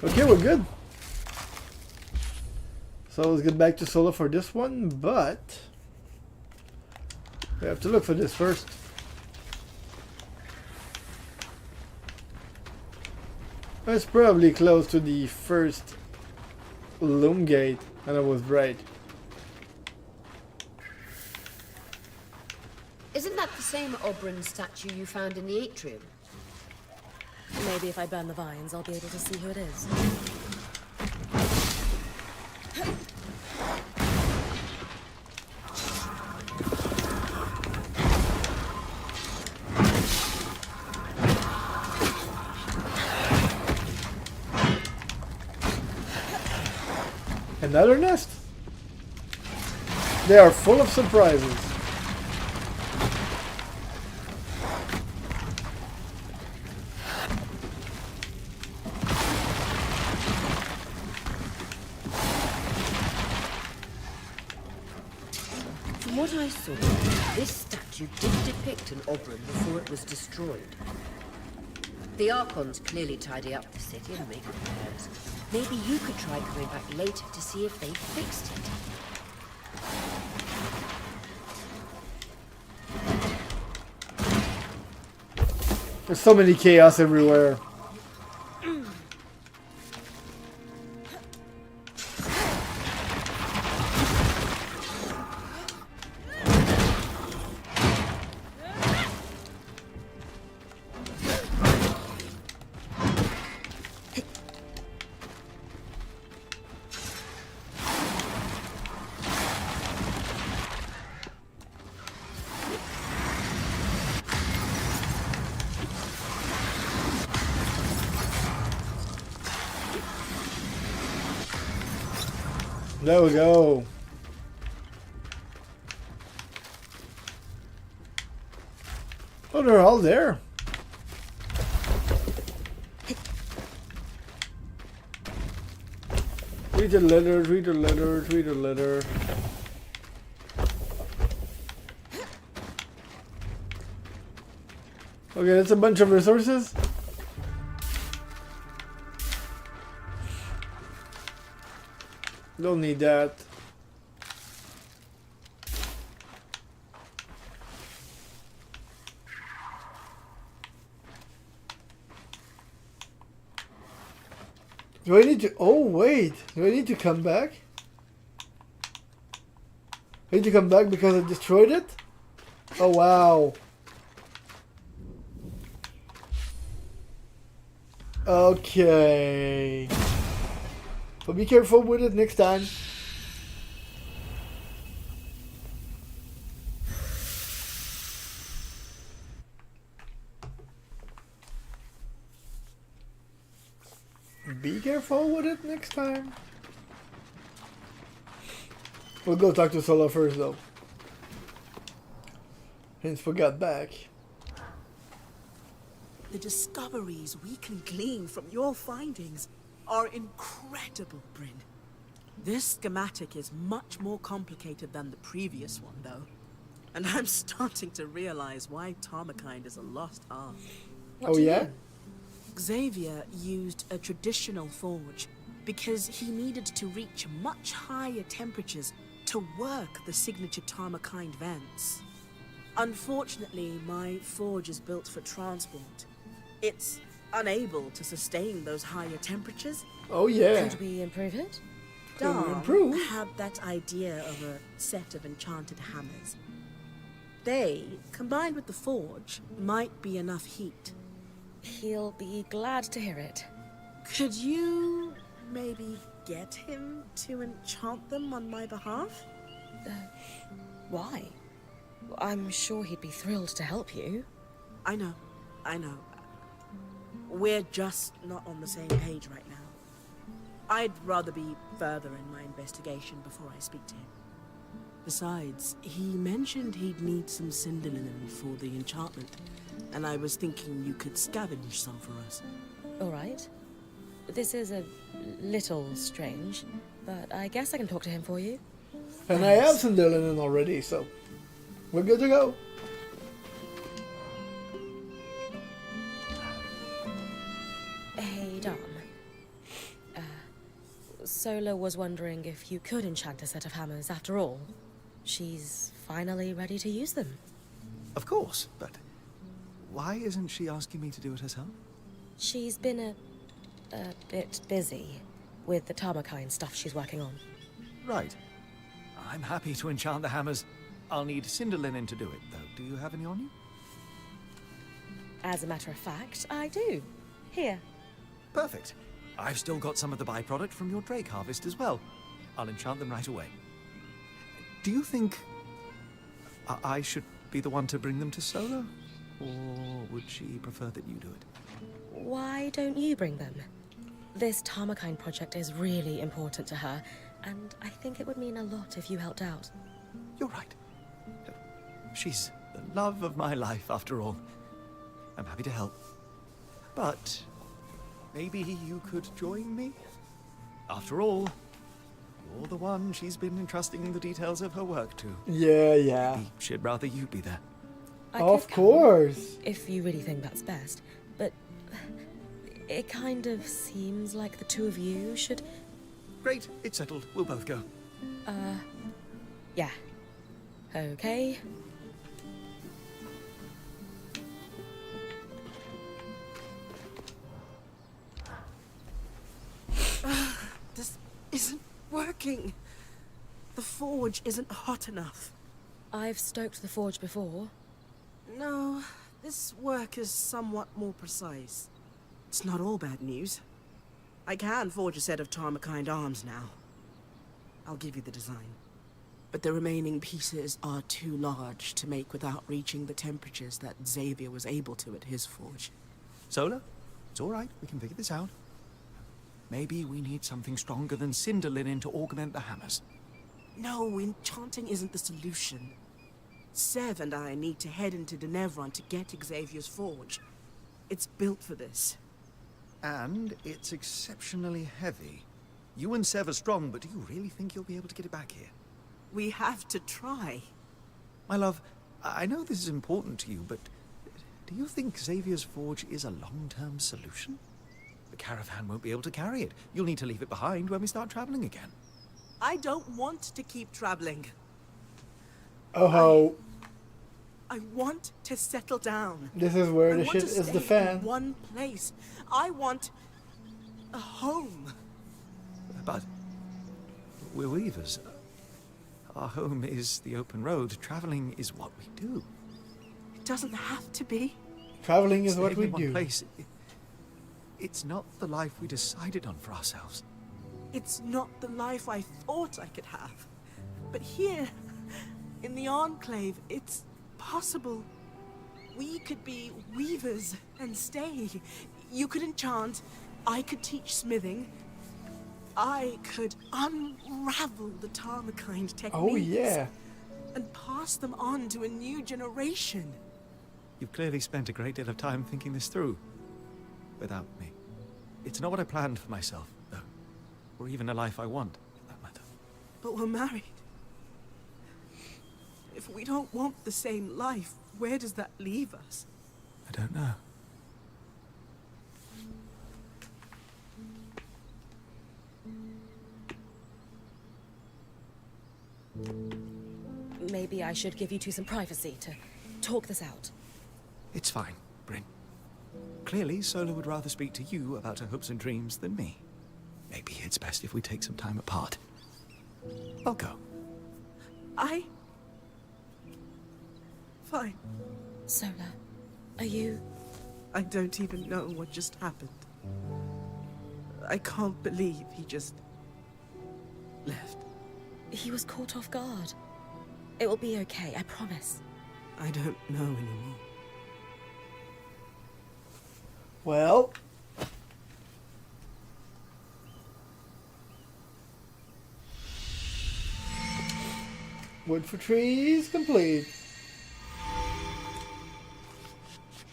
Okay, we're good. So let's get back to Solar for this one, but we have to look for this first. It's probably close to the first loom gate, and I was right. Isn't that the same Oberon statue you found in the atrium? Maybe if I burn the vines, I'll be able to see who it is. Another nest? They are full of surprises. From what I saw, this statue did depict an Oberon before it was destroyed. The Archons clearly tidy up the city and make repairs. Maybe you could try coming back later to see if they fixed it. There's so many chaos everywhere. There we go. Oh, they're all there. Read the letters, read the letters, read the letter. Okay, that's a bunch of resources. Don't need that. Do I need to... Oh, wait. Do I need to come back? I need to come back because I destroyed it? Oh, wow. Okay. So be careful with it next time. Be careful with it next time. We'll go talk to Sola first though. Since we got back. The discoveries we can glean from your findings are incredible, Bryn. This schematic is much more complicated than the previous one, though. And I'm starting to realize why Tarmakind is a lost art. Oh yeah? Xavier used a traditional forge because he needed to reach much higher temperatures to work the signature Tarmakind vents. Unfortunately, my forge is built for transport. It's unable to sustain those higher temperatures. Oh yeah. Could we improve it? to improve. had that idea of a set of enchanted hammers. They, combined with the forge, might be enough heat. He'll be glad to hear it. Could you maybe get him to enchant them on my behalf? Why? I'm sure he'd be thrilled to help you. I know. We're just not on the same page right now. I'd rather be further in my investigation before I speak to him. Besides, he mentioned he'd need some cinder linen for the enchantment, and I was thinking you could scavenge some for us. All right. This is a little strange, but I guess I can talk to him for you. And I have some linen already, so we're good to go. Hey, Dom. Sola was wondering if you could enchant a set of hammers after all. She's finally ready to use them. Of course, but why isn't she asking me to do it herself? She's been a bit busy with the Tarmakine stuff she's working on. Right. I'm happy to enchant the hammers. I'll need cinder linen to do it, though. Do you have any on you? As a matter of fact, I do. Here. Perfect. I've still got some of the byproduct from your Drake harvest as well. I'll enchant them right away. Do you think I should be the one to bring them to Sola? Or would she prefer that you do it? Why don't you bring them? This Tarmakine project is really important to her, and I think it would mean a lot if you helped out. You're right. She's the love of my life, after all. I'm happy to help. But maybe you could join me? After all, you're the one she's been entrusting the details of her work to. Yeah. Maybe she'd rather you be there. Of course. If you really think that's best, but it kind of seems like the two of you should... Great, it's settled. We'll both go. Yeah. Okay. This isn't working. The forge isn't hot enough. I've stoked the forge before. No, this work is somewhat more precise. It's not all bad news. I can forge a set of Tarmakine arms now. I'll give you the design. But the remaining pieces are too large to make without reaching the temperatures that Xavier was able to at his forge. Sola, it's all right. We can figure this out. Maybe we need something stronger than cinder linen to augment the hammers. No, enchanting isn't the solution. Sev and I need to head into Denevron to get Xavier's forge. It's built for this. And it's exceptionally heavy. You and Sev are strong, but do you really think you'll be able to get it back here? We have to try. My love, I know this is important to you, but do you think Xavier's forge is a long-term solution? The caravan won't be able to carry it. You'll need to leave it behind when we start traveling again. I don't want to keep traveling. Oh, I want to settle down. this is where the I want shit to is stay the fan. in one place. I want a home. But we're weavers. Our home is the open road. Traveling is what we do. It doesn't have to be. Traveling is what Staying we in one do. place, it's not the life we decided on for ourselves. It's not the life I thought I could have. But here, in the Enclave, it's possible. We could be weavers and stay. You could enchant. I could teach smithing. I could unravel the Tarmakine techniques. Oh, yeah. And pass them on to a new generation. You've clearly spent a great deal of time thinking this through. Without me. It's not what I planned for myself, though. Or even a life I want, for that matter. But we're married. If we don't want the same life, where does that leave us? I don't know. Maybe I should give you two some privacy to talk this out. It's fine, Bryn. Clearly, Sola would rather speak to you about her hopes and dreams than me. Maybe it's best if we take some time apart. I'll go. Fine. Sola, are you... I don't even know what just happened. I can't believe he just... left. He was caught off guard. It will be okay, I promise. I don't know anymore. Well, wood for trees complete.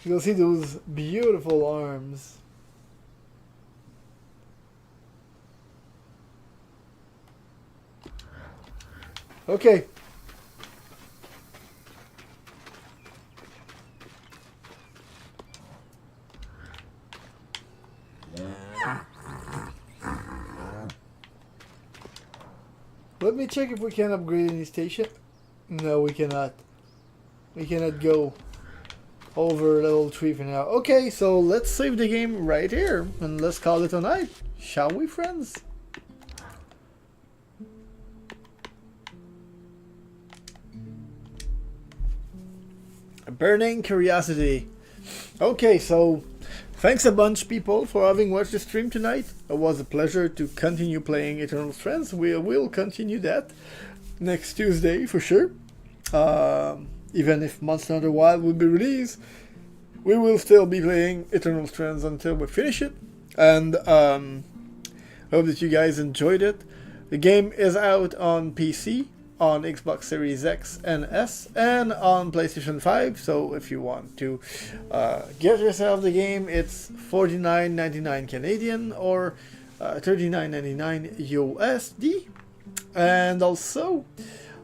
You'll see those beautiful arms. Okay. Let me check if we can upgrade any station. No, we cannot. We cannot go over level 3 for now. Okay, so let's save the game right here and let's call it a night. Shall we, friends? A burning curiosity. Okay, so thanks a bunch, people, for having watched the stream tonight. It was a pleasure to continue playing Eternal Strands. We will continue that next Tuesday for sure. Even if Monster Hunter Wild will be released, we will still be playing Eternal Strands until we finish it. And I hope that you guys enjoyed it. The game is out on PC, on Xbox Series X and S, and on PlayStation 5. So if you want to get yourself the game, it's $49.99 Canadian or $39.99 USD. And also,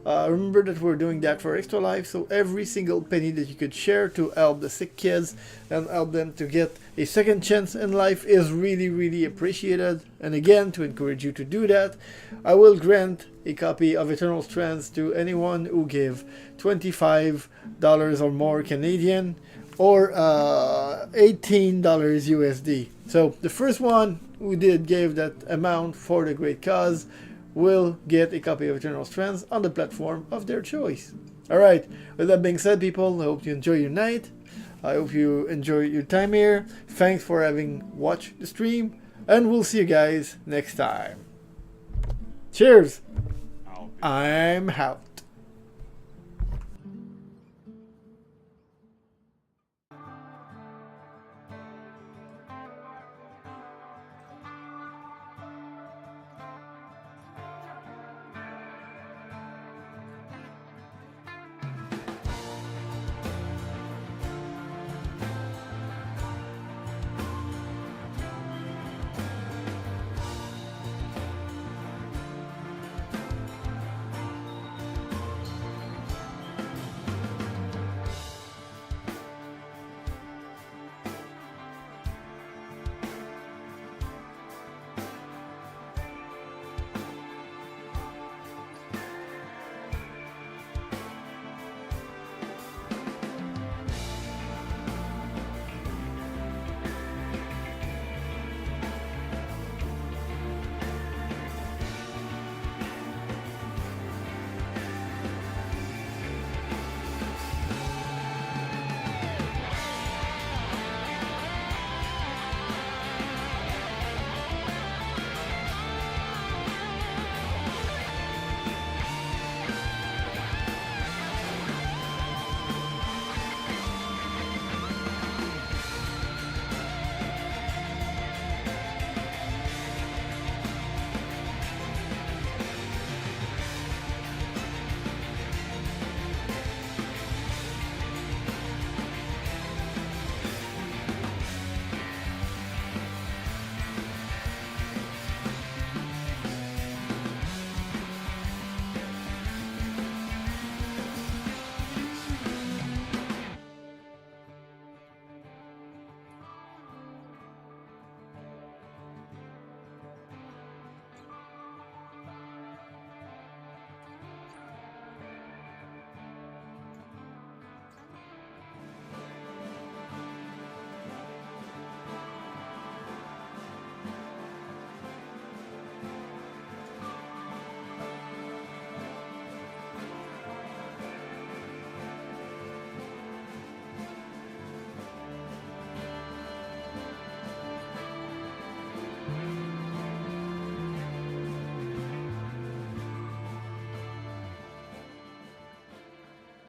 remember that we're doing that for Extra Life, so every single penny that you could share to help the sick kids and help them to get a second chance in life is really, really appreciated. And again, to encourage you to do that, I will grant a copy of Eternal Strands to anyone who give $25 or more Canadian or $18 USD. So the first one who gave that amount for the great cause will get a copy of Eternal Strands on the platform of their choice. Alright, with that being said, people, I hope you enjoy your night. I hope you enjoy your time here. Thanks for having watched the stream, and we'll see you guys next time. Cheers! I'm out.